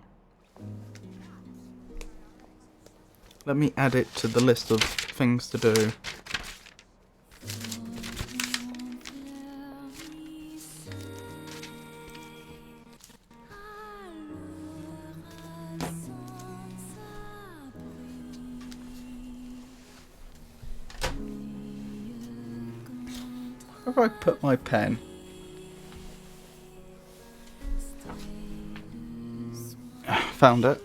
Let me add it to the list of things to do. Where have I put my pen? Found it.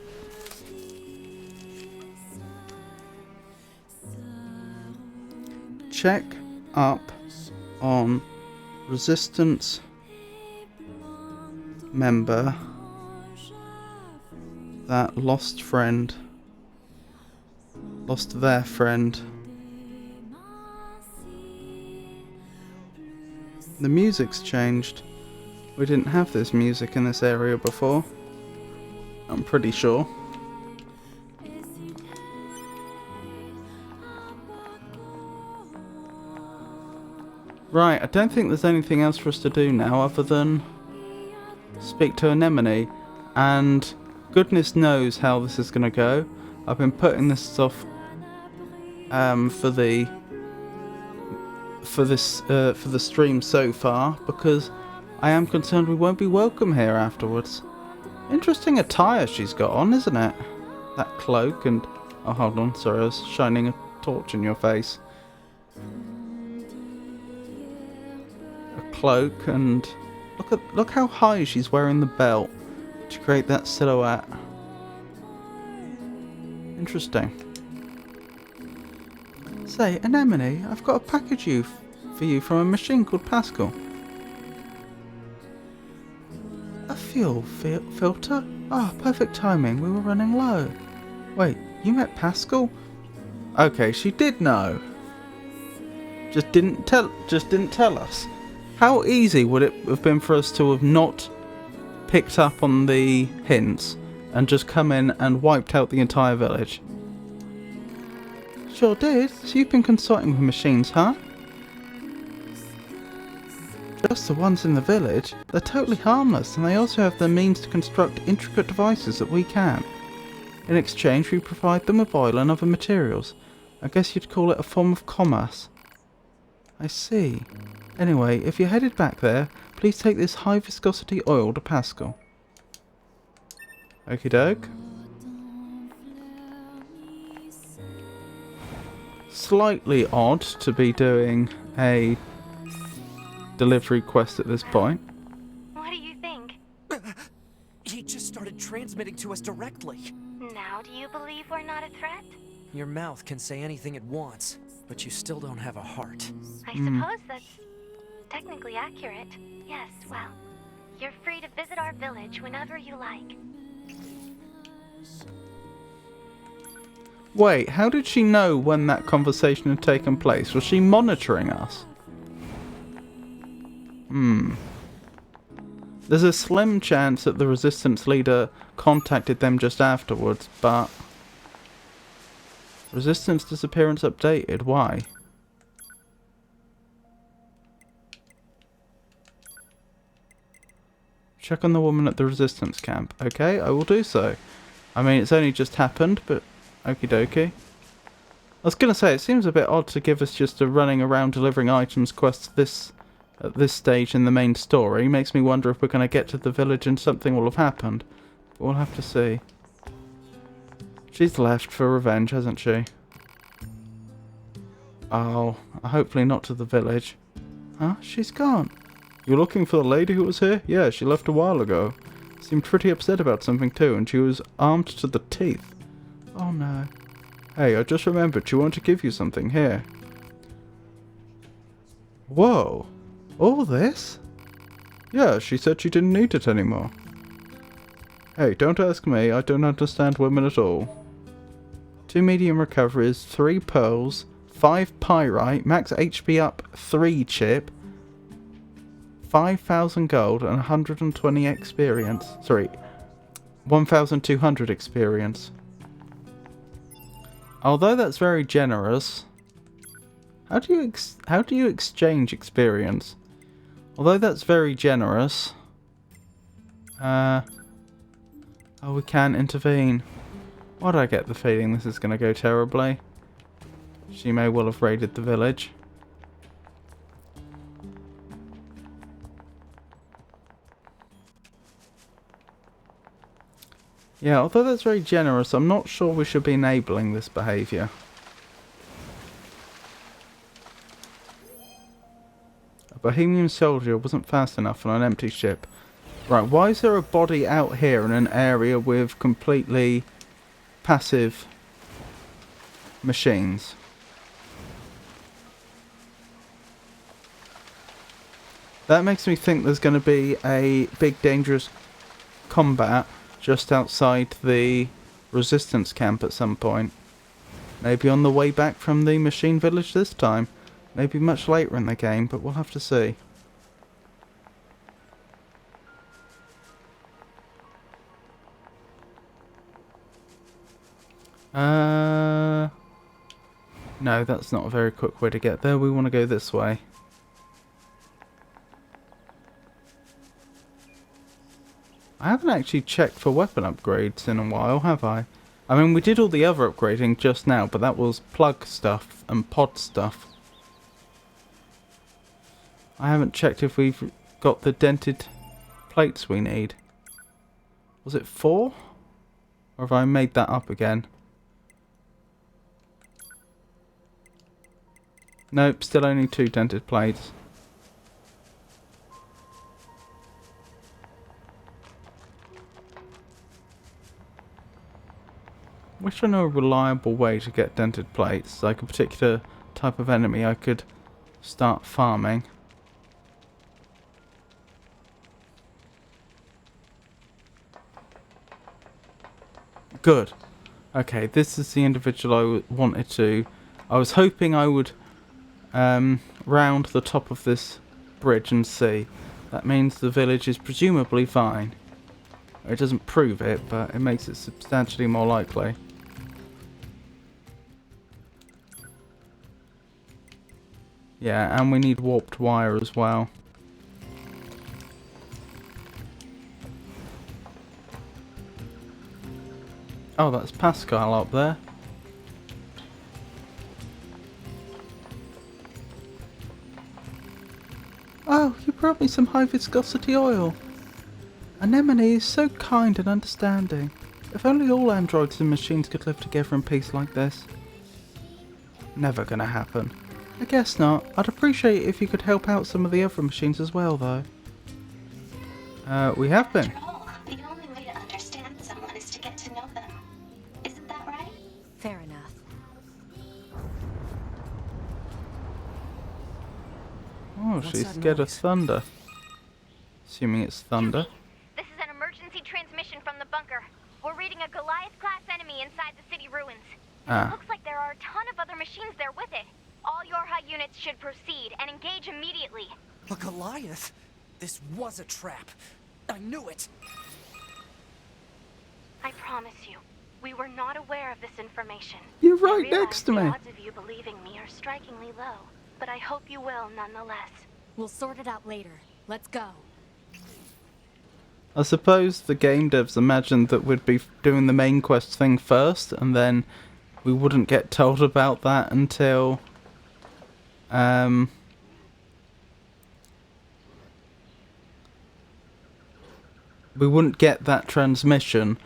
Check up on Resistance member that lost their friend. The music's changed. We didn't have this music in this area before. I'm pretty sure. Right, I don't think there's anything else for us to do now other than speak to Anemone, and goodness knows how this is going to go. I've been putting this stuff for the stream so far because I am concerned we won't be welcome here afterwards. Interesting attire she's got on, isn't it? That cloak and... Oh, hold on, sorry, I was shining a torch in your face. Cloak, and look how high she's wearing the belt to create that silhouette. Interesting. Say, Anemone, I've got a package for you from a machine called Pascal. A fuel filter? Ah, perfect timing. We were running low. Wait, you met Pascal? Okay, she did know. Just didn't tell us. How easy would it have been for us to have not picked up on the hints and just come in and wiped out the entire village? Sure did. So you've been consulting with machines, huh? Just the ones in the village. They're totally harmless, and they also have the means to construct intricate devices that we can't. In exchange, we provide them with oil and other materials. I guess you'd call it a form of commerce. I see. Anyway, if you're headed back there, please take this high viscosity oil to Pascal. Okie doke. Slightly odd to be doing a delivery quest at this point. What do you think? He just started transmitting to us directly. Now do you believe we're not a threat? Your mouth can say anything it wants, but you still don't have a heart. I suppose that's technically accurate. Yes, well, you're free to visit our village whenever you like. Wait, how did she know when that conversation had taken place? Was she monitoring us? There's a slim chance that the resistance leader contacted them just afterwards, but... Resistance disappearance updated, why? Check on the woman at the resistance camp. Okay, I will do so. I mean, it's only just happened, but okie dokie. I was going to say, it seems a bit odd to give us just a running around delivering items quest at this stage in the main story. Makes me wonder if we're going to get to the village and something will have happened. But we'll have to see. She's left for revenge, hasn't she? Oh, hopefully not to the village. Huh? She's gone. You're looking for the lady who was here? Yeah, she left a while ago. Seemed pretty upset about something too, and she was armed to the teeth. Oh no. Hey, I just remembered she wanted to give you something. Here. Whoa. All this? Yeah, she said she didn't need it anymore. Hey, don't ask me. I don't understand women at all. 2 medium recoveries, 3 pearls, 5 pyrite, max HP up 3 chip, 5,000 gold and 120 experience. Sorry, 1,200 experience. Although that's very generous, how do you exchange experience? Although that's very generous, oh, we can't intervene. Why do I get the feeling this is going to go terribly? She may well have raided the village. Yeah, although that's very generous, I'm not sure we should be enabling this behaviour. A Bohemian soldier wasn't fast enough on an empty ship. Right, why is there a body out here in an area with completely passive machines? That makes me think there's going to be a big dangerous combat just outside the resistance camp at some point. Maybe on the way back from the machine village this time. Maybe much later in the game, but we'll have to see. No, that's not a very quick way to get there. We want to go this way. I haven't actually checked for weapon upgrades in a while, have I? I mean, we did all the other upgrading just now, but that was plug stuff and pod stuff. I haven't checked if we've got the dented plates we need. Was it 4? Or have I made that up again? Nope, still only 2 dented plates. Wish I know a reliable way to get dented plates, like a particular type of enemy I could start farming. Good. Okay, this is the individual I wanted to. I was hoping I would round the top of this bridge and see. That means the village is presumably fine. It doesn't prove it, but it makes it substantially more likely. Yeah, and we need warped wire as well. Oh, that's Pascal up there. Oh, you brought me some high viscosity oil. Anemone is so kind and understanding. If only all androids and machines could live together in peace like this. Never gonna happen. I guess not. I'd appreciate it if you could help out some of the other machines as well, though. We have been. The only way to understand someone is to get to know them. Isn't that right? Fair enough. Oh, What's she's that scared of noise? thunder. Assuming it's thunder. This is an emergency transmission from the bunker. We're reading a Goliath-class enemy inside the city ruins. Ah. It looks like there are a ton of other machines there with it. All your high units should proceed and engage immediately. A Goliath? This was a trap. I knew it. I promise you, we were not aware of this information. You're I right realize next to the me. odds of you believing me are strikingly low, but I hope you will nonetheless. We'll sort it out later. Let's go. I suppose the game devs imagined that we'd be doing the main quest thing first, and then we wouldn't get told about that until we wouldn't get that transmission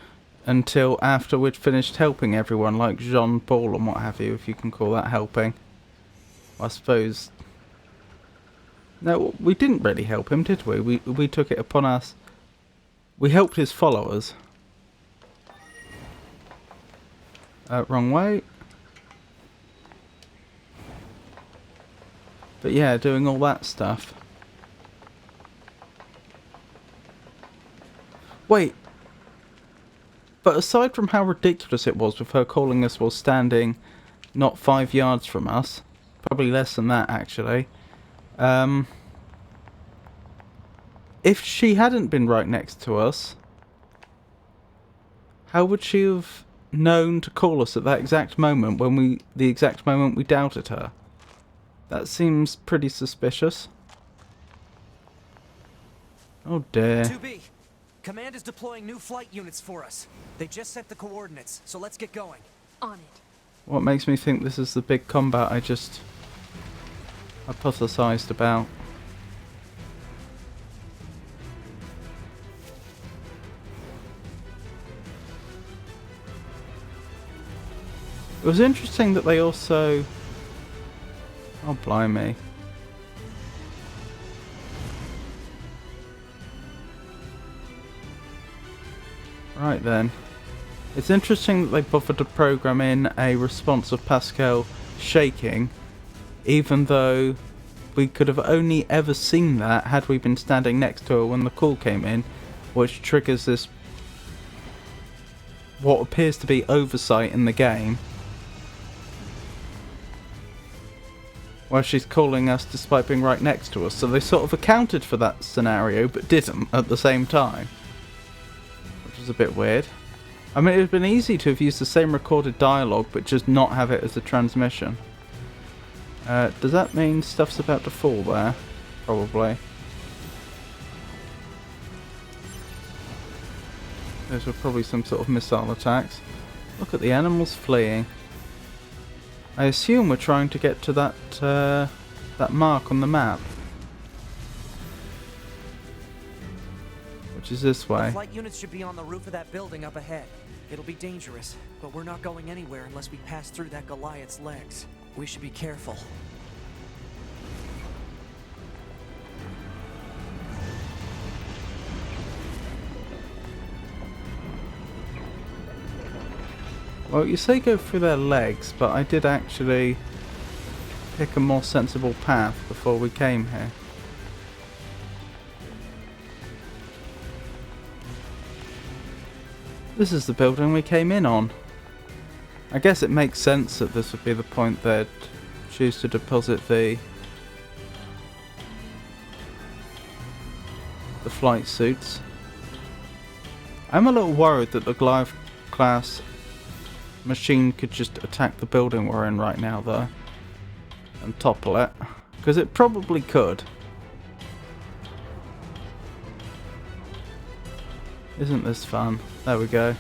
until after we'd finished helping everyone, like Jean Paul and what have you, if you can call that helping. I suppose No, we didn't really help him, did we? We took it upon us. We helped his followers. Wrong way. But yeah, doing all that stuff. Wait. But aside from how ridiculous it was with her calling us while standing not 5 yards from us, probably less than that actually, if she hadn't been right next to us, how would she have known to call us at that exact moment when the exact moment we doubted her? That seems pretty suspicious. Oh dear. 2B, Command is deploying new flight units for us. They just set the coordinates, so let's get going. On it. What makes me think this is the big combat I just hypothesized about? It was interesting that they also... Oh, blimey. Right then. It's interesting that they bothered to program in a response of Pascal shaking, even though we could have only ever seen that had we been standing next to her when the call came in, which triggers this what appears to be oversight in the game, where she's calling us despite being right next to us. So they sort of accounted for that scenario but didn't at the same time, which is a bit weird. I mean, it would have been easy to have used the same recorded dialogue but just not have it as a transmission. Does that mean stuff's about to fall there? Probably. Those were probably some sort of missile attacks. Look at the animals fleeing. I assume we're trying to get to that mark on the map, which is this The way. flight units should be on the roof of that building up ahead. It'll be dangerous, but we're not going anywhere unless we pass through that Goliath's legs. We should be careful. Well, you say go through their legs, but I did actually pick a more sensible path before we came here. This is the building we came in on. I guess it makes sense that this would be the point they'd choose to deposit the flight suits. I'm a little worried that the Goliath class machine could just attack the building we're in right now though and topple it, because it probably could. Isn't this fun? There we go.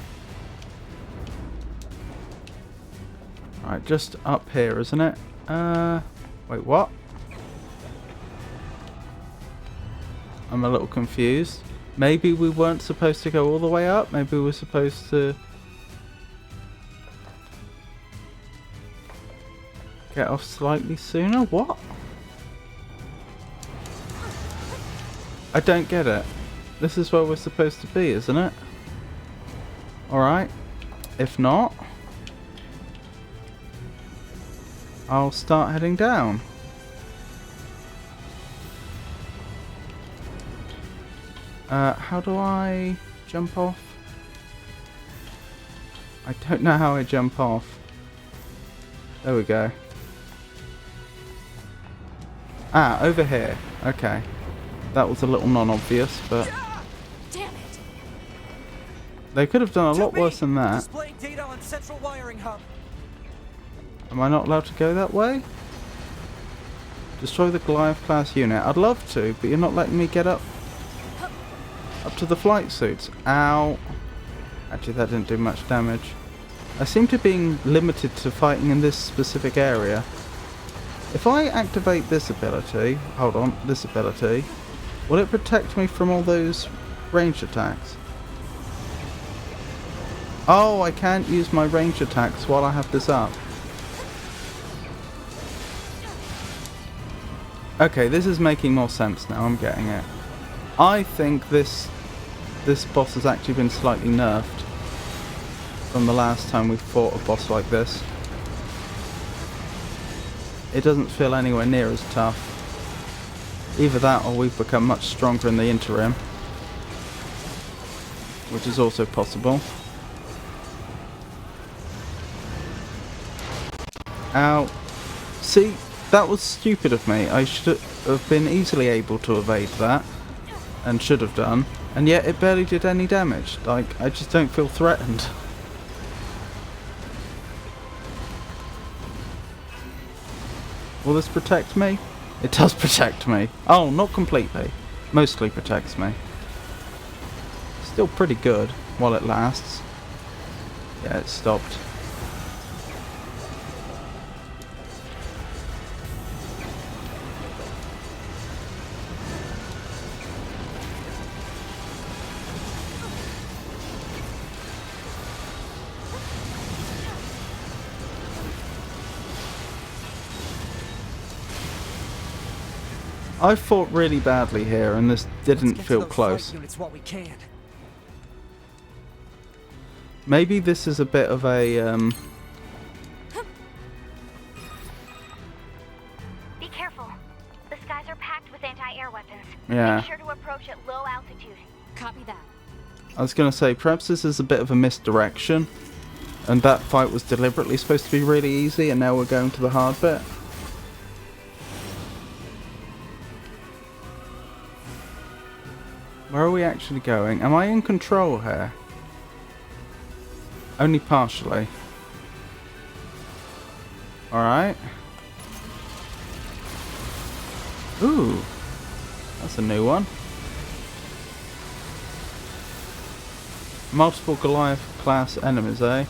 Right, just up here, isn't it? Wait, what? I'm a little confused. Maybe we weren't supposed to go all the way up? Maybe we were supposed to get off slightly sooner? What? I don't get it. This is where we're supposed to be, isn't it? Alright. If not, I'll start heading down. How do I jump off? I don't know how I jump off. There we go. Ah, over here. Okay. That was a little non-obvious, but Damn it! they could have done a lot 2B, worse than that. Displaying data on central wiring hub. Am I not allowed to go that way? Destroy the Goliath class unit. I'd love to, but you're not letting me get up to the flight suits. Ow. Actually, that didn't do much damage. I seem to be being limited to fighting in this specific area. If I activate this ability, hold on, this ability, will it protect me from all those ranged attacks? Oh, I can't use my ranged attacks while I have this up. Okay, this is making more sense now. I'm getting it. I think this boss has actually been slightly nerfed from the last time we fought a boss like this. It doesn't feel anywhere near as tough. Either that or we've become much stronger in the interim, which is also possible. Ow. See, that was stupid of me. I should have been easily able to evade that, and should have done, and yet it barely did any damage. Like, I just don't feel threatened. Will this protect me? It does protect me. Oh, not completely. Mostly protects me. Still pretty good while it lasts. Yeah, it stopped. I fought really badly here, and this didn't feel close. Units while we can. Maybe this is a bit of a Be careful. The skies are packed with anti-air weapons. Yeah. Make sure to approach at low altitude. Copy that. I was gonna say, perhaps this is a bit of a misdirection, and that fight was deliberately supposed to be really easy, and now we're going to the hard bit. Where are we actually going? Am I in control here? Only partially. Alright. Ooh. That's a new one. Multiple Goliath class enemies, eh?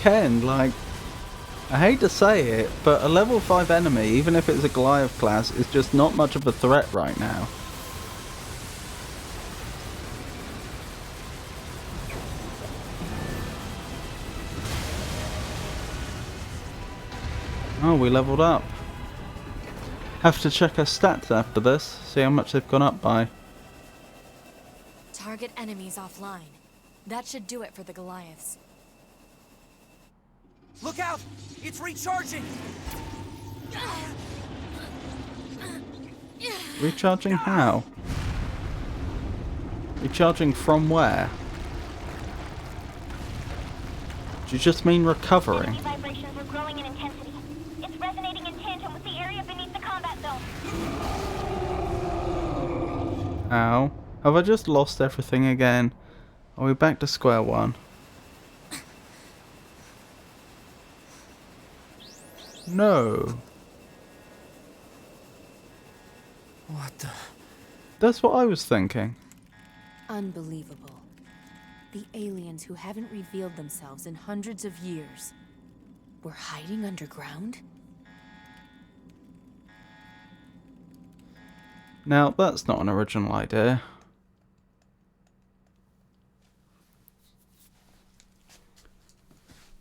Again, like, I hate to say it, but a level 5 enemy, even if it's a Goliath class, is just not much of a threat right now. Oh, we leveled up. Have to check our stats after this, see how much they've gone up by. Target enemies offline. That should do it for the Goliaths. Look out! It's recharging! Recharging how? Recharging from where? Do you just mean recovering? Energy vibrations are growing in intensity. It's resonating in tandem with the area beneath the combat zone. Ow. Have I just lost everything again? Are we back to square one? No. What the? That's what I was thinking. Unbelievable. The aliens who haven't revealed themselves in hundreds of years were hiding underground? Now, that's not an original idea.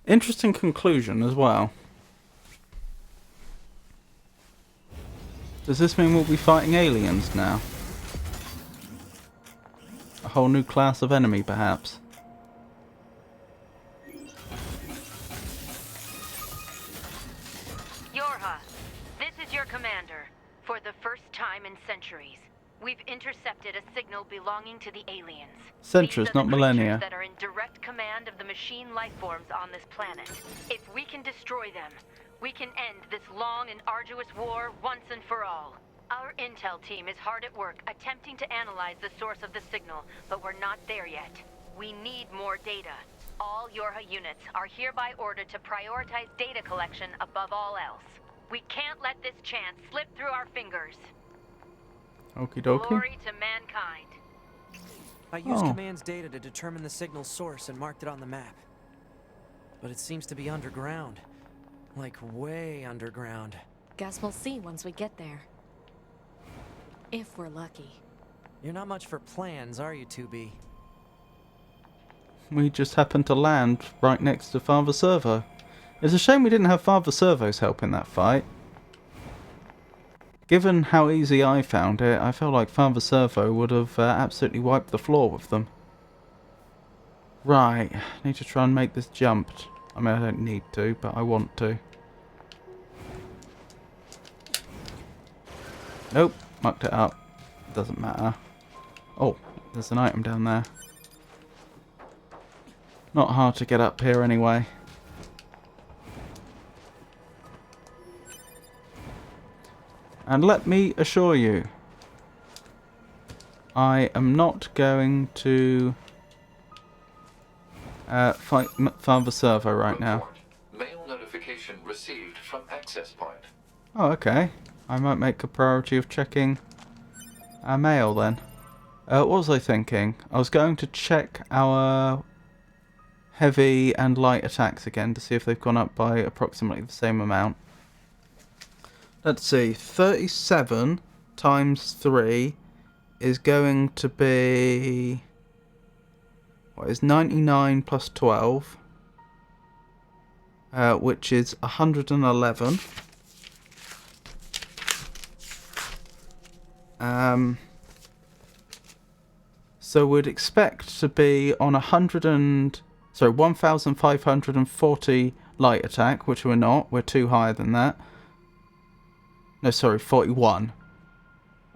Interesting conclusion as well. Does this mean we'll be fighting aliens now? A whole new class of enemy, perhaps? Yorha, this is your commander. For the first time in centuries, we've intercepted a signal belonging to the aliens. Centuries, These are not the millennia. creatures that are in direct command of the machine life forms on this planet. If we can destroy them, we can end this long and arduous war once and for all. Our intel team is hard at work attempting to analyze the source of the signal, but we're not there yet. We need more data. All Yorha units are hereby ordered to prioritize data collection above all else. We can't let this chance slip through our fingers. Okie dokie. Glory to mankind. I used Oh. Command's data to determine the signal source and marked it on the map. but it seems to be underground. Like way underground. Guess we'll see once we get there. If we're lucky. You're not much for plans, are you, 2B? We just happened to land right next to Father Servo. It's a shame we didn't have Father Servo's help in that fight. Given how easy I found it, I feel like Father Servo would have absolutely wiped the floor with them. Right, need to try and make this jump. I mean, I don't need to, but I want to. Nope, mucked it up. Doesn't matter. Oh, there's an item down there. Not hard to get up here anyway. And let me assure you, I am not going to fight Father Servo right now. Mail notification received from access point. Oh, okay. I might make a priority of checking our mail then. What was I thinking? I was going to check our heavy and light attacks again to see if they've gone up by approximately the same amount. Let's see, 37 times 3 is going to be... what is 99 plus 12? Which is 111. So we'd expect to be on 1,540 light attack, which we're not. We're too higher than that. No, sorry, 41.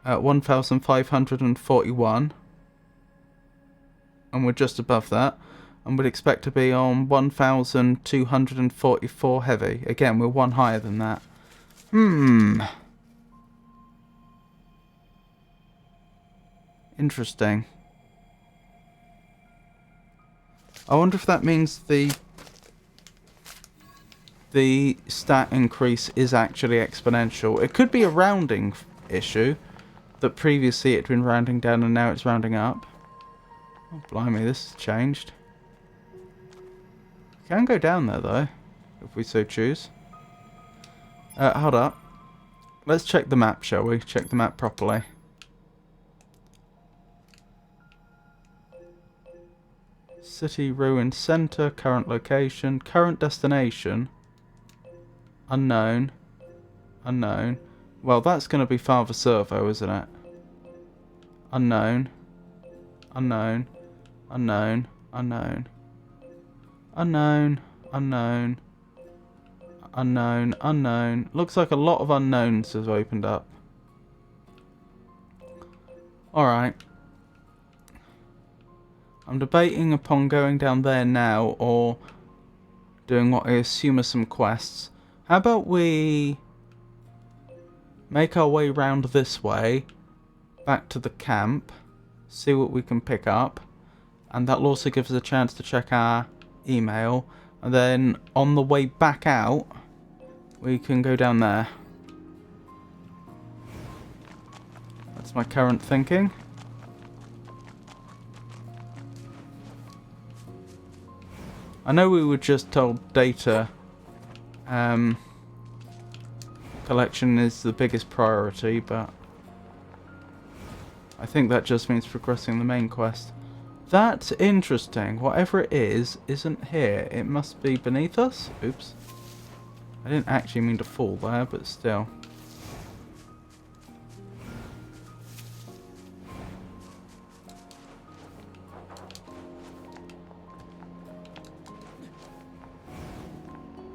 1,541. And we're just above that. And we'd expect to be on 1,244 heavy. Again, we're one higher than that. Interesting. I wonder if that means the stat increase is actually exponential. It could be a rounding issue, that previously it had been rounding down and now it's rounding up. Oh, blimey, this has changed. Can go down there though, if we so choose. Hold up. Let's check the map, shall we? Check the map properly. City ruin center, current location, current destination. Unknown. Unknown. Well, that's going to be Father Servo, isn't it? Unknown. Unknown. Unknown. Unknown. Unknown. Unknown. Unknown. Unknown. Looks like a lot of unknowns have opened up. Alright. I'm debating upon going down there now or doing what I assume are some quests. How about we make our way round this way, back to the camp, see what we can pick up, and that'll also give us a chance to check our email, and then on the way back out, we can go down there. That's my current thinking. I know we were just told data collection is the biggest priority, but I think that just means progressing the main quest. That's interesting. Whatever it is, isn't here. It must be beneath us? Oops. I didn't actually mean to fall there, but still.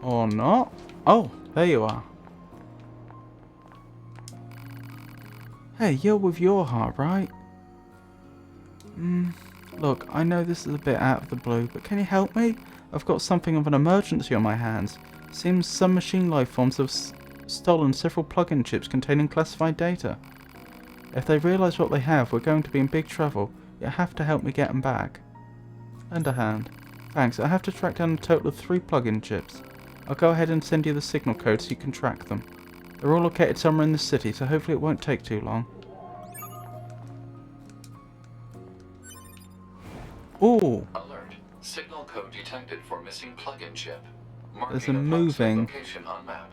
Or not? Oh, there you are. Hey, you're with your heart, right? Look, I know this is a bit out of the blue, but can you help me? I've got something of an emergency on my hands. Seems some machine life forms have stolen several plug-in chips containing classified data. If they realise what they have, we're going to be in big trouble. You have to help me get them back. Lend a hand. Thanks, I have to track down a total of 3 plug-in chips. I'll go ahead and send you the signal code so you can track them. They're all located somewhere in the city, so hopefully it won't take too long. Ooh! Alert. Signal code detected for missing plug-in chip. There's a Marking moving... approximate location on map.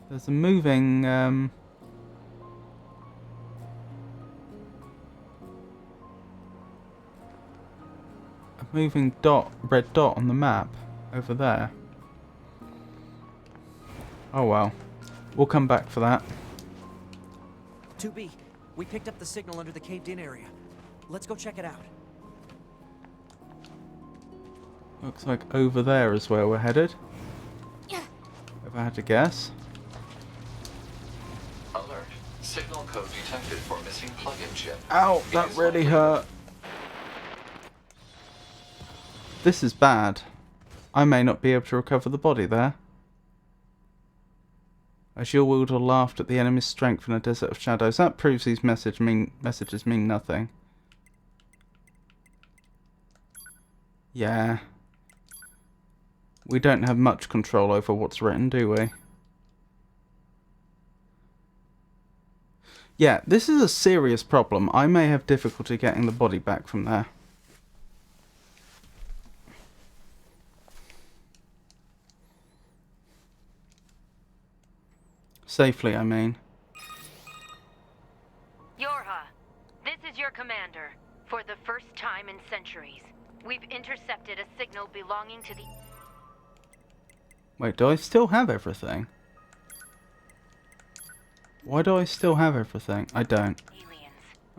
There's a moving, a moving dot, red dot on the map over there. Oh well. We'll come back for that. 2B, we picked up the signal under the caved-in area. Let's go check it out. Looks like over there is where we're headed. If I had to guess. Alert. Signal code detected for missing plug-in chip. Ow, that really hurt. This is bad. I may not be able to recover the body there. As your wielder laughed at the enemy's strength in a desert of shadows. That proves these messages mean nothing. Yeah. We don't have much control over what's written, do we? Yeah, this is a serious problem. I may have difficulty getting the body back from there. Safely, I mean. Yorha, this is your commander. For the first time in centuries, we've intercepted a signal belonging to the... Wait, do I still have everything? Why do I still have everything? I don't. aliens.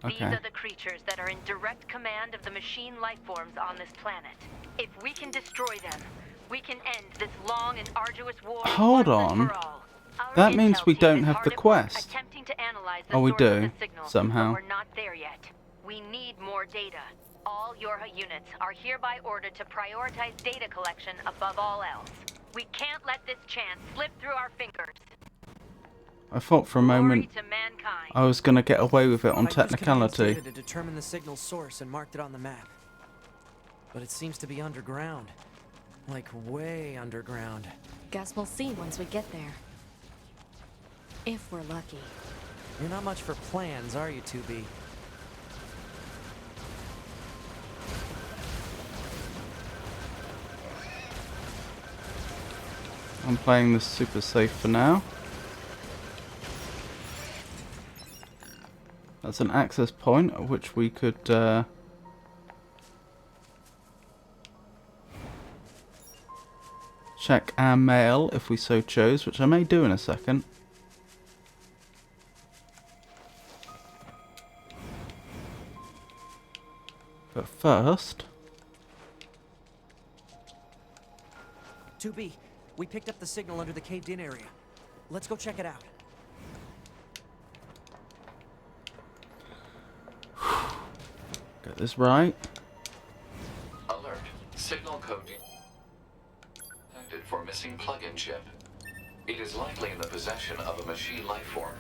Okay. These are the creatures that are in direct command of the machine life forms on this planet. If we can destroy them, we can end this long and arduous war Hold once and on. for all. Our That intel means we team don't is have hard the at work quest. attempting to analyze the Oh, we source of do, the signal, somehow. but we're not there yet. We need more data. All Yorha units are hereby ordered to prioritize data collection above all else. We can't let this chance slip through our fingers. I thought for a moment Glory to mankind. I was going to get away with it on I used command technicality. data to determine the signal's source and marked it on the map. But it seems to be underground. Like way underground. Guess we'll see once we get there. If we're lucky. You're not much for plans, are you, 2B? I'm playing this super safe for now. That's an access point at which we could check our mail if we so chose, which I may do in a second. But first... 2B, we picked up the signal under the caved-in area. Let's go check it out. Get this right. Alert. Signal code detected for missing plug-in chip. It is likely in the possession of a machine life form.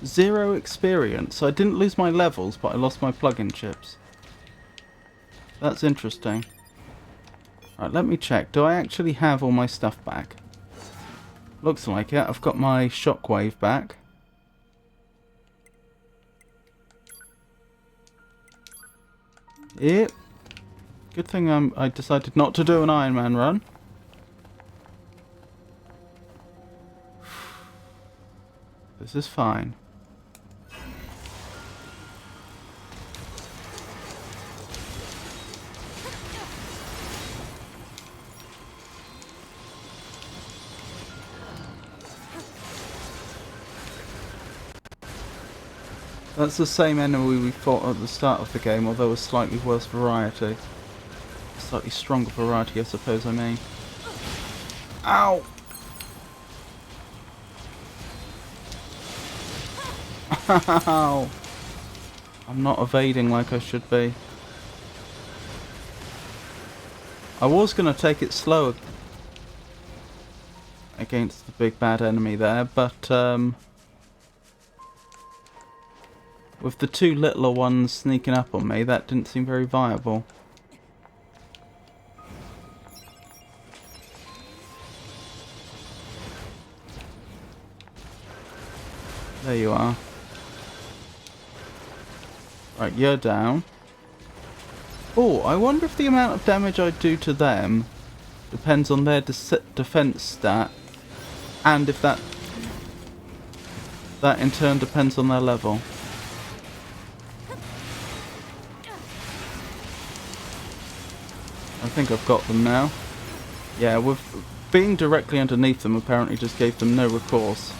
Zero experience. So I didn't lose my levels, but I lost my plug-in chips. That's interesting. Right, let me check. Do I actually have all my stuff back? Looks like it. I've got my shockwave back. Yep. Good thing I decided not to do an Iron Man run. This is fine. That's the same enemy we fought at the start of the game, although a slightly worse variety. Slightly stronger variety, I suppose I mean. Ow! Ow! I'm not evading like I should be. I was going to take it slower against the big bad enemy there, but with the two littler ones sneaking up on me, that didn't seem very viable. There you are. Right, you're down. Oh, I wonder if the amount of damage I do to them depends on their defense stat, and if that in turn depends on their level. I think I've got them now. Yeah, with being directly underneath them apparently just gave them no recourse.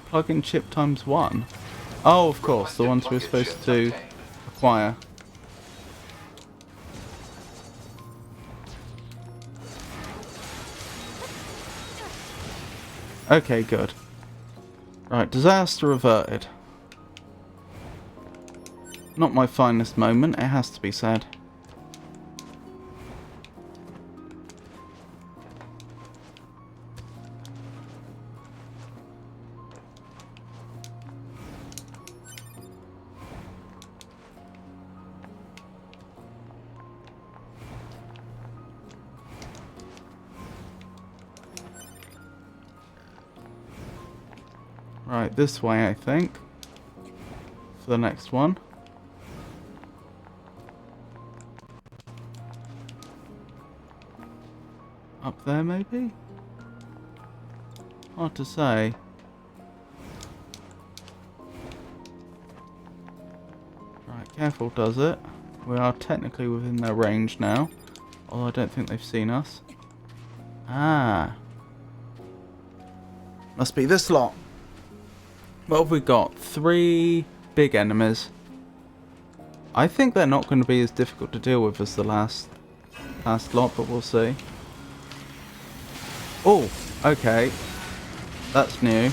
Plug-in chip ×1. Oh, of course, the ones we're supposed to acquire. Okay, good. Right, disaster averted. Not my finest moment, it has to be said. Right, this way, I think. For the next one. Up there, maybe? Hard to say. Right, careful does it. We are technically within their range now. Although I don't think they've seen us. Ah. Must be this lot. What have we got? 3 big enemies. I think they're not going to be as difficult to deal with as the last lot, but we'll see. Oh, okay. That's new.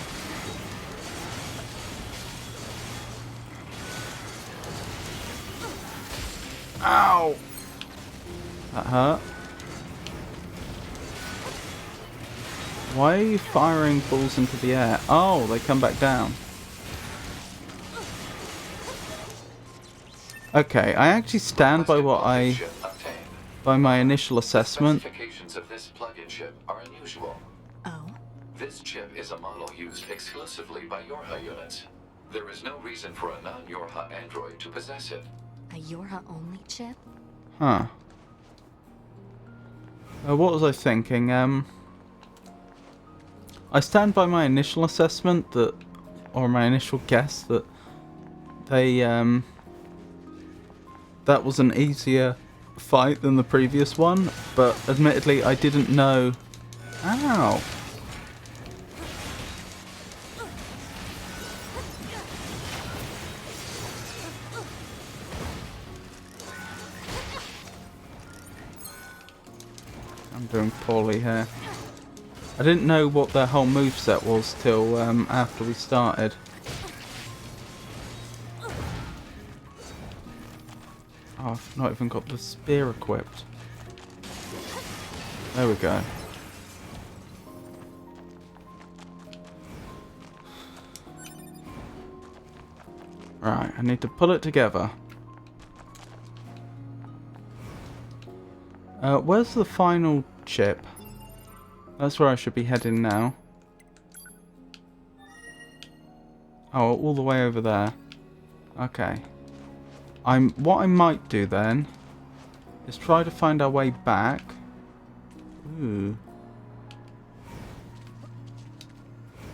Ow! That hurt. Why are you firing balls into the air? Oh, they come back down. Okay, I actually stand by by my initial assessment. Specifications of this plug-in chip are unusual. Oh? This chip is a model used exclusively by Yorha units. There is no reason for a non-Yorha android to possess it. A Yorha-only chip? Huh. What was I thinking? I stand by my initial assessment that, or my initial guess that they, that was an easier fight than the previous one, but admittedly I didn't know. Ow! I'm doing poorly here. I didn't know what their whole moveset was till after we started. Oh, I've not even got the spear equipped. There we go. Right, I need to pull it together. Where's the final chip? That's where I should be heading now. Oh, all the way over there. Okay. What I might do then is try to find our way back. Ooh.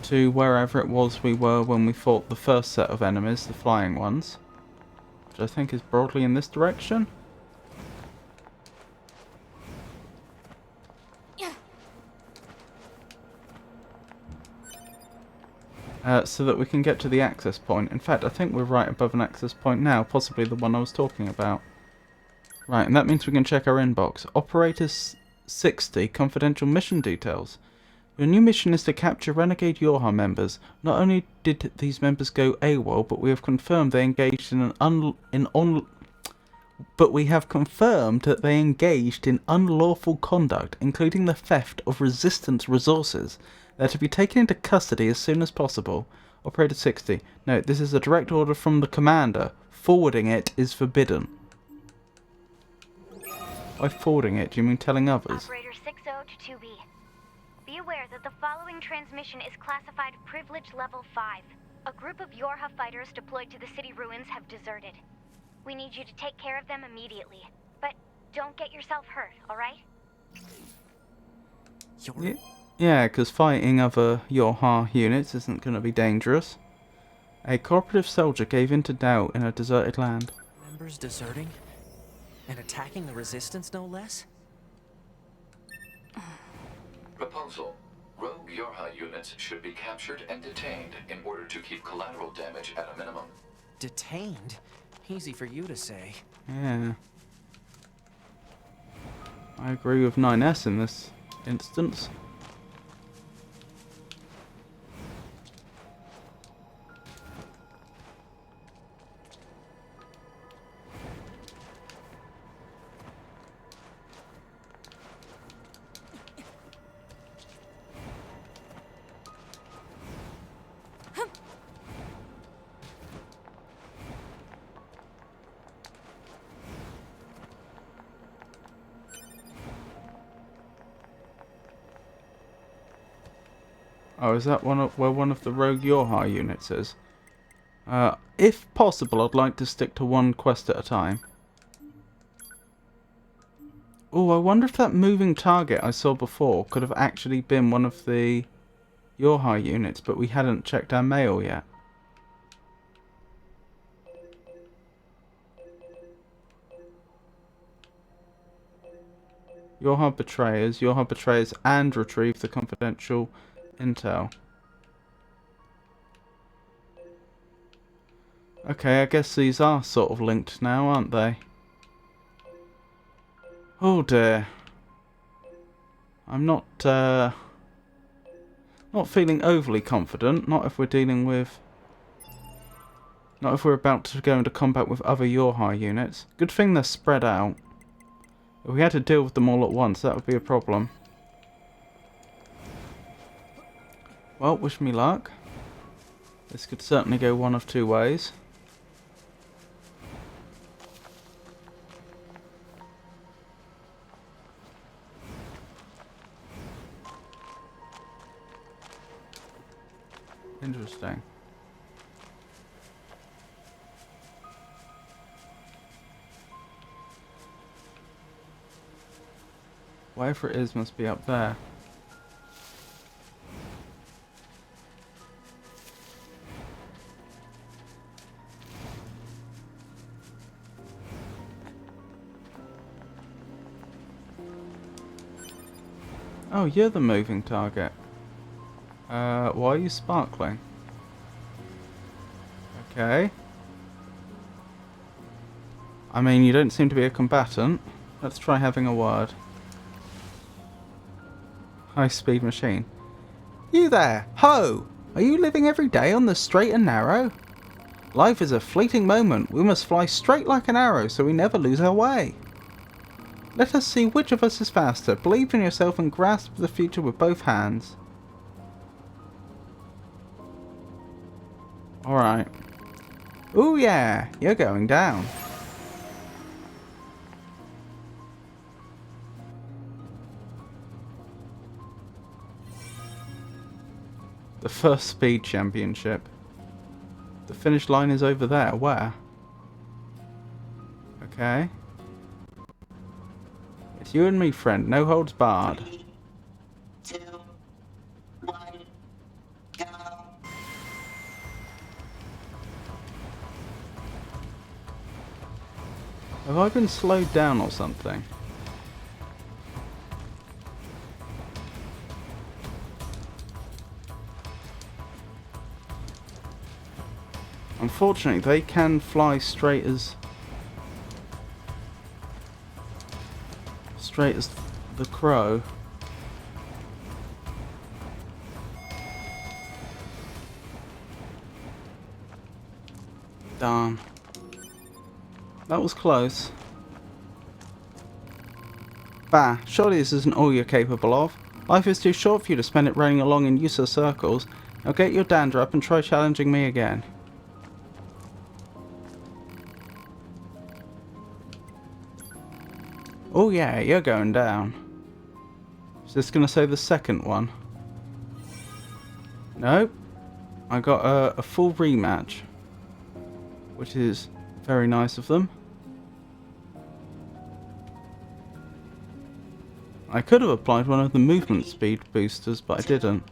To wherever it was we were when we fought the first set of enemies, the flying ones. Which I think is broadly in this direction. So that we can get to the access point. In fact, I think we're right above an access point now, possibly the one I was talking about. Right, and that means we can check our inbox. Operators 60, confidential mission details. Your new mission is to capture renegade Yorha members. Not only did these members go AWOL, but we have confirmed they engaged in that they engaged in unlawful conduct, including the theft of resistance resources. They're to be taken into custody as soon as possible. Operator 60. Note, this is a direct order from the commander. Forwarding it is forbidden. By forwarding it, do you mean telling others? Operator 60 to 2B. Be aware that the following transmission is classified Privilege Level 5. A group of Yorha fighters deployed to the city ruins have deserted. We need you to take care of them immediately. But don't get yourself hurt, alright? Yeah, because fighting other Yorha units isn't going to be dangerous. A cooperative soldier gave in to doubt in a deserted land. Members deserting? And attacking the resistance, no less? Proposal. Rogue Yorha units should be captured and detained in order to keep collateral damage at a minimum. Detained? Easy for you to say. Yeah. I agree with 9S in this instance. Oh, is that where one of the Rogue Yorha units is? If possible, I'd like to stick to one quest at a time. Oh, I wonder if that moving target I saw before could have actually been one of the Yorha units, but we hadn't checked our mail yet. Yorha betrayers, and retrieve the confidential intel. Okay, I guess these are sort of linked now, aren't they? Oh dear. I'm not feeling overly confident, not if we're dealing with... Not if we're about to go into combat with other Yorha units. Good thing they're spread out. If we had to deal with them all at once, that would be a problem. Well, wish me luck. This could certainly go one of two ways. Interesting. Whatever it is must be up there. Oh, you're the moving target. Why are you sparkling? Okay. I mean, you don't seem to be a combatant. Let's try having a word. High-speed machine. You there! Ho! Are you living every day on the straight and narrow? Life is a fleeting moment. We must fly straight like an arrow so we never lose our way. Let us see which of us is faster. Believe in yourself and grasp the future with both hands. Alright. Ooh yeah, you're going down. The first speed championship. The finish line is over there. Where? Okay. It's you and me, friend. No holds barred. 3, 2, 1, go. Have I been slowed down or something? Unfortunately, they can fly straight as the crow. Darn. That was close. Bah, surely this isn't all you're capable of. Life is too short for you to spend it running along in useless circles. Now get your dander up and try challenging me again. Oh yeah, you're going down. Is this going to say the second one? Nope. I got a full rematch, which is very nice of them. I could have applied one of the movement speed boosters, but I didn't.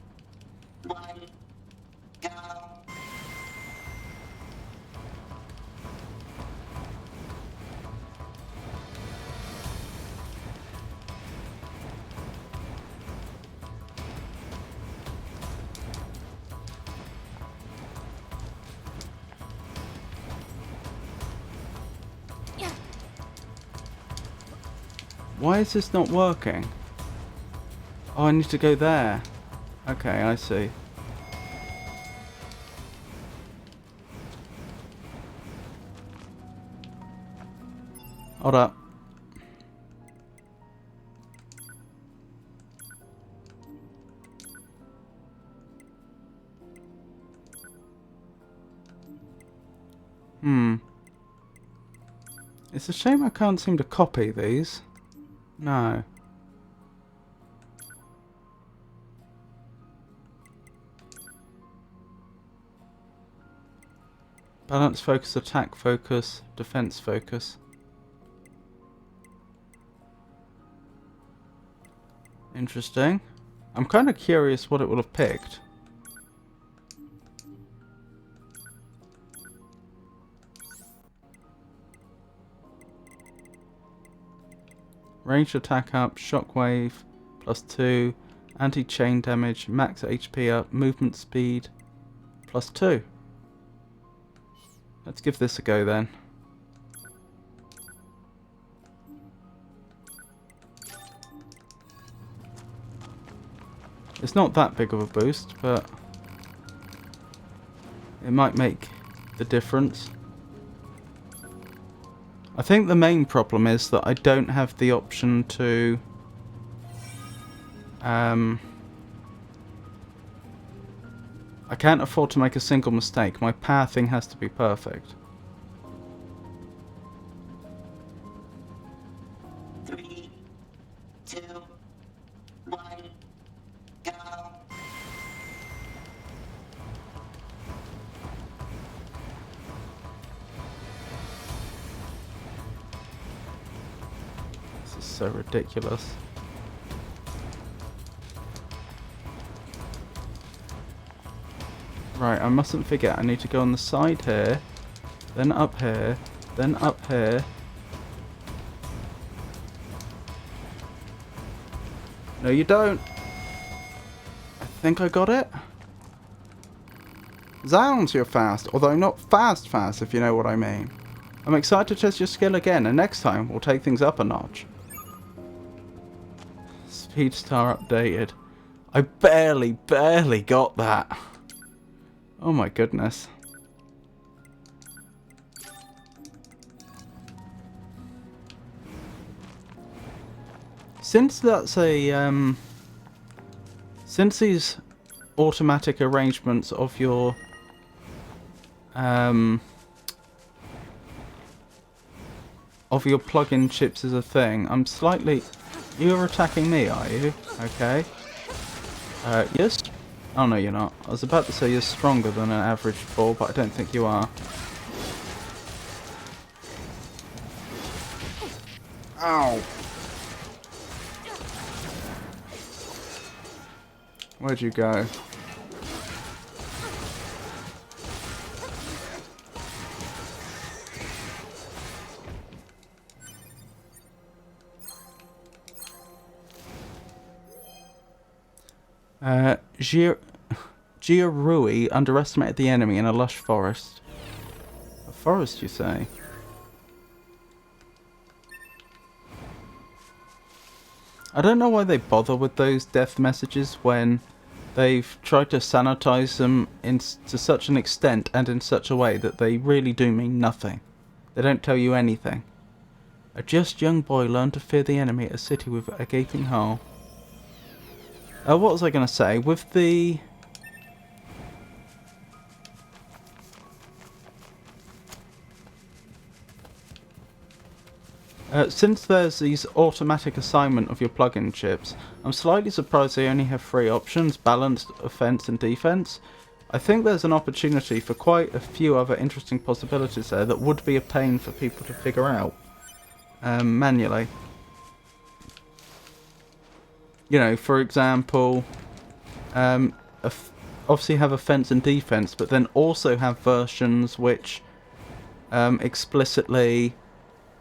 Why is this not working? Oh, I need to go there. Okay, I see. Hold up. It's a shame I can't seem to copy these. No. Balance focus, attack focus, defense focus. Interesting. I'm kind of curious what it would have picked. Ranged attack up, shockwave, +2, anti-chain damage, max HP up, movement speed, +2. Let's give this a go then. It's not that big of a boost, but it might make the difference. I think the main problem is that I don't have the option to I can't afford to make a single mistake. My pathing has to be perfect. 3, 2, 1, go. This is so ridiculous. Right, I mustn't forget, I need to go on the side here, then up here, then up here. No, you don't. I think I got it. Zounds, you're fast, although not fast, if you know what I mean. I'm excited to test your skill again, and next time we'll take things up a notch. Speed star updated. I barely got that. Oh my goodness. Since that's a since these automatic arrangements of your plug-in chips is a thing, I'm slightly... You're attacking me, are you? Okay. Yes. Oh no, you're not. I was about to say you're stronger than an average ball, but I don't think you are. Ow! Where'd you go? Giarui underestimated the enemy in a lush forest. A forest, you say? I don't know why they bother with those death messages when they've tried to sanitize them to such an extent and in such a way that they really do mean nothing. They don't tell you anything. A just young boy learned to fear the enemy at a city with a gaping hole. What was I going to say? With the... since there's these automatic assignment of your plug-in chips, I'm slightly surprised they only have 3 options: balanced, offense and defense. I think there's an opportunity for quite a few other interesting possibilities there that would be a pain for people to figure out manually. You know, for example, obviously have offense and defense, but then also have versions which explicitly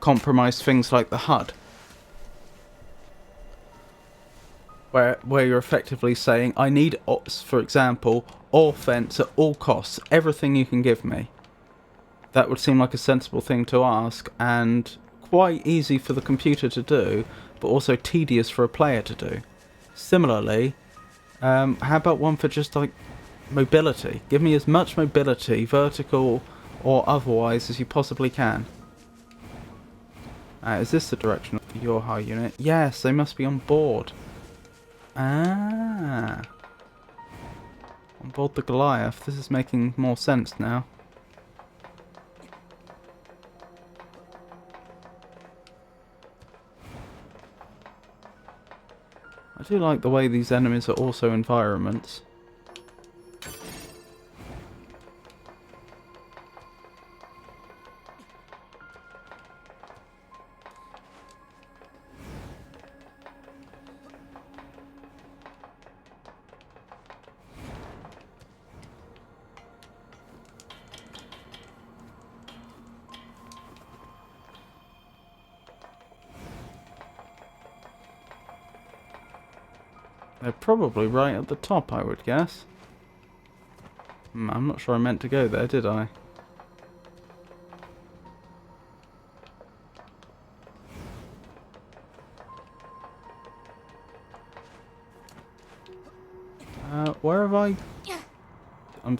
compromise things like the HUD. Where you're effectively saying, I need, for example, offense at all costs, everything you can give me. That would seem like a sensible thing to ask, and quite easy for the computer to do, but also tedious for a player to do. Similarly, how about one for just like mobility? Give me as much mobility, vertical or otherwise, as you possibly can. Is this the direction of the Yorha unit? Yes, they must be on board. Ah. On board the Goliath. This is making more sense now. I do like the way these enemies are also environments. They're probably right at the top, I would guess. I'm not sure I meant to go there, did I? Where have I... I'm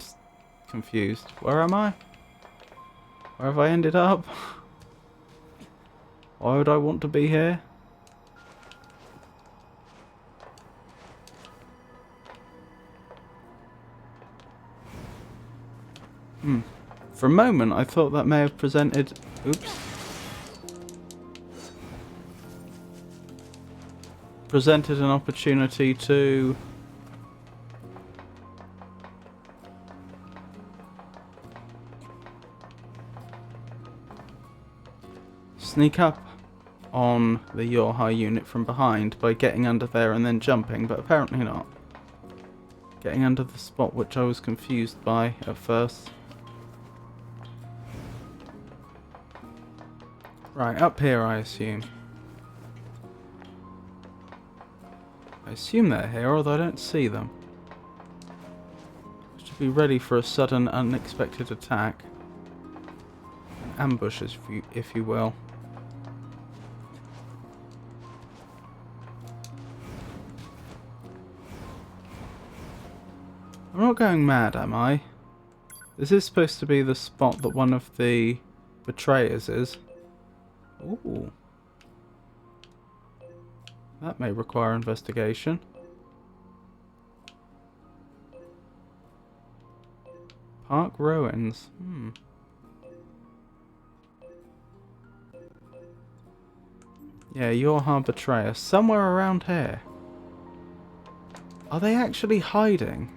confused. Where am I? Where have I ended up? Why would I want to be here? For a moment, I thought that may have presented... Oops. Presented an opportunity to... sneak up on the Yorha unit from behind by getting under there and then jumping, but apparently not. Getting under the spot which I was confused by at first. Right, up here I assume. I assume they're here, although I don't see them. Should be ready for a sudden, unexpected attack. An ambush, if you will. I'm not going mad, am I? This is supposed to be the spot that one of the betrayers is. Ooh. That may require investigation. Park ruins. Yeah, Yorha betrayer. Somewhere around here. Are they actually hiding?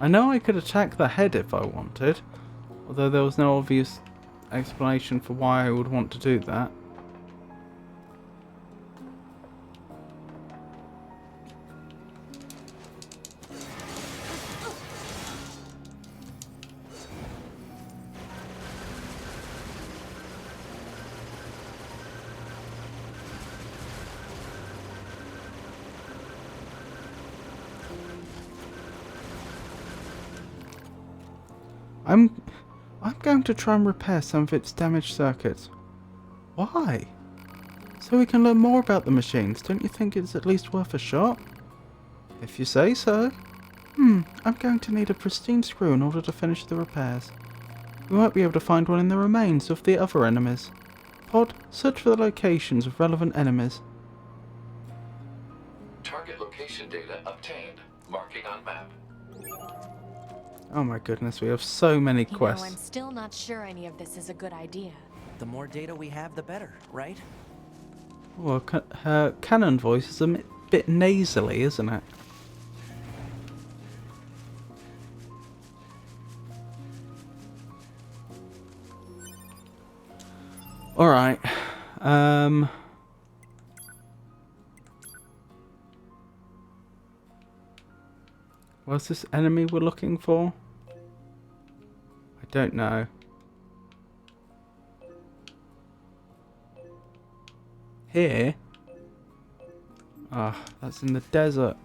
I know I could attack the head if I wanted, although there was no obvious explanation for why I would want to do that. I'm going to try and repair some of its damaged circuits. Why? So we can learn more about the machines. Don't you think it's at least worth a shot? If you say so. I'm going to need a pristine screw in order to finish the repairs. We might be able to find one in the remains of the other enemies. Pod, search for the locations of relevant enemies. Target location data obtained. Marking on map. Oh my goodness, we have so many quests. I'm still not sure any of this is a good idea. The more data we have, the better, right? Well, her canon voice is bit nasally, isn't it? Alright. What's this enemy we're looking for? I don't know. Here? Ah, that's in the desert.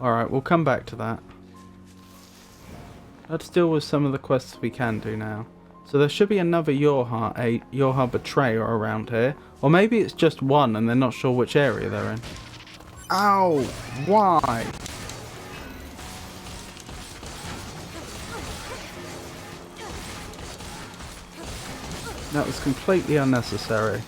Alright, we'll come back to that. Let's deal with some of the quests we can do now. So there should be another Yorha betrayer around here. Or maybe it's just one and they're not sure which area they're in. Ow! Why? That was completely unnecessary.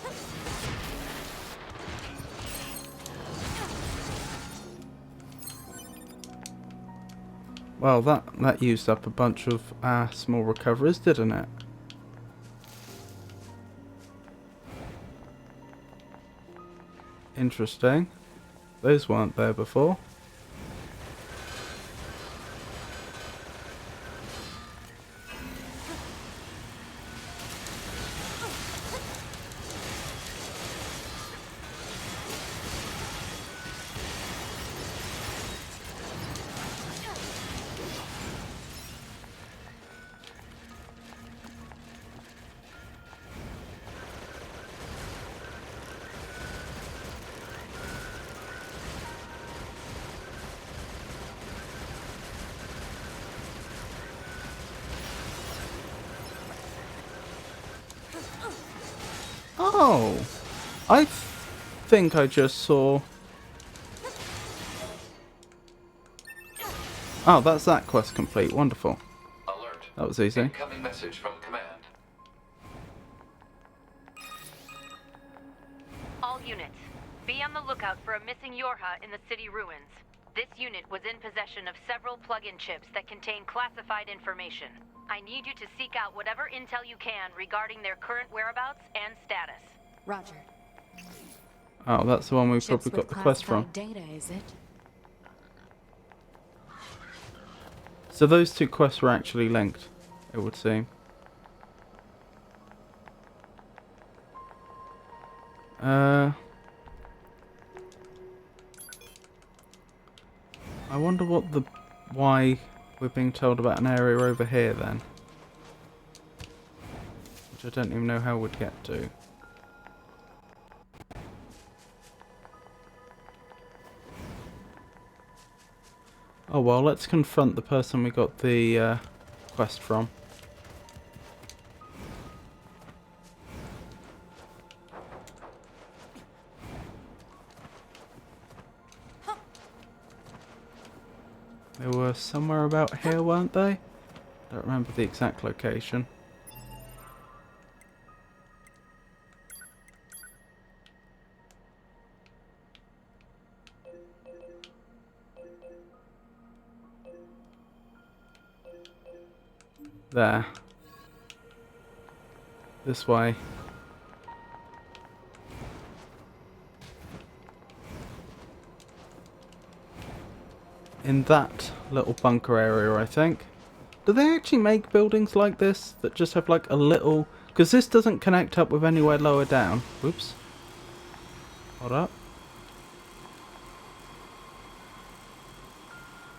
Well, that used up a bunch of small recoveries, didn't it? Interesting. Those weren't there before. Oh! I think I just saw... Oh, that's that quest complete. Wonderful. Alert. That was easy. Incoming message from command. All units, be on the lookout for a missing Yorha in the city ruins. This unit was in possession of several plug-in chips that contain classified information. I need you to seek out whatever intel you can regarding their current whereabouts and status. Roger. Oh, that's the one we Ships probably got with the quest from. classified data, is it? So those two quests were actually linked, it would seem. I wonder why we're being told about an area over here then. Which I don't even know how we'd get to. Oh well, let's confront the person we got the quest from. They were somewhere about here, weren't they? Don't remember the exact location. There. This way. In that little bunker area, I think. Do they actually make buildings like this that just have like a little... Because this doesn't connect up with anywhere lower down. Whoops. Hold up.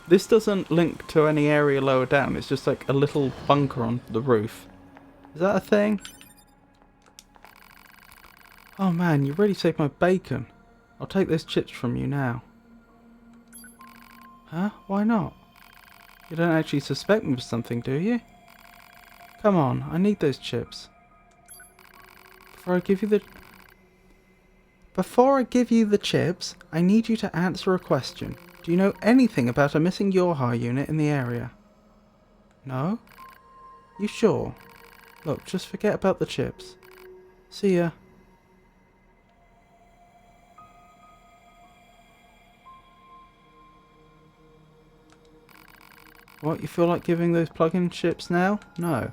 This doesn't link to any area lower down. It's just like a little bunker on the roof. Is that a thing? Oh man, you really saved my bacon. I'll take those chips from you now. Huh? Why not? You don't actually suspect me of something, do you? Come on, I need those chips. Before I give you the chips, I need you to answer a question. Do you know anything about a missing Yorha unit in the area? No? You sure? Look, just forget about the chips. See ya. What, you feel like giving those plug-in chips now? No.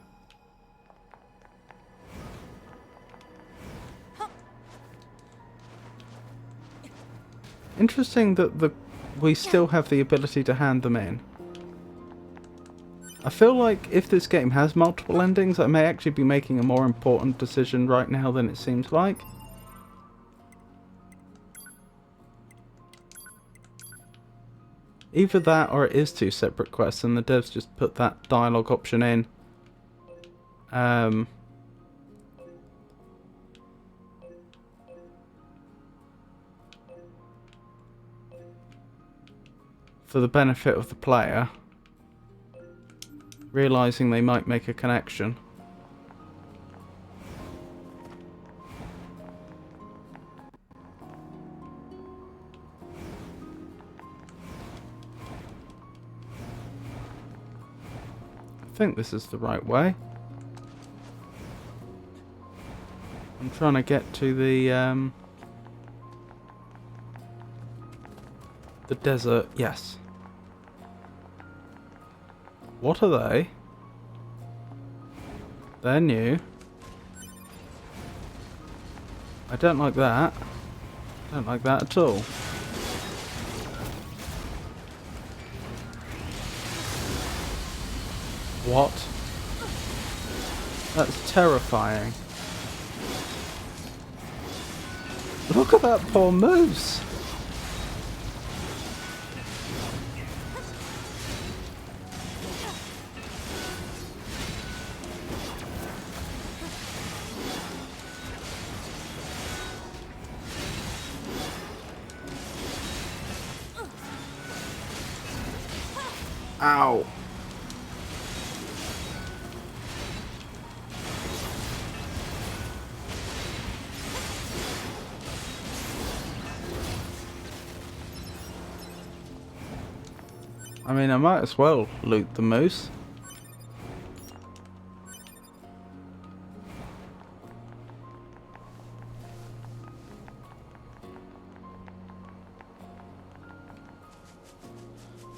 Interesting that we still have the ability to hand them in. I feel like if this game has multiple endings, I may actually be making a more important decision right now than it seems like. Either that or it is two separate quests and the devs just put that dialogue option in. For the benefit of the player, realising they might make a connection. I think this is the right way. I'm trying to get to the desert. Yes. What are they? They're new. I don't like that. Don't like that at all. What? That's terrifying. Look at that poor moose! Ow! I mean, I might as well loot the moose.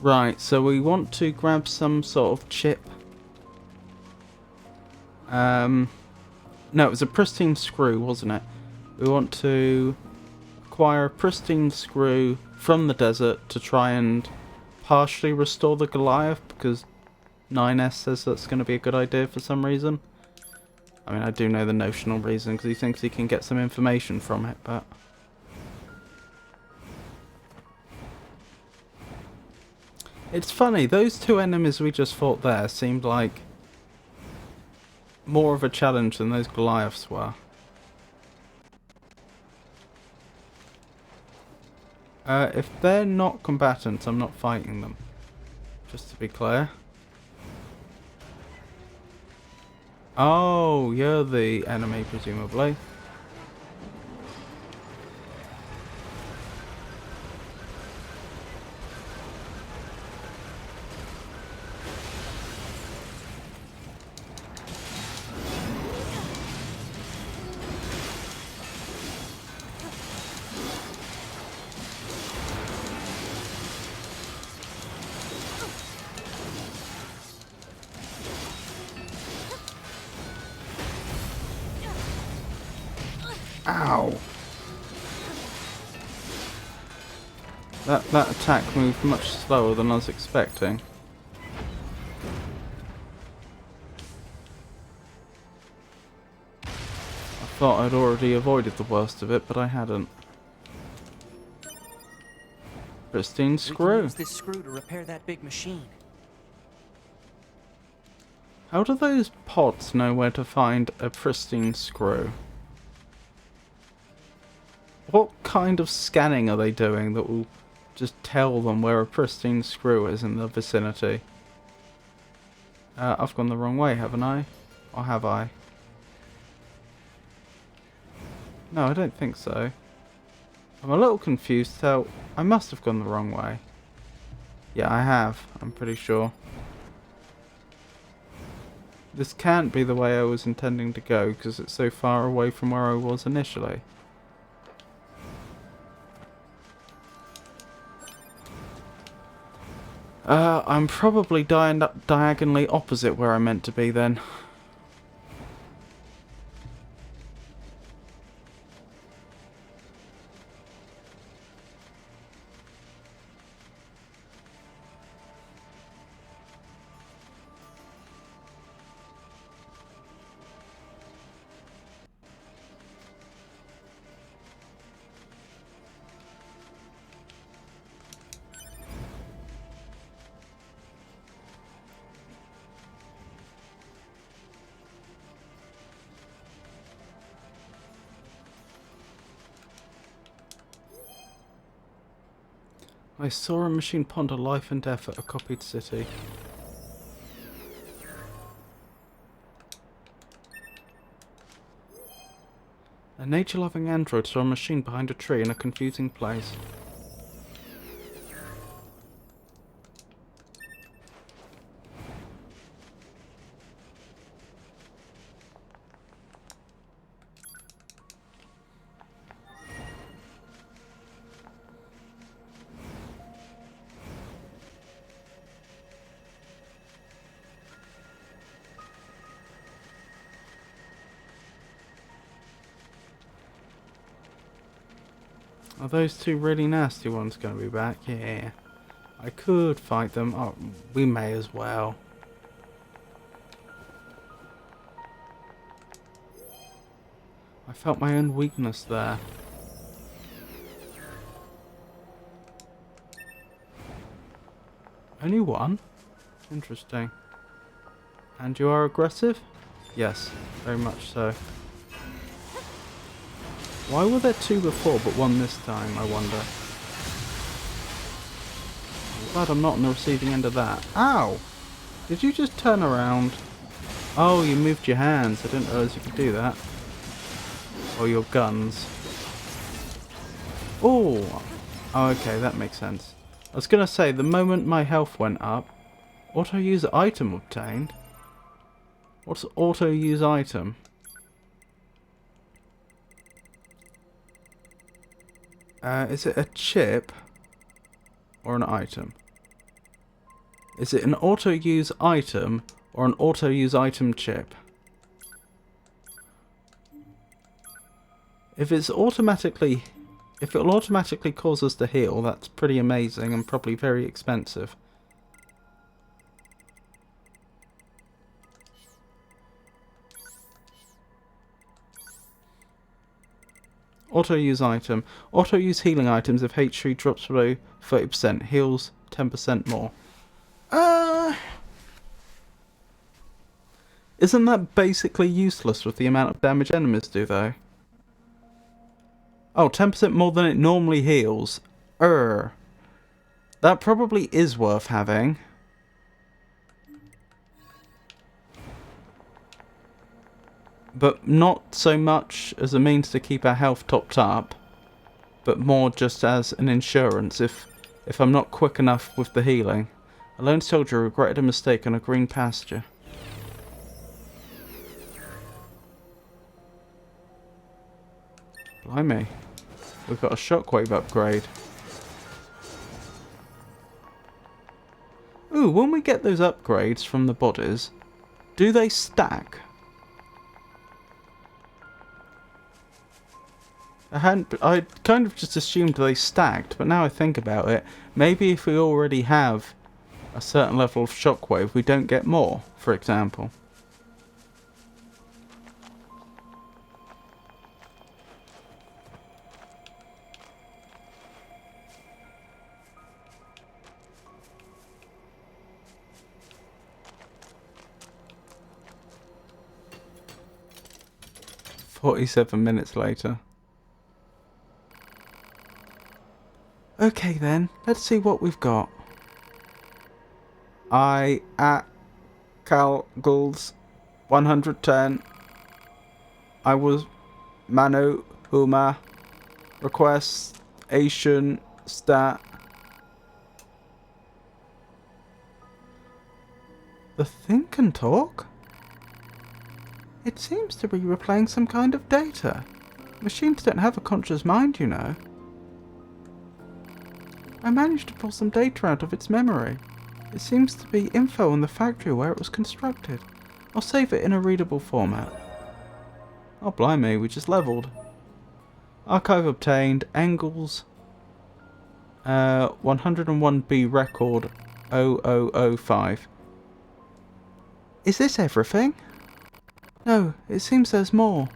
Right, so we want to grab some sort of chip. No, it was a pristine screw, wasn't it? We want to acquire a pristine screw from the desert to try and partially restore the Goliath, because 9S says that's going to be a good idea for some reason. I mean, I do know the notional reason, because he thinks he can get some information from it, but... It's funny, those two enemies we just fought there seemed like more of a challenge than those Goliaths were. If they're not combatants, I'm not fighting them. Just to be clear. Oh, you're the enemy, presumably. Ow! That attack moved much slower than I was expecting. I thought I'd already avoided the worst of it, but I hadn't. Pristine screw. We can use this screw to repair that big machine. How do those pods know where to find a pristine screw? What kind of scanning are they doing that will just tell them where a pristine screw is in the vicinity? I've gone the wrong way, haven't I? Or have I? No, I don't think so. I'm a little confused, so I must have gone the wrong way. Yeah, I have. I'm pretty sure. This can't be the way I was intending to go, because it's so far away from where I was initially. I'm probably diagonally opposite where I meant to be then. I saw a machine ponder life and death at a copied city. A nature-loving android saw a machine behind a tree in a confusing place. Are those two really nasty ones going to be back? Yeah. I could fight them. Oh, we may as well. I felt my own weakness there. Only one? Interesting. And you are aggressive? Yes, very much so. Why were there two before but one this time, I wonder? I'm glad I'm not on the receiving end of that. Ow! Did you just turn around? Oh, you moved your hands. I didn't realise you could do that. Or your guns. Oh! Oh, okay, that makes sense. I was going to say, the moment my health went up, auto-use item obtained? What's auto-use item? Is it a chip or an item? Is it an auto-use item or an auto-use item chip? If it'll automatically cause us to heal, that's pretty amazing and probably very expensive. Auto-use item. Auto-use healing items if HP drops below 30%. Heals 10% more. Isn't that basically useless with the amount of damage enemies do, though? Oh, 10% more than it normally heals. That probably is worth having. But not so much as a means to keep our health topped up, but more just as an insurance if I'm not quick enough with the healing. A lone soldier regretted a mistake on a green pasture. Blimey. We've got a shockwave upgrade. Ooh, when we get those upgrades from the bodies, do they stack? I kind of just assumed they stacked, but now I think about it, maybe if we already have a certain level of shockwave, we don't get more, for example. "47 minutes later. Okay then, let's see what we've got. I at Calgul's 110. I was Manu Huma. Request Asian stat. The thing can talk? It seems to be replaying some kind of data. Machines don't have a conscious mind, you know. I managed to pull some data out of its memory. It seems to be info on the factory where it was constructed. I'll save it in a readable format. Oh blimey, we just leveled. Archive obtained. Engels 101B record 0005. Is this everything? No, it seems there's more.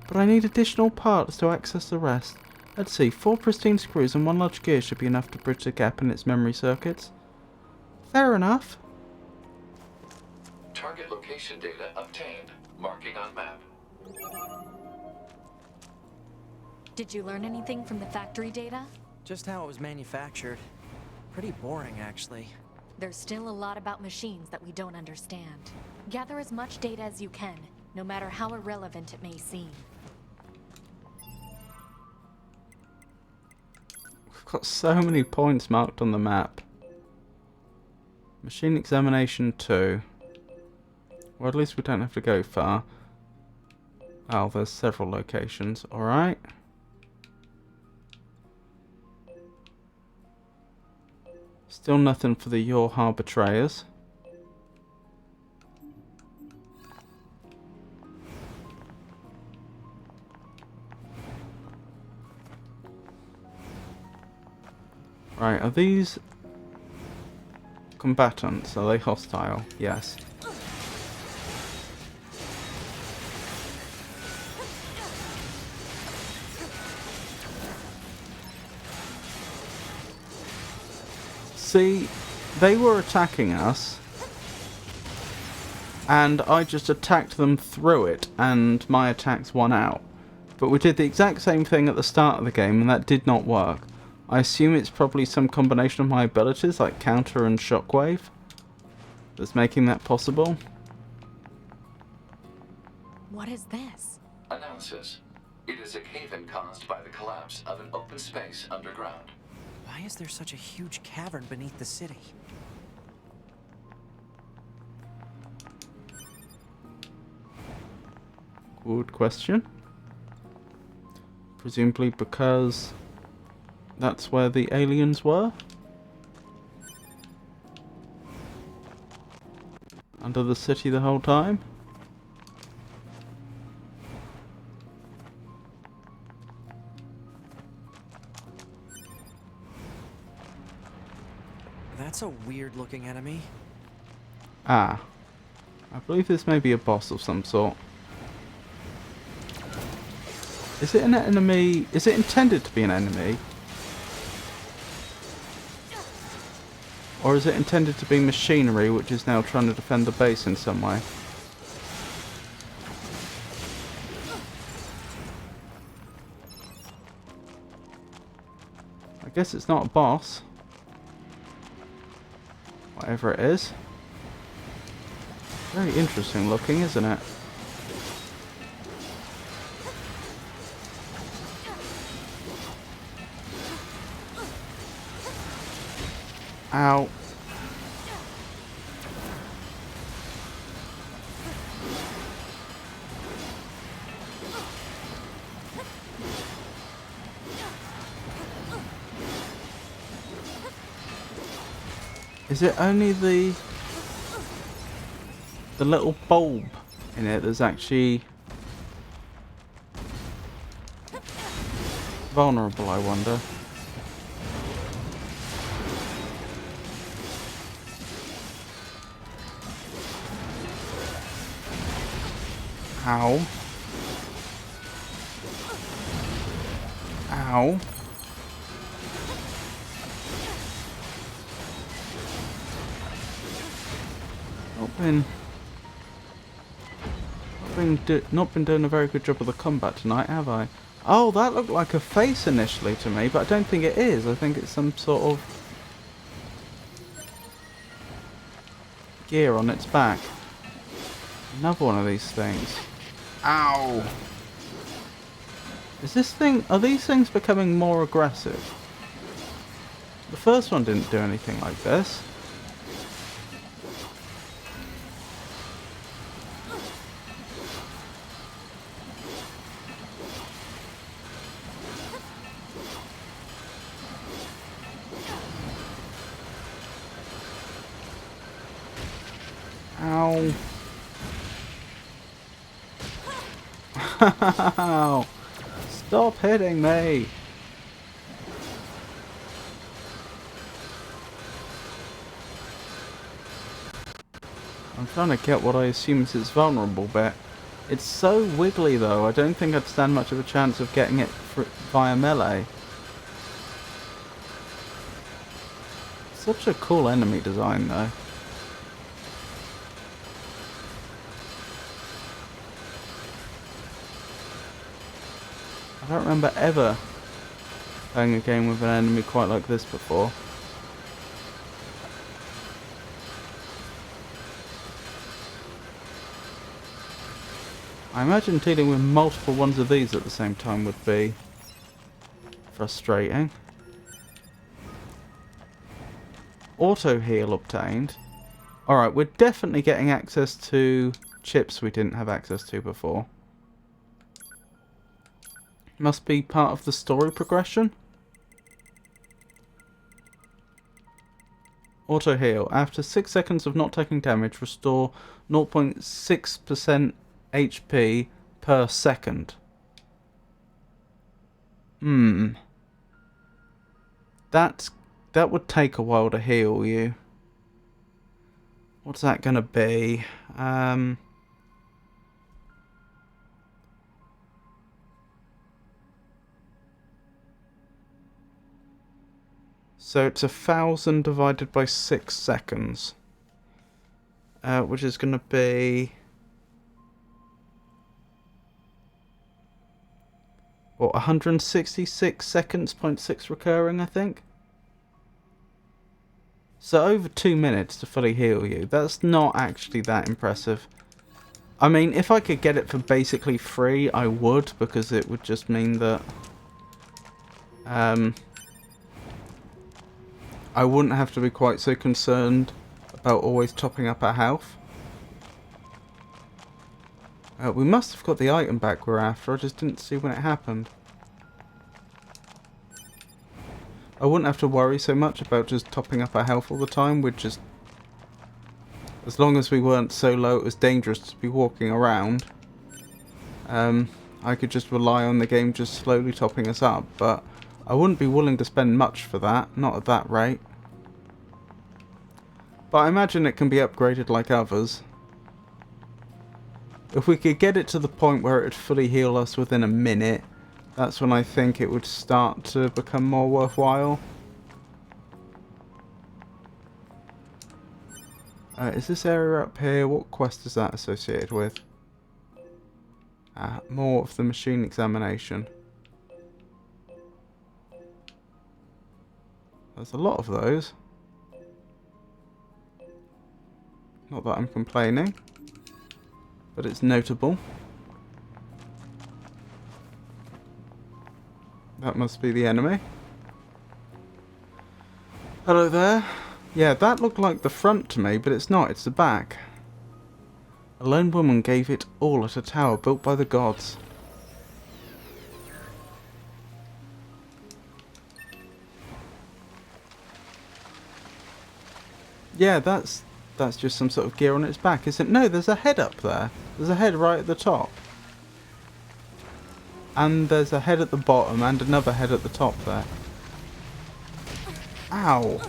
But I need additional parts to access the rest. Let's see, 4 pristine screws and 1 large gear should be enough to bridge the gap in its memory circuits. Fair enough. Target location data obtained. Marking on map. Did you learn anything from the factory data? Just how it was manufactured. Pretty boring, actually. There's still a lot about machines that we don't understand. Gather as much data as you can, no matter how irrelevant it may seem. We've got so many points marked on the map. Machine examination 2. Well, at least we don't have to go far. Oh, there's several locations. Alright. Still nothing for the Yorha betrayers. Right, are these combatants? Are they hostile? Yes. See, they were attacking us, and I just attacked them through it, and my attacks won out. But we did the exact same thing at the start of the game, and that did not work. I assume it's probably some combination of my abilities, like counter and shockwave, that's making that possible. What is this? Analysis. It is a cave-in caused by the collapse of an open space underground. Why is there such a huge cavern beneath the city? Good question. Presumably because that's where the aliens were? Under the city the whole time? That's a weird-looking enemy. Ah. I believe this may be a boss of some sort. Is it an enemy? Is it intended to be an enemy? Or is it intended to be machinery which is now trying to defend the base in some way? I guess it's not a boss. Whatever it is. Very interesting looking, isn't it? Ow. Is it only the little bulb in it that's actually vulnerable, I wonder? Ow. Ow. Not been doing a very good job of the combat tonight, have I? Oh, that looked like a face initially to me, but I don't think it is. I think it's some sort of gear on its back. Another one of these things. Ow! Is this thing... Are these things becoming more aggressive? The first one didn't do anything like this. Ow. Ow. Stop hitting me. I'm trying to get what I assume is its vulnerable bit. It's so wiggly though, I don't think I'd stand much of a chance of getting it via melee. Such a cool enemy design though. I don't remember ever playing a game with an enemy quite like this before. I imagine dealing with multiple ones of these at the same time would be frustrating. Auto heal obtained. Alright, we're definitely getting access to chips we didn't have access to before. Must be part of the story progression. Auto heal. After 6 seconds of not taking damage, restore 0.6% HP per second. That would take a while to heal you. What's that gonna be? So it's 1,000 divided by 6 seconds. Which is gonna be... what, 166 seconds, 0.6 recurring, I think? So over 2 minutes to fully heal you. That's not actually that impressive. I mean, if I could get it for basically free, I would, because it would just mean that I wouldn't have to be quite so concerned about always topping up our health. We must have got the item back we're after, I just didn't see when it happened. I wouldn't have to worry so much about just topping up our health all the time. We'd just... as long as we weren't so low it was dangerous to be walking around, I could just rely on the game just slowly topping us up. But I wouldn't be willing to spend much for that, not at that rate. But I imagine it can be upgraded like others. If we could get it to the point where it would fully heal us within a minute, that's when I think it would start to become more worthwhile. Is this area up here? What quest is that associated with? More of the machine examination. There's a lot of those. Not that I'm complaining, but it's notable. That must be the enemy. Hello there. Yeah, that looked like the front to me, but it's not, it's the back. A lone woman gave it all at a tower built by the gods. Yeah, that's just some sort of gear on its back, isn't it? No, there's a head up there. There's a head right at the top. And there's a head at the bottom and another head at the top there. Ow.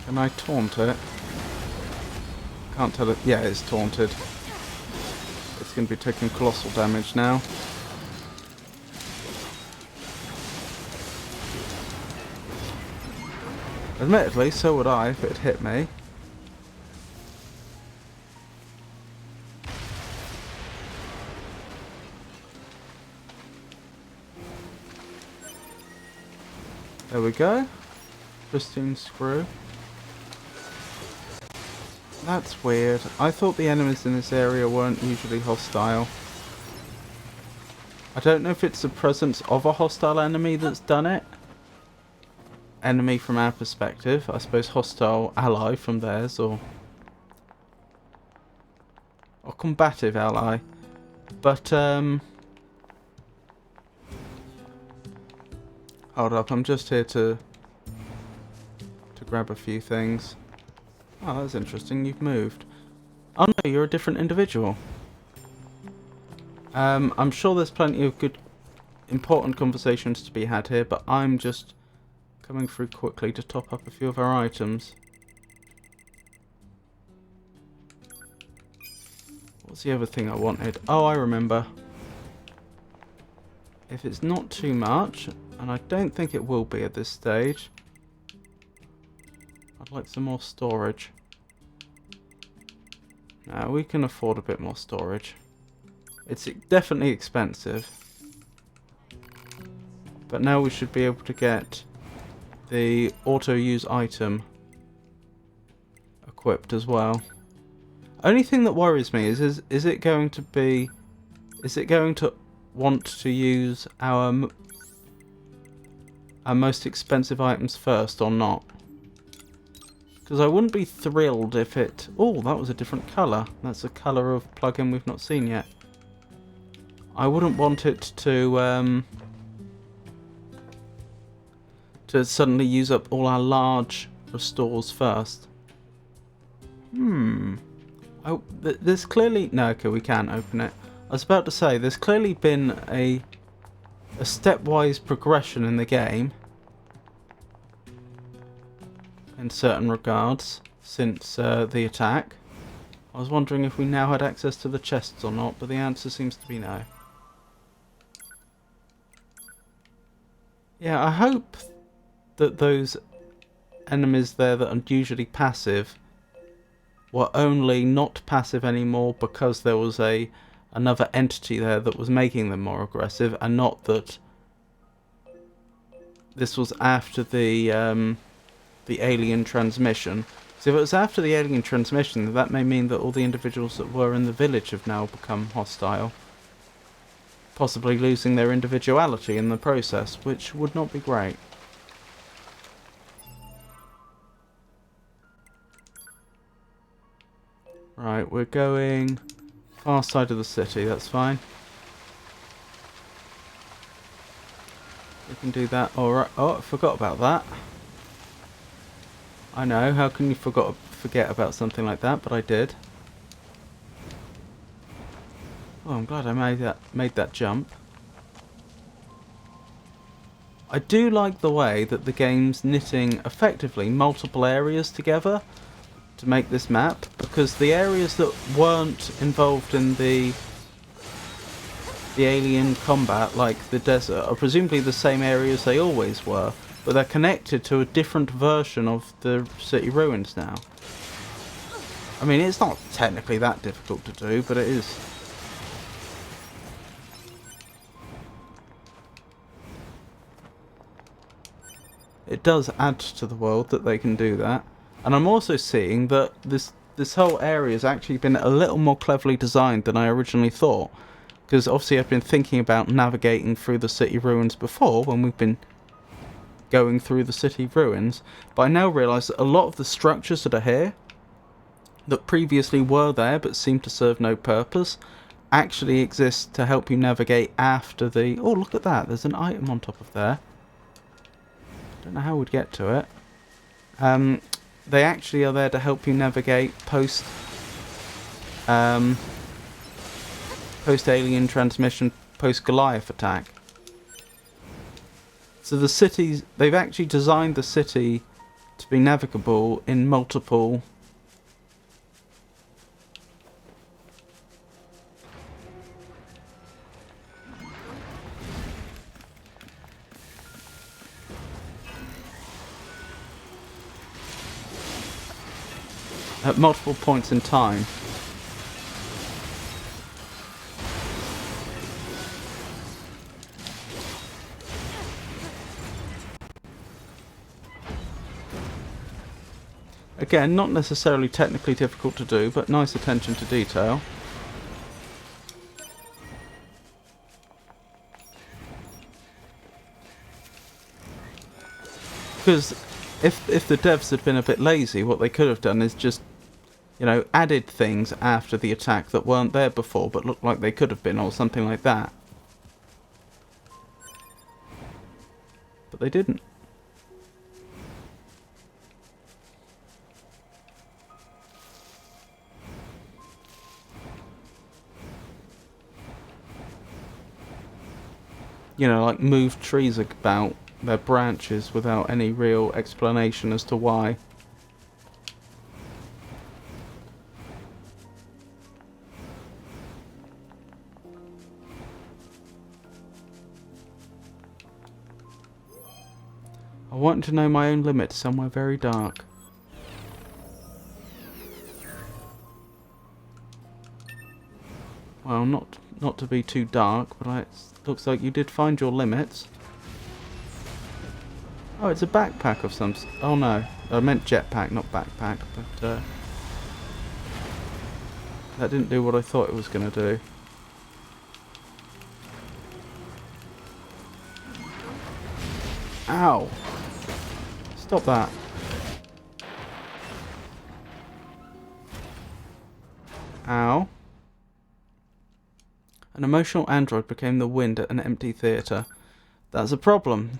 Can I taunt it? Can't tell it. Yeah, it's taunted. It's going to be taking colossal damage now. Admittedly, so would I if it hit me. There we go. Pristine screw. That's weird. I thought the enemies in this area weren't usually hostile. I don't know if it's the presence of a hostile enemy that's done it. Enemy from our perspective. I suppose hostile ally from theirs, or combative ally. But, hold up, I'm just here to grab a few things. Oh, that's interesting, you've moved. Oh no, you're a different individual. I'm sure there's plenty of good, important conversations to be had here, but I'm just coming through quickly to top up a few of our items. What's the other thing I wanted? Oh, I remember. If it's not too much, and I don't think it will be at this stage, I'd like some more storage. Now, we can afford a bit more storage. It's definitely expensive. But now we should be able to get the auto-use item equipped as well. Only thing that worries me is it going to be... Is it going to want to use our most expensive items first or not? Because I wouldn't be thrilled if it... Oh, that was a different colour. That's a colour of plugin we've not seen yet. I wouldn't want it to suddenly use up all our large restores first. Oh, there's clearly... No, okay, we can't open it. I was about to say, there's clearly been a stepwise progression in the game. In certain regards, since the attack. I was wondering if we now had access to the chests or not, but the answer seems to be no. Yeah, I hope that those enemies there that are usually passive were only not passive anymore because there was another entity there that was making them more aggressive, and not that this was after the alien transmission. So if it was after the alien transmission, then that may mean that all the individuals that were in the village have now become hostile, possibly losing their individuality in the process, which would not be great. Right, we're going far side of the city, that's fine. We can do that. Alright. Oh, I forgot about that. I know, how can you forget about something like that, but I did. Oh, I'm glad I made that jump. I do like the way that the game's knitting effectively multiple areas together to make this map, because the areas that weren't involved in the alien combat, like the desert, are presumably the same areas they always were, but they're connected to a different version of the city ruins now. I mean, it's not technically that difficult to do, but it is. It does add to the world that they can do that. And I'm also seeing that this whole area has actually been a little more cleverly designed than I originally thought. Because obviously I've been thinking about navigating through the city ruins before, when we've been going through the city ruins. But I now realise that a lot of the structures that are here, that previously were there but seem to serve no purpose, actually exist to help you navigate after the... Oh, look at that, there's an item on top of there. Don't know how we'd get to it. They actually are there to help you navigate post alien transmission, post Goliath attack. So the cities, they've actually designed the city to be navigable in multiple at multiple points in time. Again, not necessarily technically difficult to do, but nice attention to detail. Because if the devs had been a bit lazy, what they could have done is just, you know, added things after the attack that weren't there before but looked like they could have been, or something like that. But they didn't. You know, like move trees about their branches without any real explanation as to why. I want to know my own limit somewhere very dark. Well, not to be too dark, but it looks like you did find your limits. Oh, it's a backpack of some... Oh no, I meant jetpack, not backpack, but that didn't do what I thought it was going to do. Ow! Stop that. Ow. An emotional android became the wind at an empty theatre. That's a problem.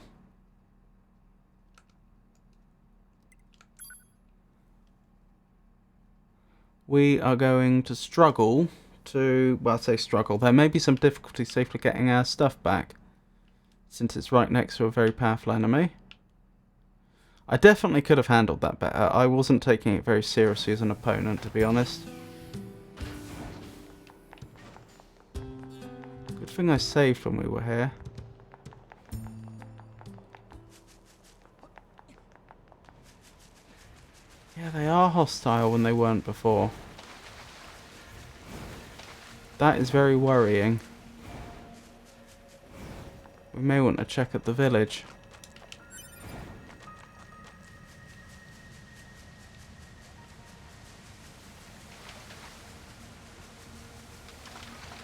We are going to struggle to... Well, I say struggle. There may be some difficulty safely getting our stuff back, since it's right next to a very powerful enemy. I definitely could have handled that better. I wasn't taking it very seriously as an opponent, to be honest. Good thing I saved when we were here. Yeah, they are hostile when they weren't before. That is very worrying. We may want to check at the village.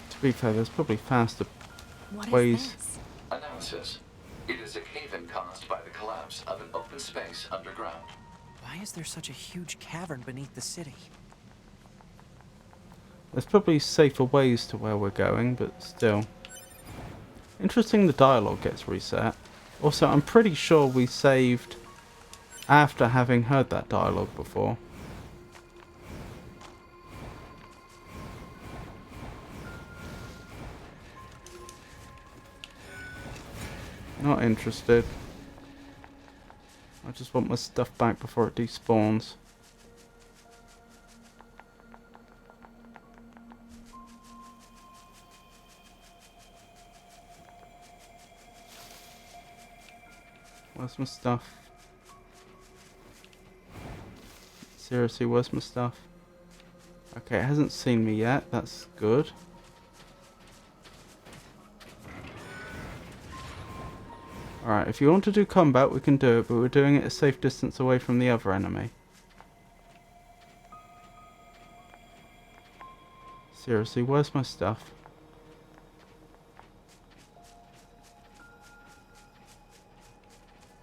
To be fair, there's probably faster ways. This? Analysis. It is a cave-in caused by the collapse of an open space underground. Why is there such a huge cavern beneath the city? There's probably safer ways to where we're going, but still. Interesting the dialogue gets reset. Also, I'm pretty sure we saved after having heard that dialogue before. Not interested. I just want my stuff back before it despawns. Where's my stuff? Seriously, where's my stuff? Okay, it hasn't seen me yet. That's good. Alright, if you want to do combat, we can do it, but we're doing it a safe distance away from the other enemy. Seriously, where's my stuff?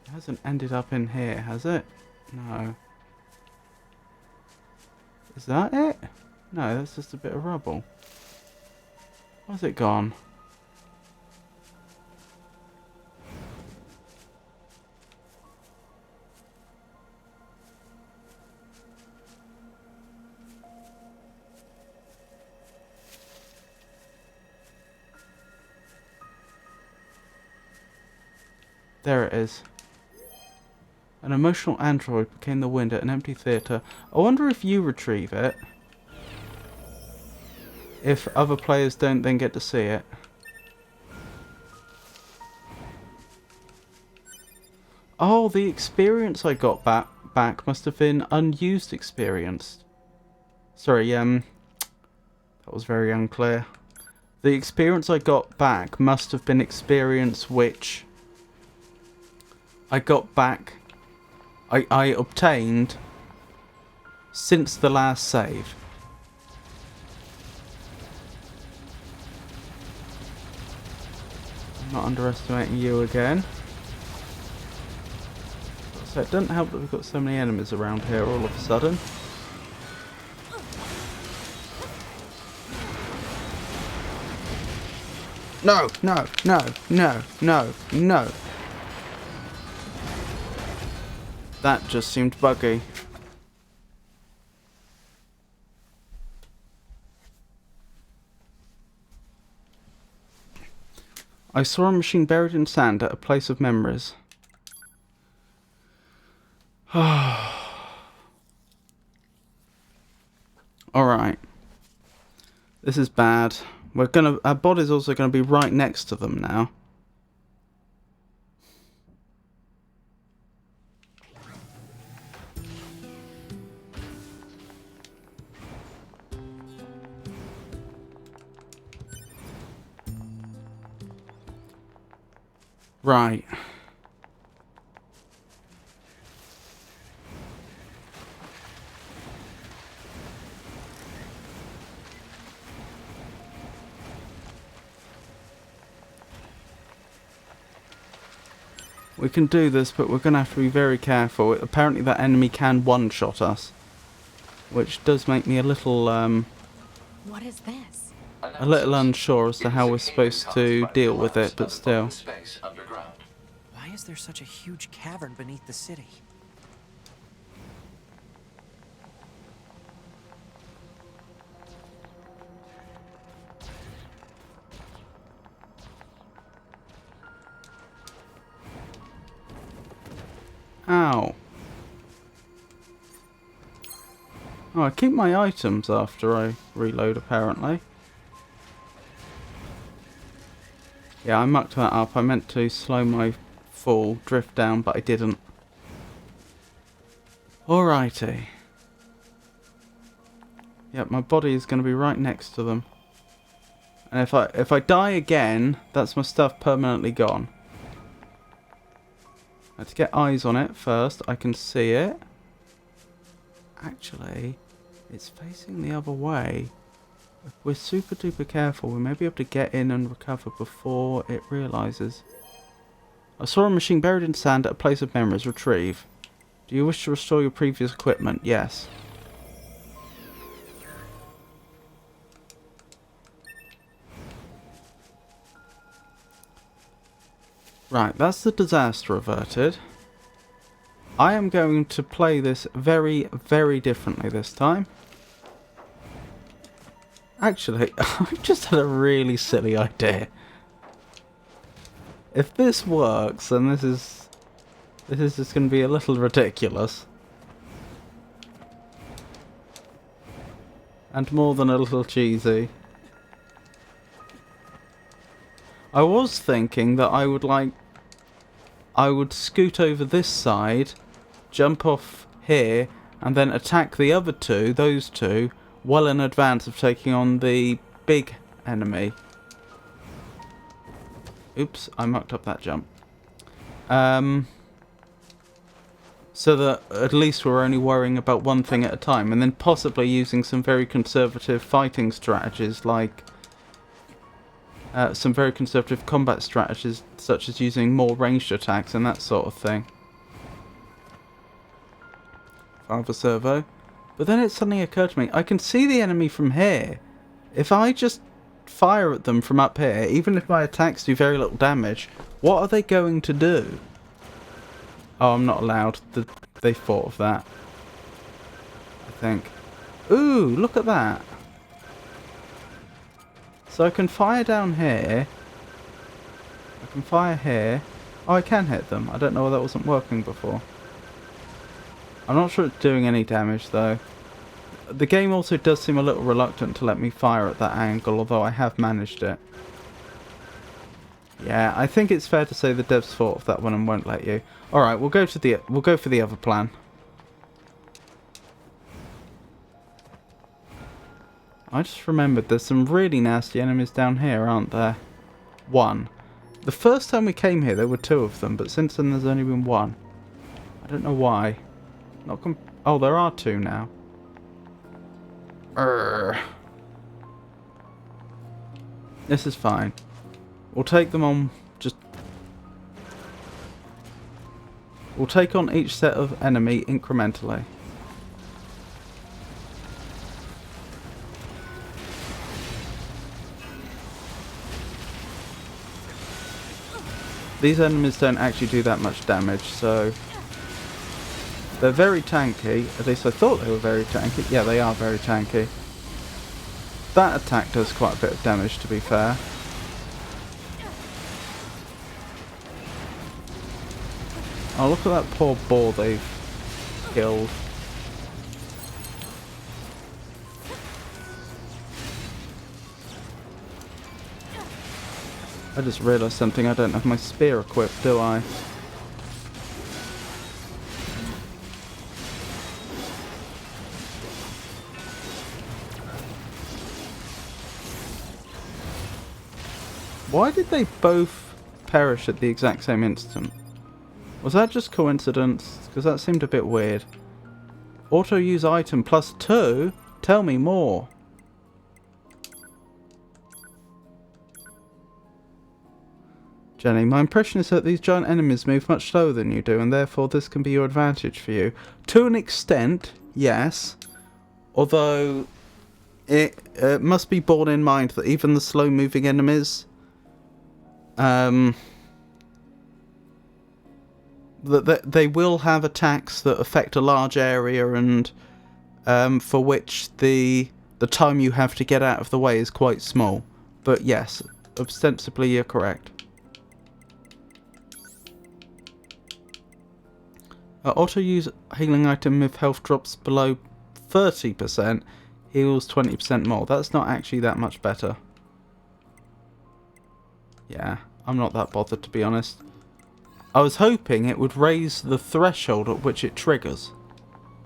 It hasn't ended up in here, has it? No. Is that it? No, that's just a bit of rubble. Where's it gone? There it is. An emotional android became the wind at an empty theatre. I wonder if you retrieve it. If other players don't then get to see it. Oh, the experience I got back must have been unused experience. Sorry, that was very unclear. The experience I got back must have been experience which I got back, I obtained since the last save. I'm not underestimating you again. So it doesn't help that we've got so many enemies around here all of a sudden. No, no, no, no, no, no. That just seemed buggy. I saw a machine buried in sand at a place of memories. Alright. This is bad. Our body's also gonna be right next to them now. Right. We can do this, but we're going to have to be very careful. Apparently that enemy can one-shot us, which does make me a little What is this? unsure as to how we're supposed to deal with it, but still. Space underground. Why is there such a huge cavern beneath the city? Ow. Oh, I keep my items after I reload, apparently. Yeah, I mucked that up. I meant to slow my fall, drift down, but I didn't. Alrighty. Yep, my body is going to be right next to them. And if I die again, that's my stuff permanently gone. I have to get eyes on it first. I can see it. Actually, it's facing the other way. If we're super duper careful, we may be able to get in and recover before it realises. I saw a machine buried in sand at a place of memories. Retrieve. Do you wish to restore your previous equipment? Yes. Right, that's the disaster averted. I am going to play this very, very differently this time. Actually, I've just had a really silly idea. If this works, then this is just going to be a little ridiculous. And more than a little cheesy. I was thinking that I would scoot over this side, jump off here, and then attack the other two, those two, well in advance of taking on the big enemy. Oops, I mucked up that jump. So that at least we're only worrying about one thing at a time, and then possibly using some very conservative fighting strategies, like some very conservative combat strategies, such as using more ranged attacks and that sort of thing. Father Servo. But then it suddenly occurred to me, I can see the enemy from here. If I just fire at them from up here, even if my attacks do very little damage, what are they going to do? Oh, I'm not allowed. They thought of that, I think. Ooh, look at that. So I can fire down here. I can fire here. Oh, I can hit them. I don't know why that wasn't working before. I'm not sure it's doing any damage though. The game also does seem a little reluctant to let me fire at that angle, although I have managed it. Yeah, I think it's fair to say the devs thought of that one and won't let you. Alright, we'll go for the other plan. I just remembered there's some really nasty enemies down here, aren't there? One. The first time we came here there were two of them, but since then there's only been one. I don't know why. Oh, there are two now. This is fine. We'll take them on. We'll take on each set of enemy incrementally. These enemies don't actually do that much damage, so they're very tanky. At least I thought they were very tanky. Yeah, they are very tanky. That attack does quite a bit of damage, to be fair. Oh, look at that poor boar they've killed. I just realised something. I don't have my spear equipped, do I? Why did they both perish at the exact same instant? Was that just coincidence? Because that seemed a bit weird. Auto use item +2? Tell me more. Jenny, my impression is that these giant enemies move much slower than you do, and therefore this can be your advantage for you. To an extent, yes. Although, it must be borne in mind that even the slow-moving enemies, that they will have attacks that affect a large area, and for which the time you have to get out of the way is quite small. But yes, ostensibly you're correct. Auto use healing item if health drops below 30%, heals 20% more. That's not actually that much better. Yeah, I'm not that bothered, to be honest. I was hoping it would raise the threshold at which it triggers.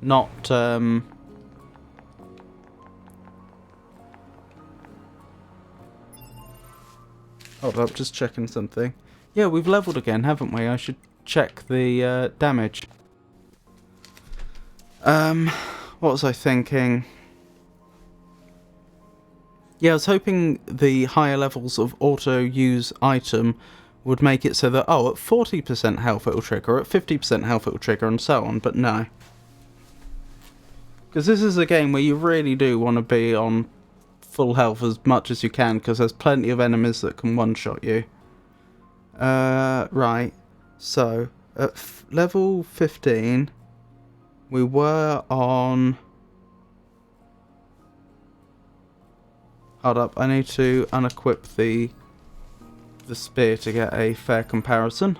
Not, Hold up, just checking something. Yeah, we've leveled again, haven't we? I should check the damage. What was I thinking? Yeah, I was hoping the higher levels of auto-use item would make it so that, oh, at 40% health it'll trigger, at 50% health it'll trigger, and so on, but no. Because this is a game where you really do want to be on full health as much as you can, because there's plenty of enemies that can one-shot you. Right. So, at level 15... we were on... Hold up, I need to unequip the spear to get a fair comparison.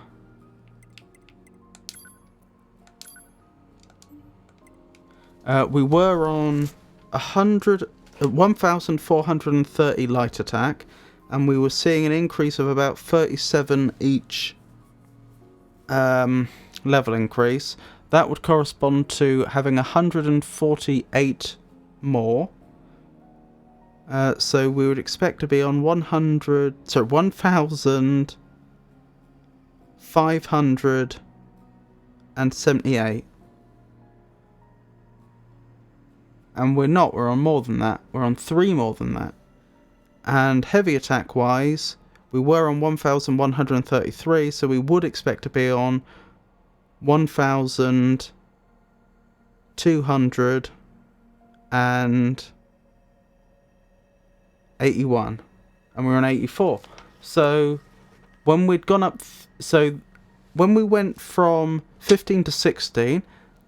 We were on 1,430 light attack, and we were seeing an increase of about 37 each level increase. That would correspond to having 148 more. So we would expect to be on 1,578. And we're not, we're on more than that. We're on 3 more than that. And heavy attack wise, we were on 1,133, so we would expect to be on 1,281, and we're on 84. So when we'd gone up, so when we went from 15 to 16,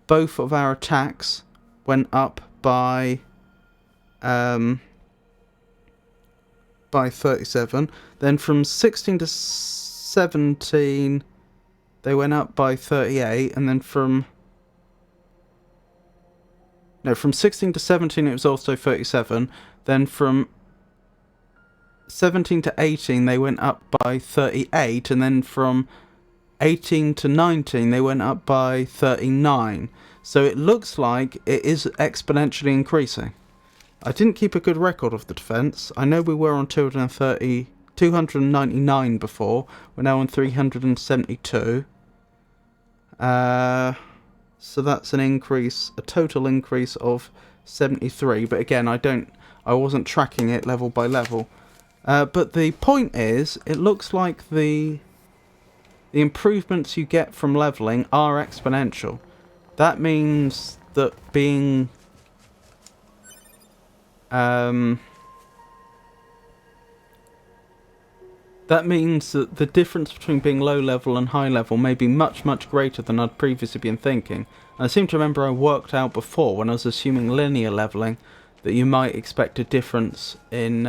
both of our attacks went up by 37. Then from 16 to 17. They went up by 38, and then from 16 to 17 it was also 37. Then from 17 to 18 they went up by 38, and then from 18 to 19 they went up by 39. So it looks like it is exponentially increasing. I didn't keep a good record of the defense. I know we were on 299 before. We're now on 372. So that's an increase, a total increase of 73. But again, I wasn't tracking it level by level. But the point is, it looks like the improvements you get from leveling are exponential. That means that being that means that the difference between being low level and high level may be much, much greater than I'd previously been thinking. And I seem to remember I worked out before, when I was assuming linear leveling, that you might expect a difference in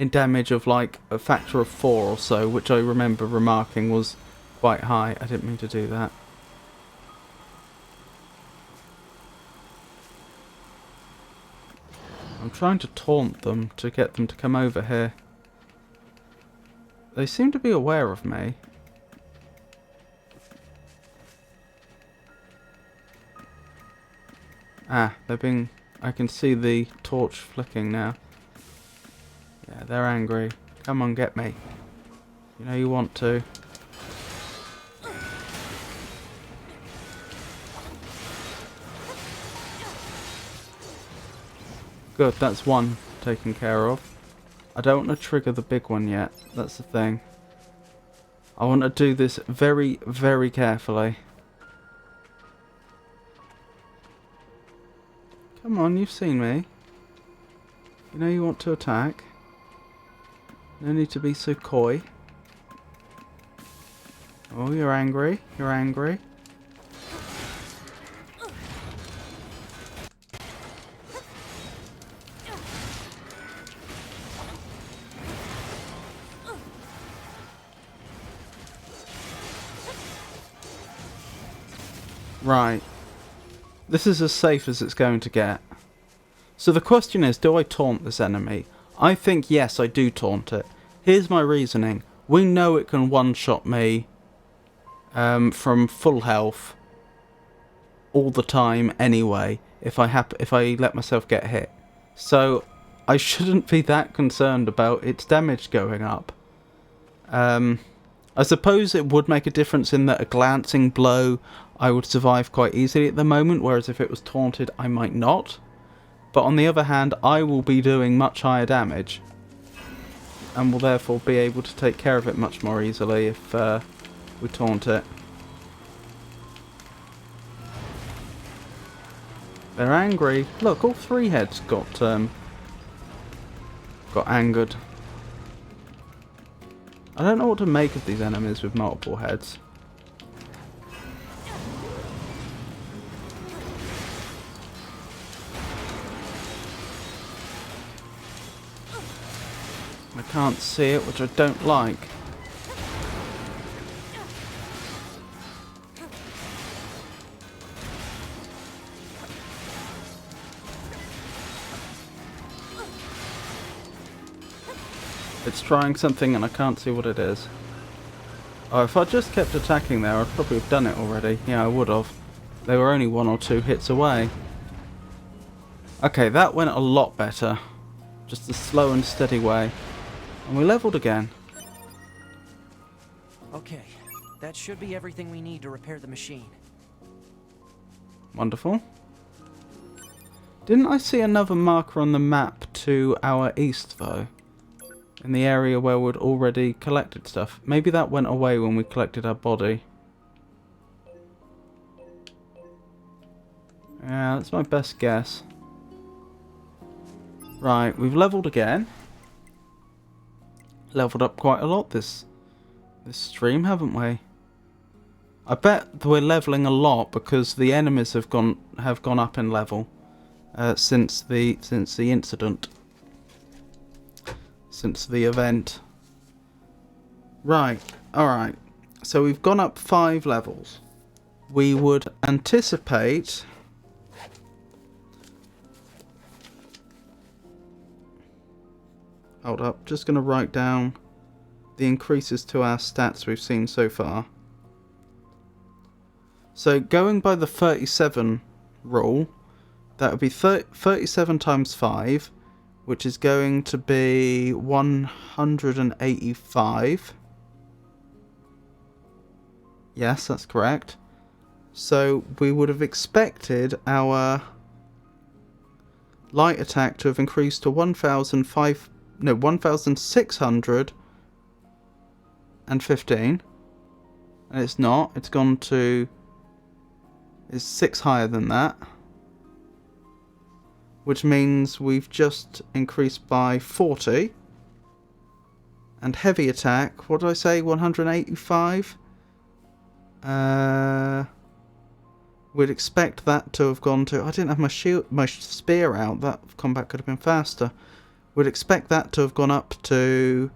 damage of like a factor of 4 or so, which I remember remarking was quite high. I didn't mean to do that. I'm trying to taunt them to get them to come over here. They seem to be aware of me. Ah, they're being... I can see the torch flicking now. Yeah, they're angry. Come on, get me. You know you want to. Good, that's one taken care of. I don't want to trigger the big one yet. That's the thing. I want to do this very, very carefully. Come on, you've seen me. You know you want to attack. No need to be so coy. Oh, you're angry. You're angry. Right. This is as safe as it's going to get. So the question is, do I taunt this enemy? I think yes, I do taunt it. Here's my reasoning. We know it can one-shot me from full health all the time anyway, if I let myself get hit. So I shouldn't be that concerned about its damage going up. I suppose it would make a difference in that a glancing blow I would survive quite easily at the moment, whereas if it was taunted I might not. But on the other hand, I will be doing much higher damage, and will therefore be able to take care of it much more easily if we taunt it. They're angry. Look, all three heads got angered. I don't know what to make of these enemies with multiple heads. I can't see it, which I don't like. It's trying something and I can't see what it is. Oh, if I just kept attacking there, I'd probably have done it already. Yeah, I would have. They were only 1 or 2 hits away. Okay, that went a lot better. Just a slow and steady way. And we leveled again. Okay, that should be everything we need to repair the machine. Wonderful. Didn't I see another marker on the map to our east, though? In the area where we'd already collected stuff. Maybe that went away when we collected our body. Yeah, that's my best guess. Right, we've leveled again. Leveled up quite a lot this stream, haven't we? I bet we're leveling a lot because the enemies have gone up in level since the incident. Since the event. Right, alright. So we've gone up 5 levels. We would anticipate... Hold up, just going to write down the increases to our stats we've seen so far. So going by the 37 rule, that would be 37 times 5, which is going to be 185. Yes, that's correct. So we would have expected our light attack to have increased to 1,615. And it's not. It's gone to... It's 6 higher than that. Which means we've just increased by 40. And heavy attack, what did I say, 185? We'd expect that to have gone to... I didn't have my spear out, that combat could have been faster. We'd expect that to have gone up to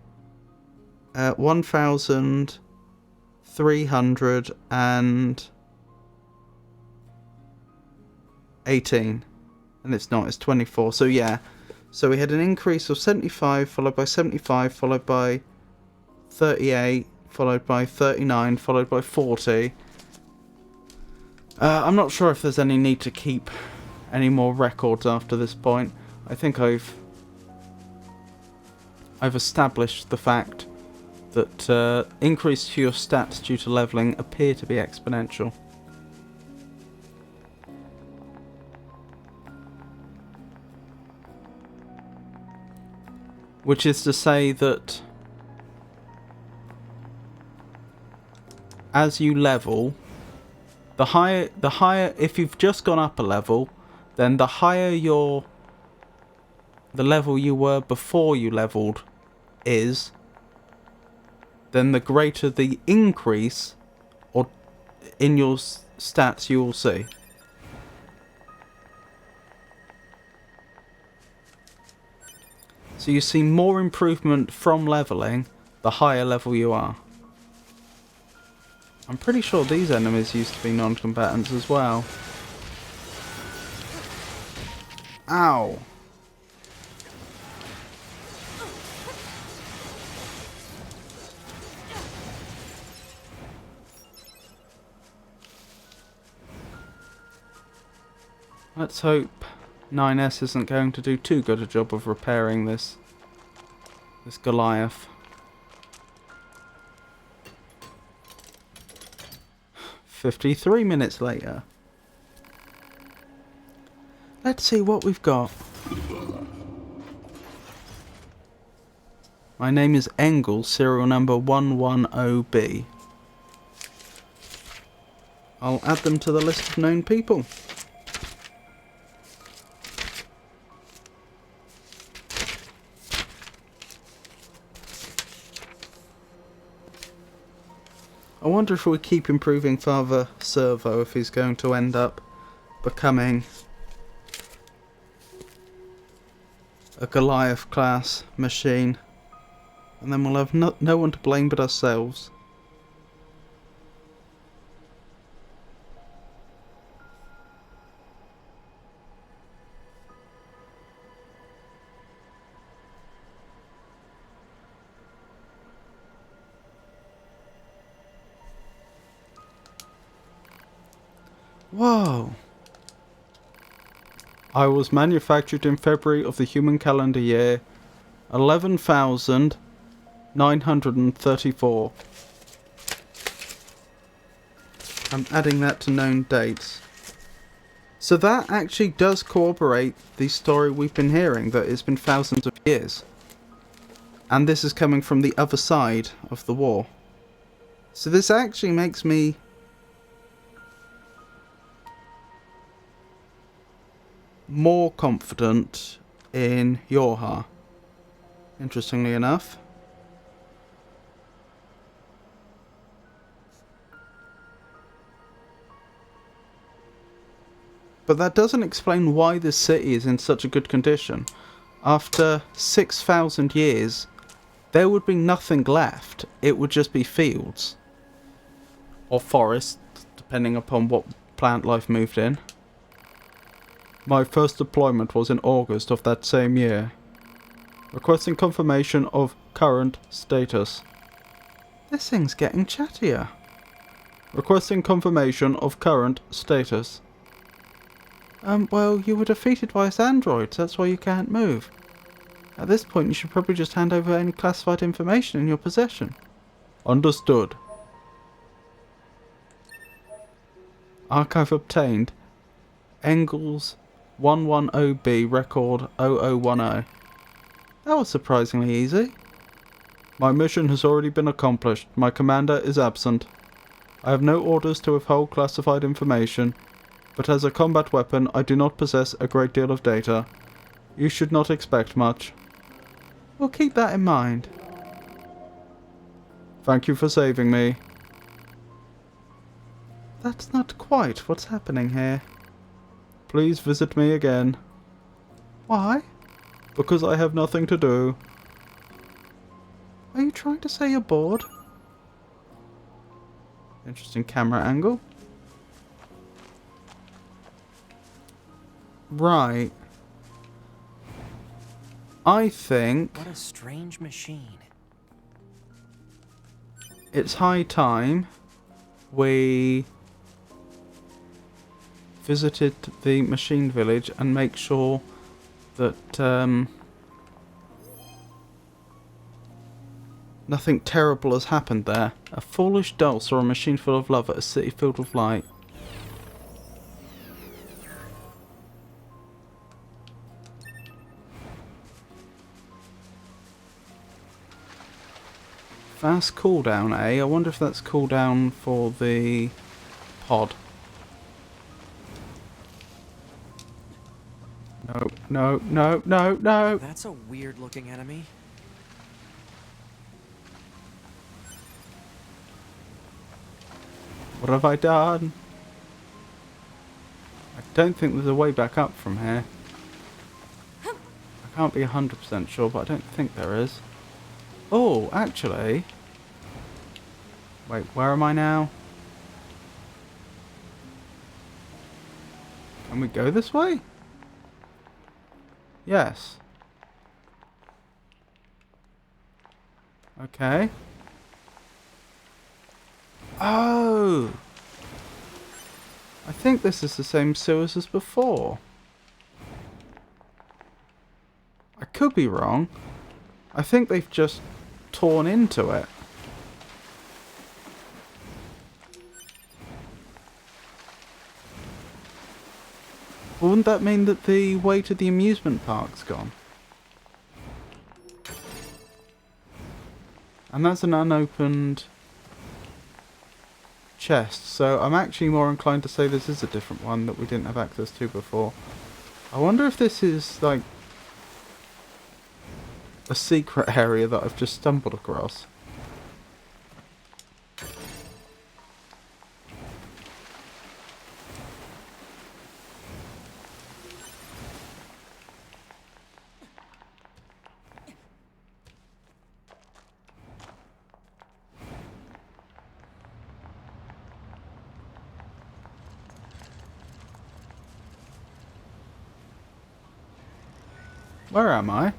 1,318. And it's not, it's 24. So yeah, so we had an increase of 75, followed by 75, followed by 38, followed by 39, followed by 40. I'm not sure if there's any need to keep any more records after this point. I think I've established the fact that increase to your stats due to leveling appear to be exponential. Which is to say that as you level, the higher, if you've just gone up a level, then the higher the level you were before you leveled is, then the greater the increase or in your stats you will see. So you see more improvement from leveling the higher level you are. I'm pretty sure these enemies used to be non-combatants as well. Ow! Let's hope 9S isn't going to do too good a job of repairing this Goliath. 53 minutes later. Let's see what we've got. My name is Engel, serial number 110B. I'll add them to the list of known people. I wonder if we keep improving Father Servo, if he's going to end up becoming a Goliath class machine, and then we'll have no one to blame but ourselves. Whoa! I was manufactured in February of the human calendar year 11,934. I'm adding that to known dates. So that actually does corroborate the story we've been hearing, that it's been thousands of years. And this is coming from the other side of the war. So this actually makes me more confident in Yorha, interestingly enough. But that doesn't explain why this city is in such a good condition. After 6,000 years, there would be nothing left. It would just be fields. Or forests, depending upon what plant life moved in. My first deployment was in August of that same year. Requesting confirmation of current status. This thing's getting chattier. Requesting confirmation of current status. Well, you were defeated by us androids, that's why you can't move. At this point, you should probably just hand over any classified information in your possession. Understood. Archive obtained. Engel's 110B record 0010. That was surprisingly easy. My mission has already been accomplished. My commander is absent. I have no orders to withhold classified information, but as a combat weapon I do not possess a great deal of data. You should not expect much. We'll keep that in mind. Thank you for saving me. That's not quite what's happening here. Please visit me again. Why? Because I have nothing to do. Are you trying to say you're bored? Interesting camera angle. Right. I think What a strange machine. it's high time we visited the machine village and make sure that nothing terrible has happened there. A foolish doll saw a machine full of love at a city filled with light. Fast cooldown, eh? I wonder if that's cooldown for the pod. No, no, no, no, no! That's a weird looking enemy. What have I done? I don't think there's a way back up from here. I can't be 100% sure, but I don't think there is. Oh, actually... Wait, where am I now? Can we go this way? Yes. Okay. Oh! I think this is the same sewers as before. I could be wrong. I think they've just torn into it. Wouldn't that mean that the way to the amusement park's gone? And that's an unopened chest, so I'm actually more inclined to say this is a different one that we didn't have access to before. I wonder if this is like a secret area that I've just stumbled across. Where am I?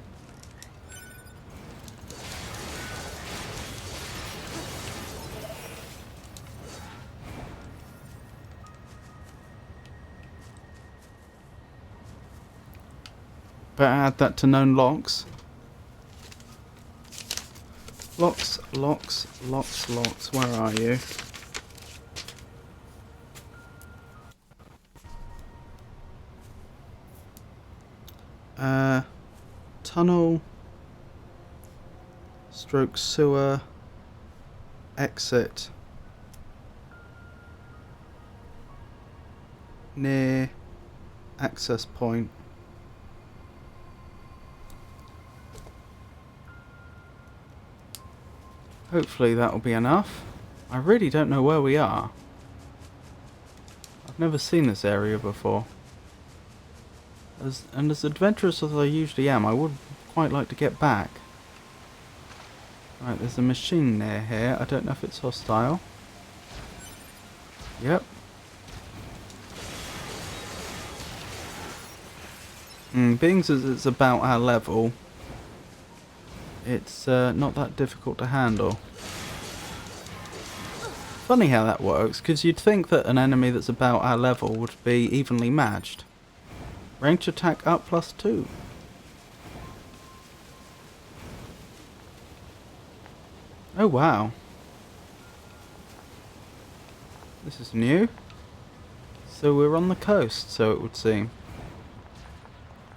Better add that to known locks. Locks, locks, locks, locks. Where are you? Tunnel. Stroke sewer. Exit. Near. Access point. Hopefully that will be enough. I really don't know where we are. I've never seen this area before. And as adventurous as I usually am, I would quite like to get back. Right, there's a machine near here. I don't know if it's hostile. Yep. Being as it's about our level, it's not that difficult to handle. Funny how that works, because you'd think that an enemy that's about our level would be evenly matched. Range attack up +2. Oh wow. This is new. So we're on the coast, so it would seem.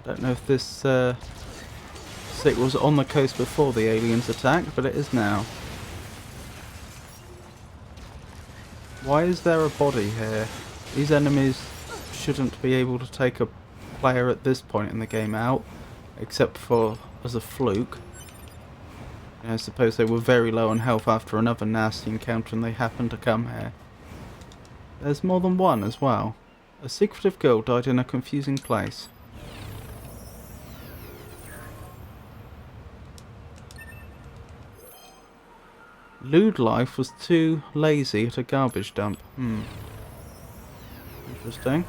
I don't know if this was on the coast before the aliens attacked, but it is now. Why is there a body here? These enemies shouldn't be able to take a player at this point in the game out, except for as a fluke. I suppose they were very low on health after another nasty encounter and they happened to come here. There's more than one as well. A secretive girl died in a confusing place. Lewd Life was too lazy at a garbage dump. Interesting.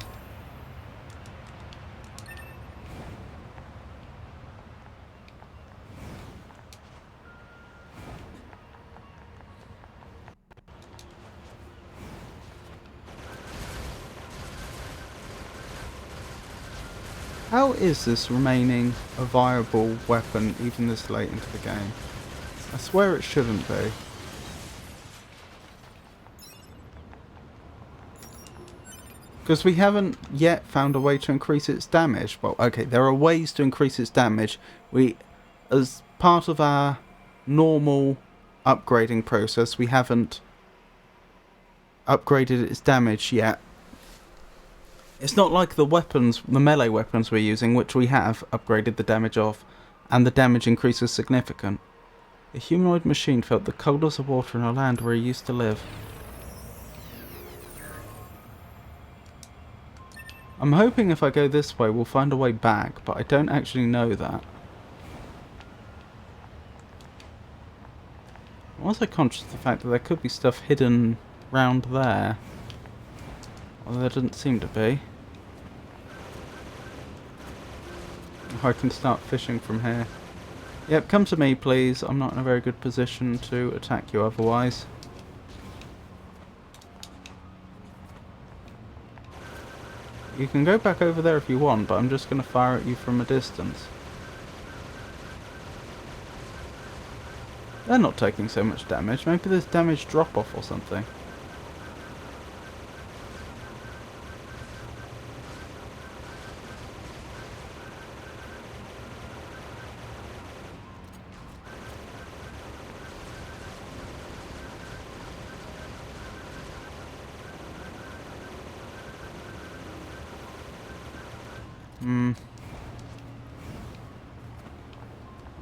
How is this remaining a viable weapon even this late into the game? I swear it shouldn't be. Because we haven't yet found a way to increase its damage. Well, okay, there are ways to increase its damage. As part of our normal upgrading process. We haven't upgraded its damage yet. It's not like the weapons, the melee weapons we're using, which we have upgraded the damage of, and the damage increase is significant. A humanoid machine felt the coldness of water in a land where he used to live. I'm hoping if I go this way we'll find a way back, but I don't actually know that. I'm also conscious of the fact that there could be stuff hidden round there. Although there doesn't seem to be. If I can start fishing from here. Yep, come to me please. I'm not in a very good position to attack you otherwise. You can go back over there if you want, but I'm just going to fire at you from a distance. They're not taking so much damage. Maybe there's damage drop off or something.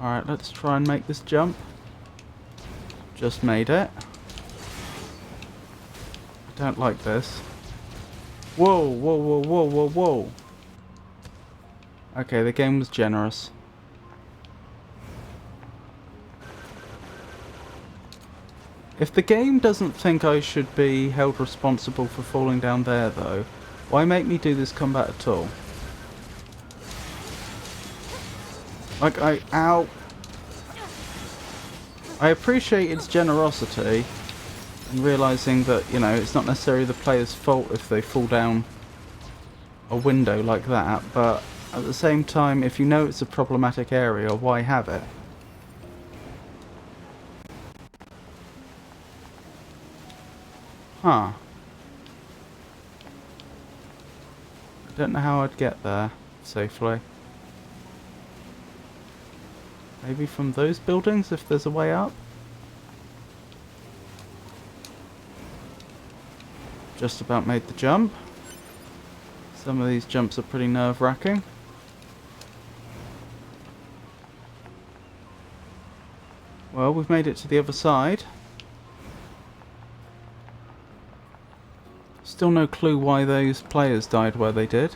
Alright, let's try and make this jump. Just made it. I don't like this. Whoa, whoa, whoa, whoa, whoa, whoa. Okay, the game was generous. If the game doesn't think I should be held responsible for falling down there though, why make me do this combat at all? Like, ow. I appreciate its generosity and realising that, you know, it's not necessarily the player's fault if they fall down a window like that, but at the same time, if you know it's a problematic area, why have it? Huh. I don't know how I'd get there safely. Maybe from those buildings if there's a way up? Just about made the jump. Some of these jumps are pretty nerve-wracking. Well, we've made it to the other side. Still no clue why those players died where they did.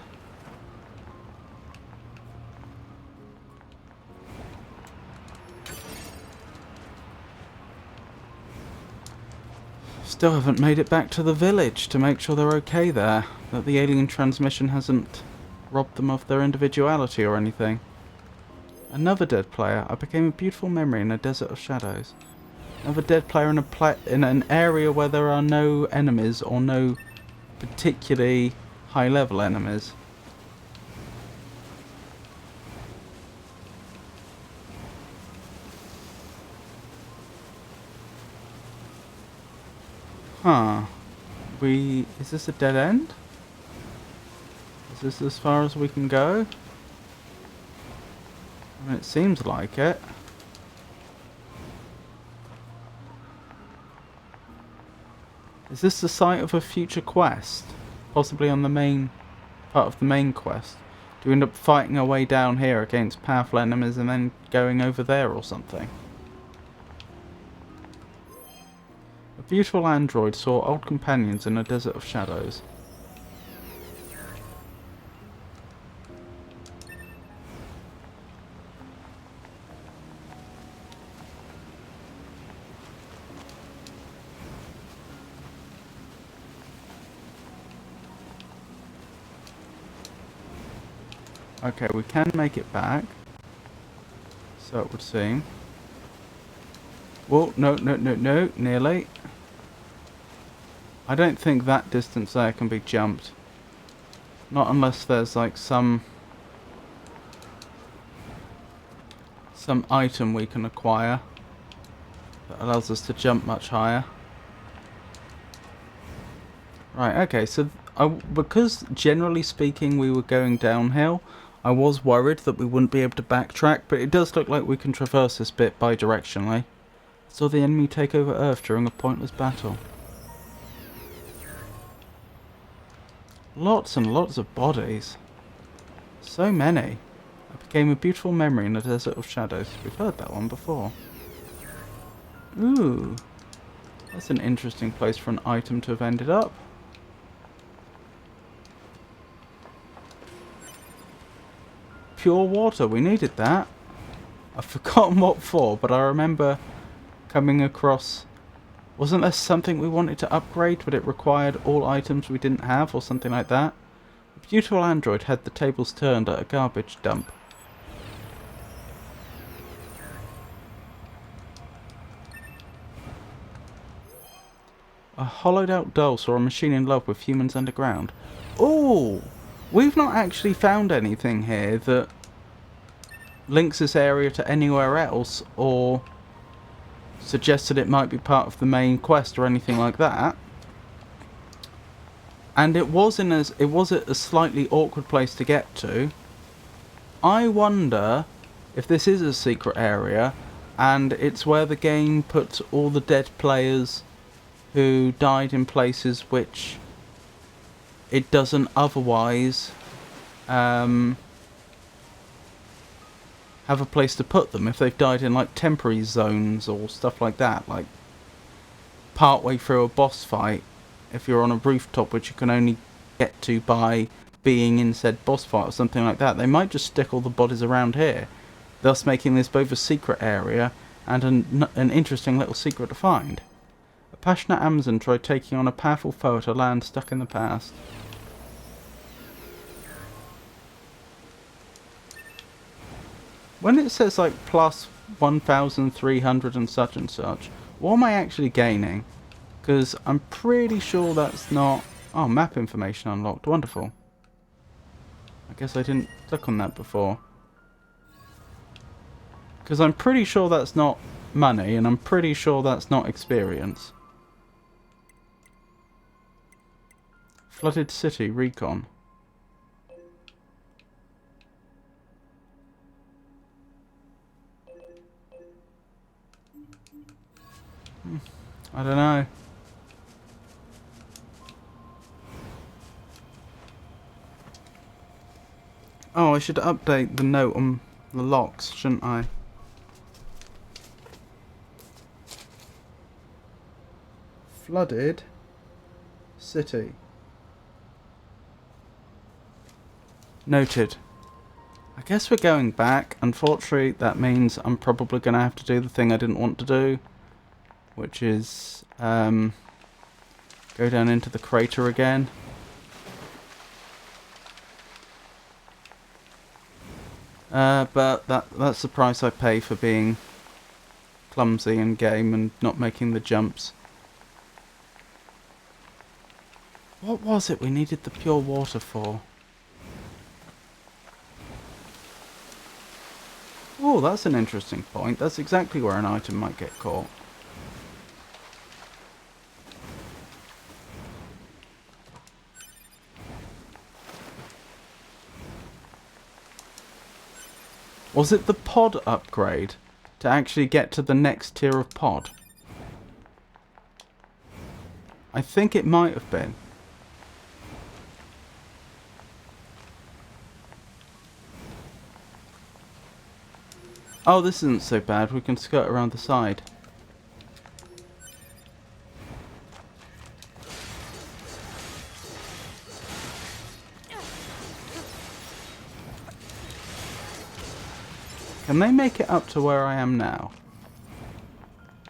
Still haven't made it back to the village to make sure they're okay there. That the alien transmission hasn't robbed them of their individuality or anything. Another dead player. I became a beautiful memory in a desert of shadows. Another dead player in an area where there are no enemies or no particularly high level enemies. Huh. Is this a dead end? Is this as far as we can go? I mean, it seems like it. Is this the site of a future quest? Possibly on the main part of the main quest? Do we end up fighting our way down here against powerful enemies and then going over there or something? A beautiful android saw old companions in a desert of shadows. Okay, we can make it back. So it would seem. Whoa, no, no, no, no, nearly. I don't think that distance there can be jumped. Not unless there's like some item we can acquire that allows us to jump much higher. Right, okay, so because generally speaking we were going downhill, I was worried that we wouldn't be able to backtrack, but it does look like we can traverse this bit bi-directionally. Saw the enemy take over Earth during a pointless battle. Lots and lots of bodies. So many. It became a beautiful memory in the desert of shadows. We've heard that one before. Ooh. That's an interesting place for an item to have ended up. Pure water, we needed that. I've forgotten what for, but I remember coming across... Wasn't there something we wanted to upgrade, but it required all items we didn't have, or something like that? A beautiful android had the tables turned at a garbage dump. A hollowed out doll saw a machine in love with humans underground. Ooh! We've not actually found anything here that links this area to anywhere else, or suggests that it might be part of the main quest or anything like that. And it was at a slightly awkward place to get to. I wonder if this is a secret area and it's where the game puts all the dead players who died in places which it doesn't otherwise have a place to put them, if they've died in like temporary zones or stuff like that, like partway through a boss fight, if you're on a rooftop which you can only get to by being in said boss fight or something like that. They might just stick all the bodies around here, thus making this both a secret area and an interesting little secret to find. A passionate Amazon tried taking on a powerful foe at a land stuck in the past. When it says like plus 1,300 and such, what am I actually gaining? Because I'm pretty sure that's not... Oh, map information unlocked. Wonderful. I guess I didn't click on that before. Because I'm pretty sure that's not money, and I'm pretty sure that's not experience. Flooded City Recon. I don't know. Oh, I should update the note on the locks, shouldn't I? Flooded City. Noted. I guess we're going back. Unfortunately, that means I'm probably going to have to do the thing I didn't want to do, which is go down into the crater again. But that's the price I pay for being clumsy in game and not making the jumps. What was it we needed the pure water for? Oh, that's an interesting point. That's exactly where an item might get caught. Was it the pod upgrade to actually get to the next tier of pod? I think it might have been. Oh, this isn't so bad. We can skirt around the side. Can they make it up to where I am now?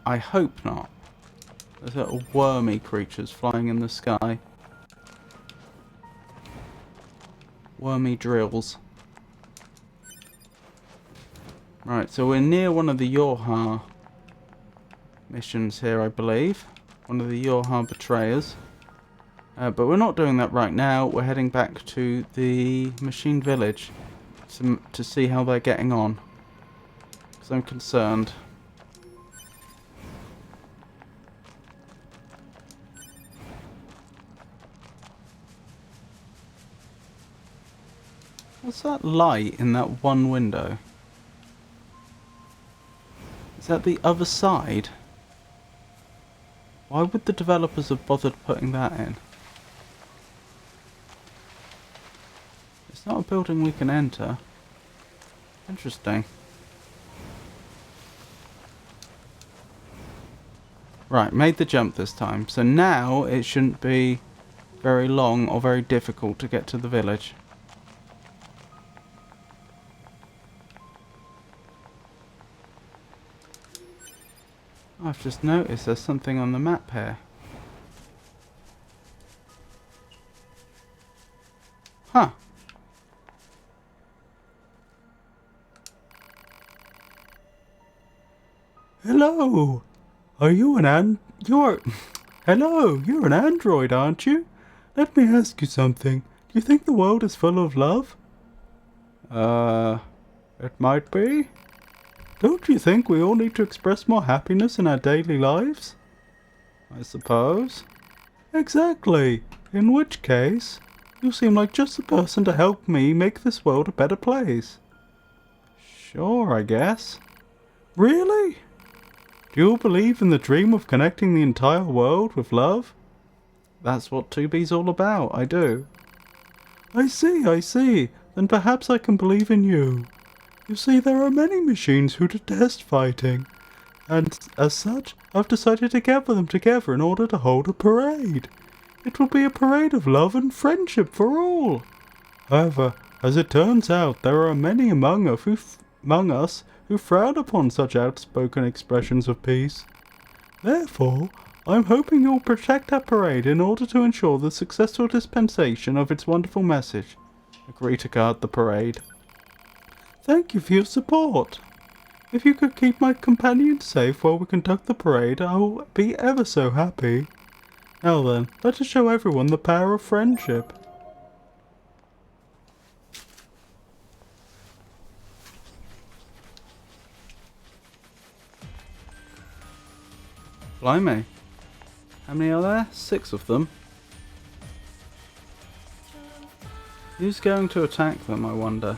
I hope not. There's little wormy creatures flying in the sky. Wormy drills. Right, so we're near one of the Yorha missions here, I believe. One of the Yorha betrayers. But we're not doing that right now. We're heading back to the machine village to see how they're getting on. Because I'm concerned. What's that light in that one window? Is that the other side? Why would the developers have bothered putting that in? It's not a building we can enter. Interesting. Right, made the jump this time. So now it shouldn't be very long or very difficult to get to the village. I've just noticed there's something on the map here. Huh. Hello. Are you an you're Hello, you're an android, aren't you? Let me ask you something. Do you think the world is full of love? It might be. Don't you think we all need to express more happiness in our daily lives? I suppose. Exactly. In which case, you seem like just the person to help me make this world a better place. Sure, I guess. Really? Do you believe in the dream of connecting the entire world with love? That's what 2B's all about, I do. I see. Then perhaps I can believe in you. You see, there are many machines who detest fighting, and as such, I've decided to gather them together in order to hold a parade. It will be a parade of love and friendship for all. However, as it turns out, there are many among us who frown upon such outspoken expressions of peace. Therefore, I'm hoping you'll protect our parade in order to ensure the successful dispensation of its wonderful message. Agree to guard the parade. Thank you for your support. If you could keep my companions safe while we conduct the parade, I will be ever so happy. Now then, let us show everyone the power of friendship. Blimey. How many are there? 6 of them. Who's going to attack them, I wonder?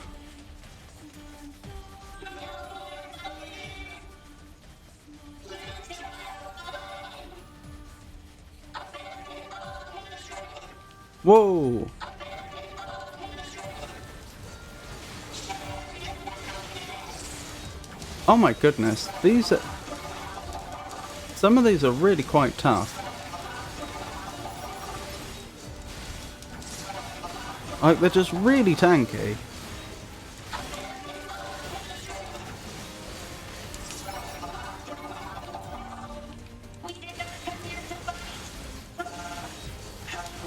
Whoa! Oh my goodness, these are... Some of these are really quite tough. Like, they're just really tanky.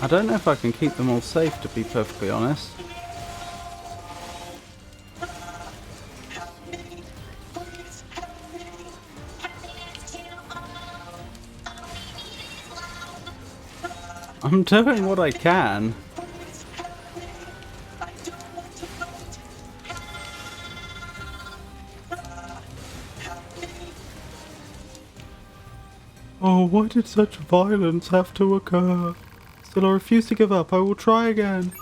I don't know if I can keep them all safe, to be perfectly honest. I'm doing what I can. Oh, why did such violence have to occur? Still, I refuse to give up. I will try again.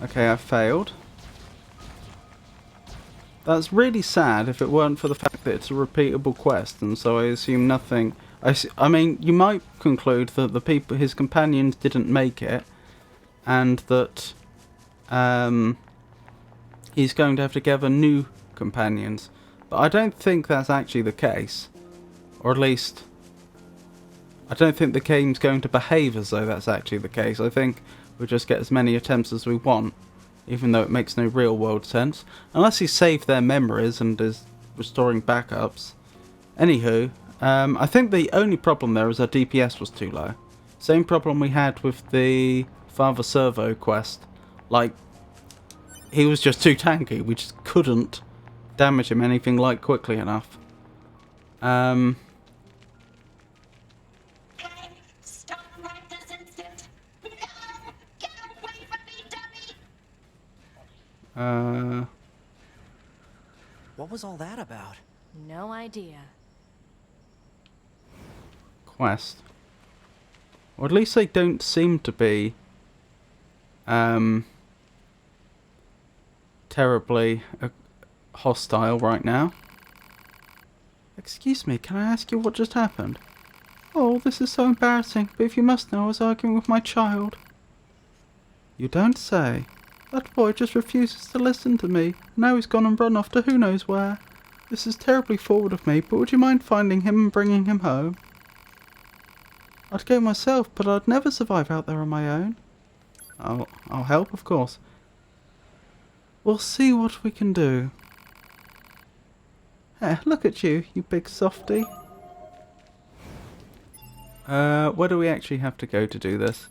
Okay, I failed. That's really sad if it weren't for the fact that it's a repeatable quest, and so I assume nothing... I mean, you might conclude that the people, his companions, didn't make it, and that he's going to have to gather new companions. But I don't think that's actually the case. Or at least, I don't think the game's going to behave as though that's actually the case. I think we'll just get as many attempts as we want, even though it makes no real world sense. Unless he saved their memories and is restoring backups. Anywho, I think the only problem there is our DPS was too low. Same problem we had with the Father Servo quest. Like, he was just too tanky. We just couldn't damage him anything like quickly enough. Stop right this instant! No! Get away from me, dummy! What was all that about? No idea. Quest. Or at least they don't seem to be terribly hostile right now. Excuse me, can I ask you what just happened? Oh, this is so embarrassing, but if you must know, I was arguing with my child. You don't say. That boy just refuses to listen to me. Now he's gone and run off to who knows where. This is terribly forward of me, but would you mind finding him and bringing him home? I'd go myself, but I'd never survive out there on my own. I'll help, of course. We'll see what we can do. Look at you, you big softy. Where do we actually have to go to do this?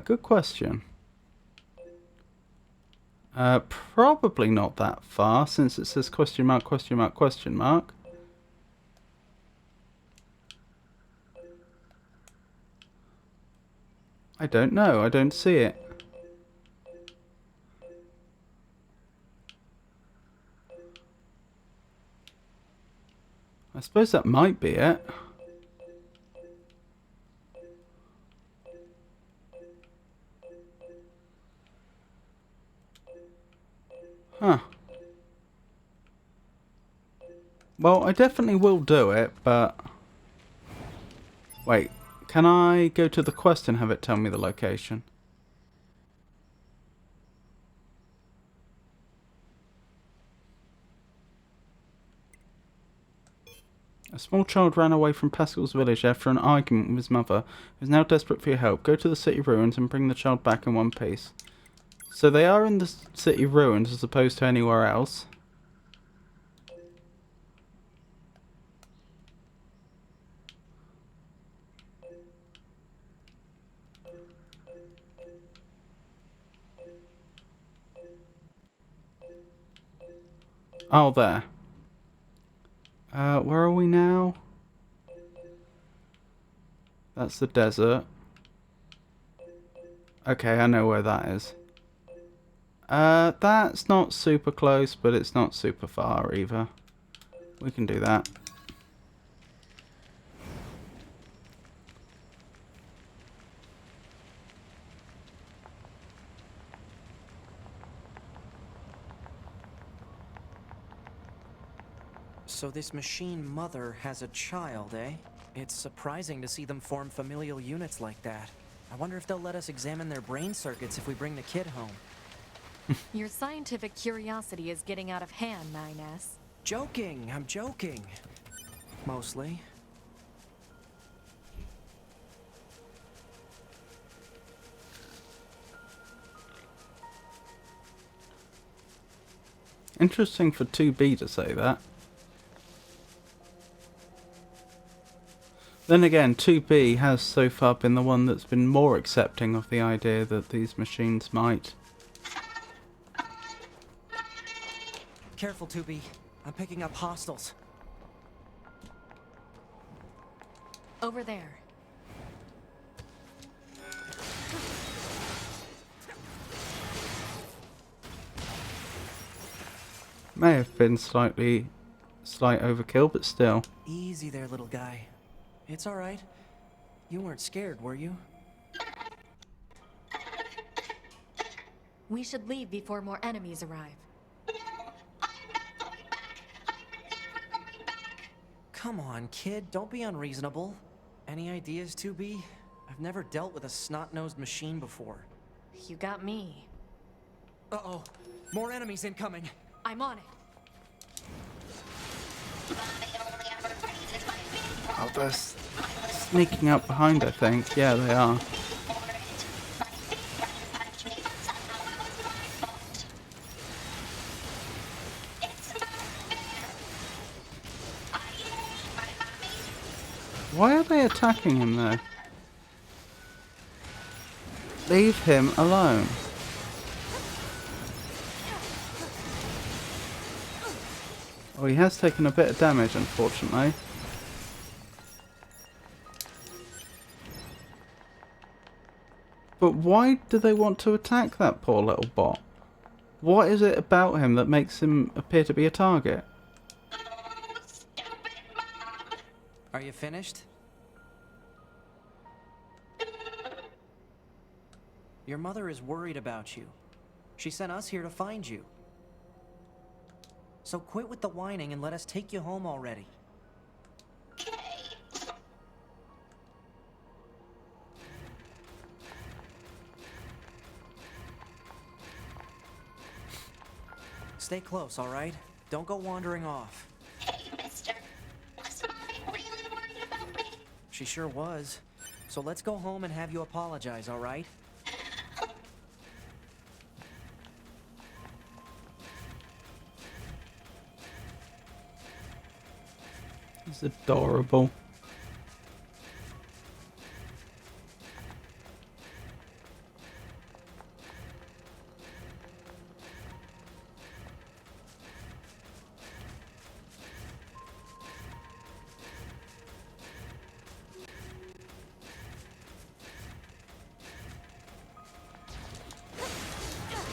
Good question. Probably not that far, since it says question mark, question mark, question mark. I don't know, I don't see it. I suppose that might be it. Huh. Well, I definitely will do it, but... Wait, can I go to the quest and have it tell me the location? A small child ran away from Pascal's village after an argument with his mother, who is now desperate for your help. Go to the city ruins and bring the child back in one piece. So they are in the city ruins as opposed to anywhere else. Oh, there. Where are we now? That's the desert. Okay, I know where that is. That's not super close, but it's not super far either. We can do that. So this machine mother has a child, eh? It's surprising to see them form familial units like that. I wonder if they'll let us examine their brain circuits if we bring the kid home. Your scientific curiosity is getting out of hand, NieR. Joking! I'm joking. Mostly. Interesting for 2B to say that. Then again, 2B has so far been the one that's been more accepting of the idea that these machines might. Careful, 2B. I'm picking up hostiles. Over there. May have been slight overkill, but still. Easy there, little guy. It's alright. You weren't scared, were you? We should leave before more enemies arrive. Come on, kid. Don't be unreasonable. Any ideas, 2B? I've never dealt with a snot-nosed machine before. You got me. Uh-oh. More enemies incoming. I'm on it. Oh, they're sneaking up behind, I think. Yeah, they are. Why are they attacking him, though? Leave him alone. Oh, he has taken a bit of damage, unfortunately. But why do they want to attack that poor little bot? What is it about him that makes him appear to be a target? Are you finished? Your mother is worried about you. She sent us here to find you. So quit with the whining and let us take you home already. Stay close, all right? Don't go wandering off. Hey, mister. Was Mommy really worried about me? She sure was. So let's go home and have you apologize, all right? It's adorable.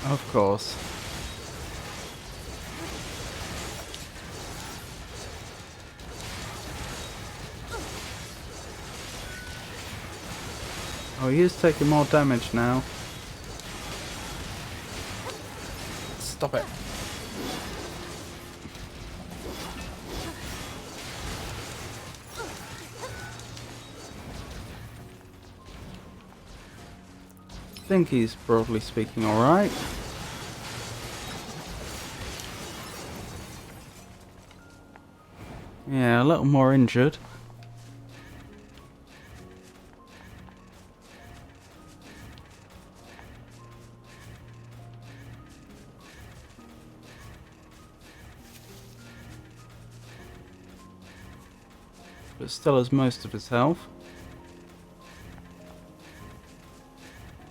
Of course. Oh, he is taking more damage now. Stop it. I think he's broadly speaking alright. Yeah, a little more injured. But still has most of his health.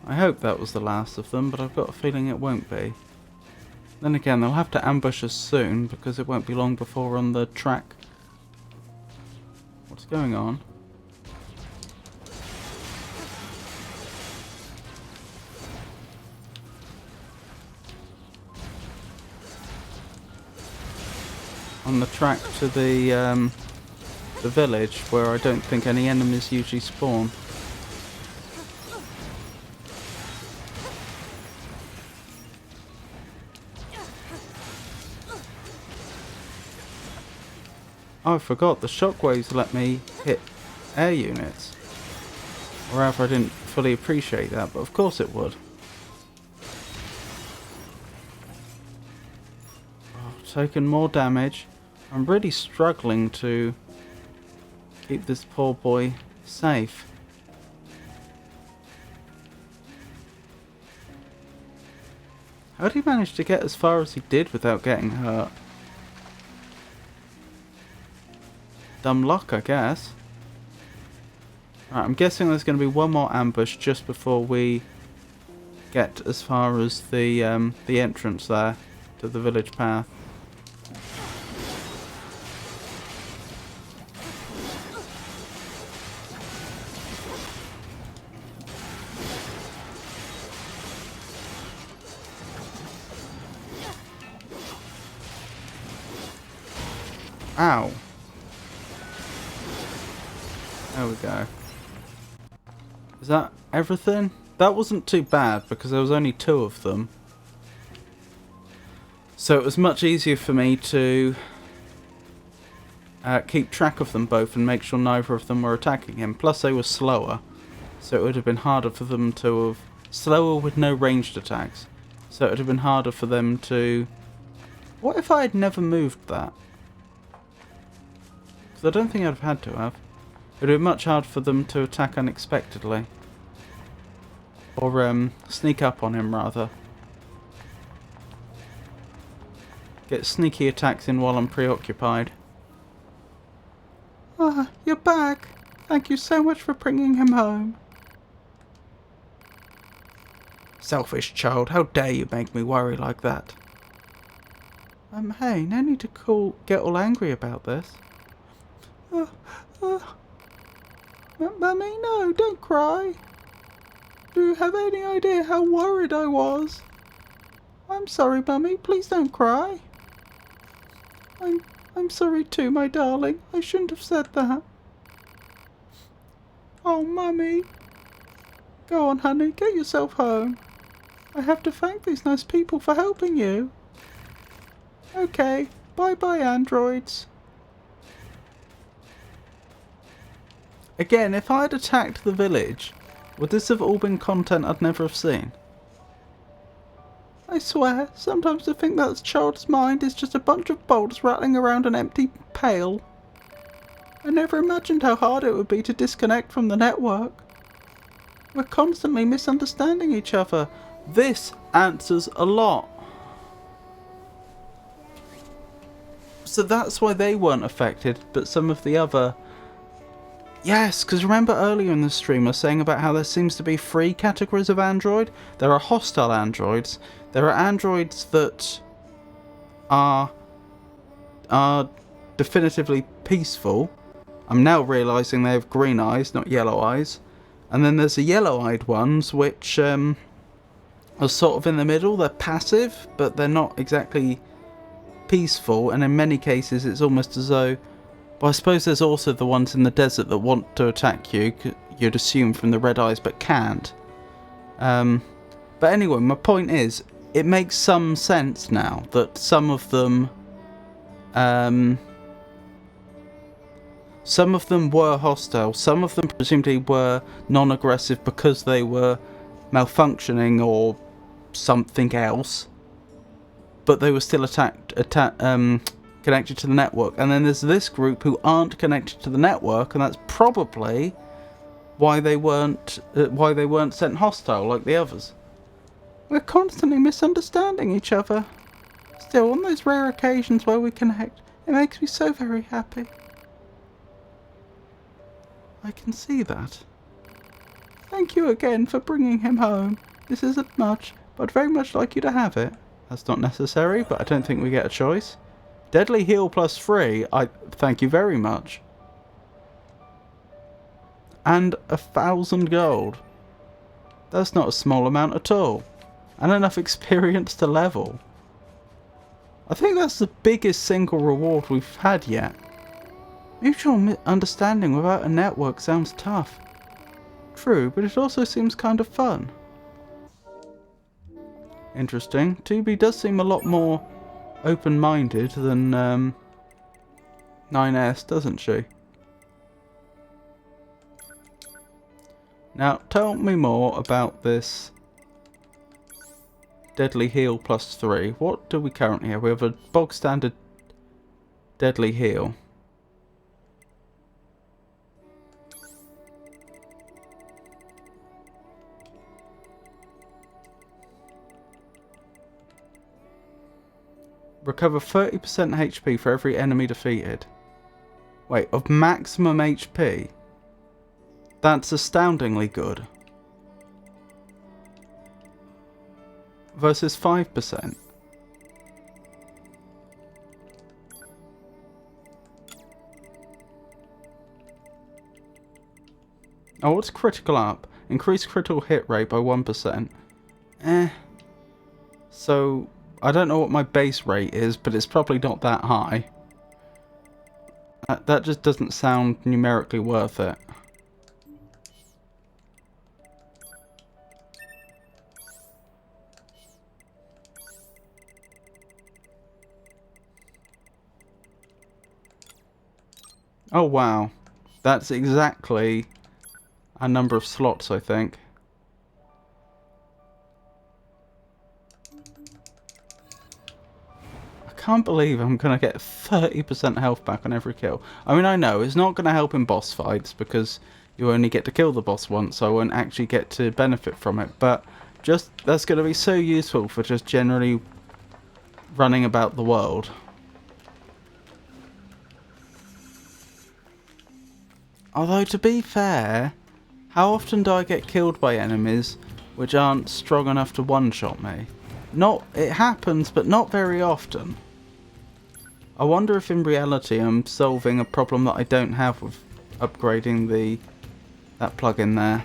I hope that was the last of them, but I've got a feeling it won't be. Then again, they'll have to ambush us soon, because it won't be long before we're on the track. What's going on? On the track to the village, where I don't think any enemies usually spawn. Oh, I forgot, the shockwaves let me hit air units. Or rather, I didn't fully appreciate that, but of course it would. Oh, taking more damage. I'm really struggling to keep this poor boy safe. How did he manage to get as far as he did without getting hurt? Dumb luck, I guess. Right, I'm guessing there's going to be one more ambush just before we get as far as the entrance there to the village path. Ow. There we go. Is that everything? That wasn't too bad because there was only 2 of them. So it was much easier for me to keep track of them both and make sure neither of them were attacking him. Plus they were slower. So it would have been harder for them to have... Slower with no ranged attacks. So it would have been harder for them to... What if I had never moved that? Because I don't think I'd have had to have. It would be much harder for them to attack unexpectedly. Or sneak up on him, rather. Get sneaky attacks in while I'm preoccupied. Ah, you're back. Thank you so much for bringing him home. Selfish child, how dare you make me worry like that? Hey, no need to get all angry about this. Mummy, no, don't cry. Do you have any idea how worried I was? I'm sorry, Mummy, please don't cry. I'm sorry too, my darling. I shouldn't have said that. Oh, Mummy. Go on, honey, get yourself home. I have to thank these nice people for helping you. Okay, bye-bye, androids. Again, if I had attacked the village, would this have all been content I'd never have seen? I swear, sometimes I think that child's mind is just a bunch of bolts rattling around an empty pail. I never imagined how hard it would be to disconnect from the network. We're constantly misunderstanding each other. This answers a lot. So that's why they weren't affected, but some of the other... Yes, because remember earlier in the stream I was saying about how there seems to be 3 categories of android? There are hostile androids, there are androids that are definitively peaceful. I'm now realising they have green eyes, not yellow eyes. And then there's the yellow-eyed ones, which are sort of in the middle. They're passive, but they're not exactly peaceful, and in many cases it's almost as though... Well, I suppose there's also the ones in the desert that want to attack you, you'd assume from the red eyes, but can't. But anyway, my point is, it makes some sense now that some of them were hostile, some of them presumably were non-aggressive because they were malfunctioning or something else, but they were still connected to the network. And then there's this group who aren't connected to the network, and that's probably why they weren't sent hostile like the others. We're constantly misunderstanding each other. Still, on those rare occasions where we connect, it makes me so very happy. I can see that. Thank you again for bringing him home. This isn't much, but I'd very much like you to have it. That's not necessary, but I don't think we get a choice. Deadly heal plus 3, I thank you very much. And 1,000 gold. That's not a small amount at all. And enough experience to level. I think that's the biggest single reward we've had yet. Mutual understanding without a network sounds tough. True, but it also seems kind of fun. Interesting. 2B does seem a lot more open-minded than 9S, doesn't she? Now, tell me more about this deadly heal plus 3. What do we currently have? We have a bog standard deadly heal. Recover 30% HP for every enemy defeated. Wait, of maximum HP? That's astoundingly good. Versus 5%. Oh, what's critical up? Increase critical hit rate by 1%. So... I don't know what my base rate is, but it's probably not that high. That just doesn't sound numerically worth it. Oh wow. That's exactly a number of slots, I think. I can't believe I'm going to get 30% health back on every kill. I mean, I know it's not going to help in boss fights because you only get to kill the boss once, so I won't actually get to benefit from it. But just that's going to be so useful for just generally running about the world. Although, to be fair, how often do I get killed by enemies which aren't strong enough to one-shot me? It happens, but not very often. I wonder if in reality I'm solving a problem that I don't have with upgrading that plugin there.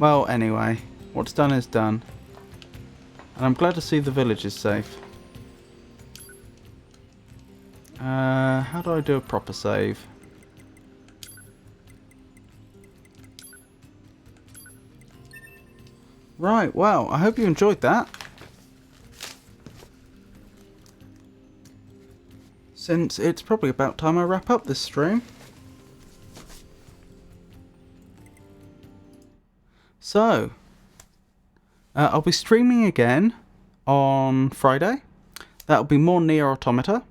Well, anyway, what's done is done. And I'm glad to see the village is safe. How do I do a proper save? Right, well, I hope you enjoyed that. Since it's probably about time I wrap up this stream. So, I'll be streaming again on Friday. That'll be more NieR Automata.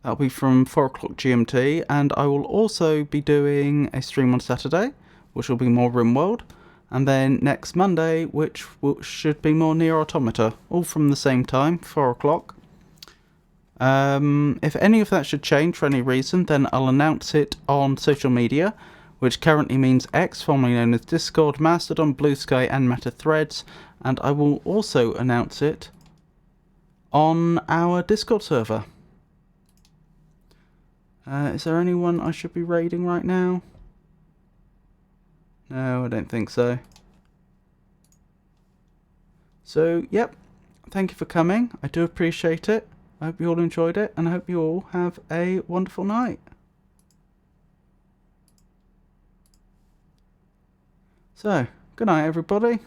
That'll be from 4 o'clock GMT, and I will also be doing a stream on Saturday, which will be more RimWorld, and then next Monday, which should be more NieR Automata, all from the same time, 4 o'clock. If any of that should change for any reason, then I'll announce it on social media, which currently means X, formerly known as Discord, Mastodon, Blue Sky, and Meta Threads, and I will also announce it on our Discord server. Is there anyone I should be raiding right now? No, I don't think so. So, yep, thank you for coming. I do appreciate it. I hope you all enjoyed it, and I hope you all have a wonderful night. So, good night, everybody.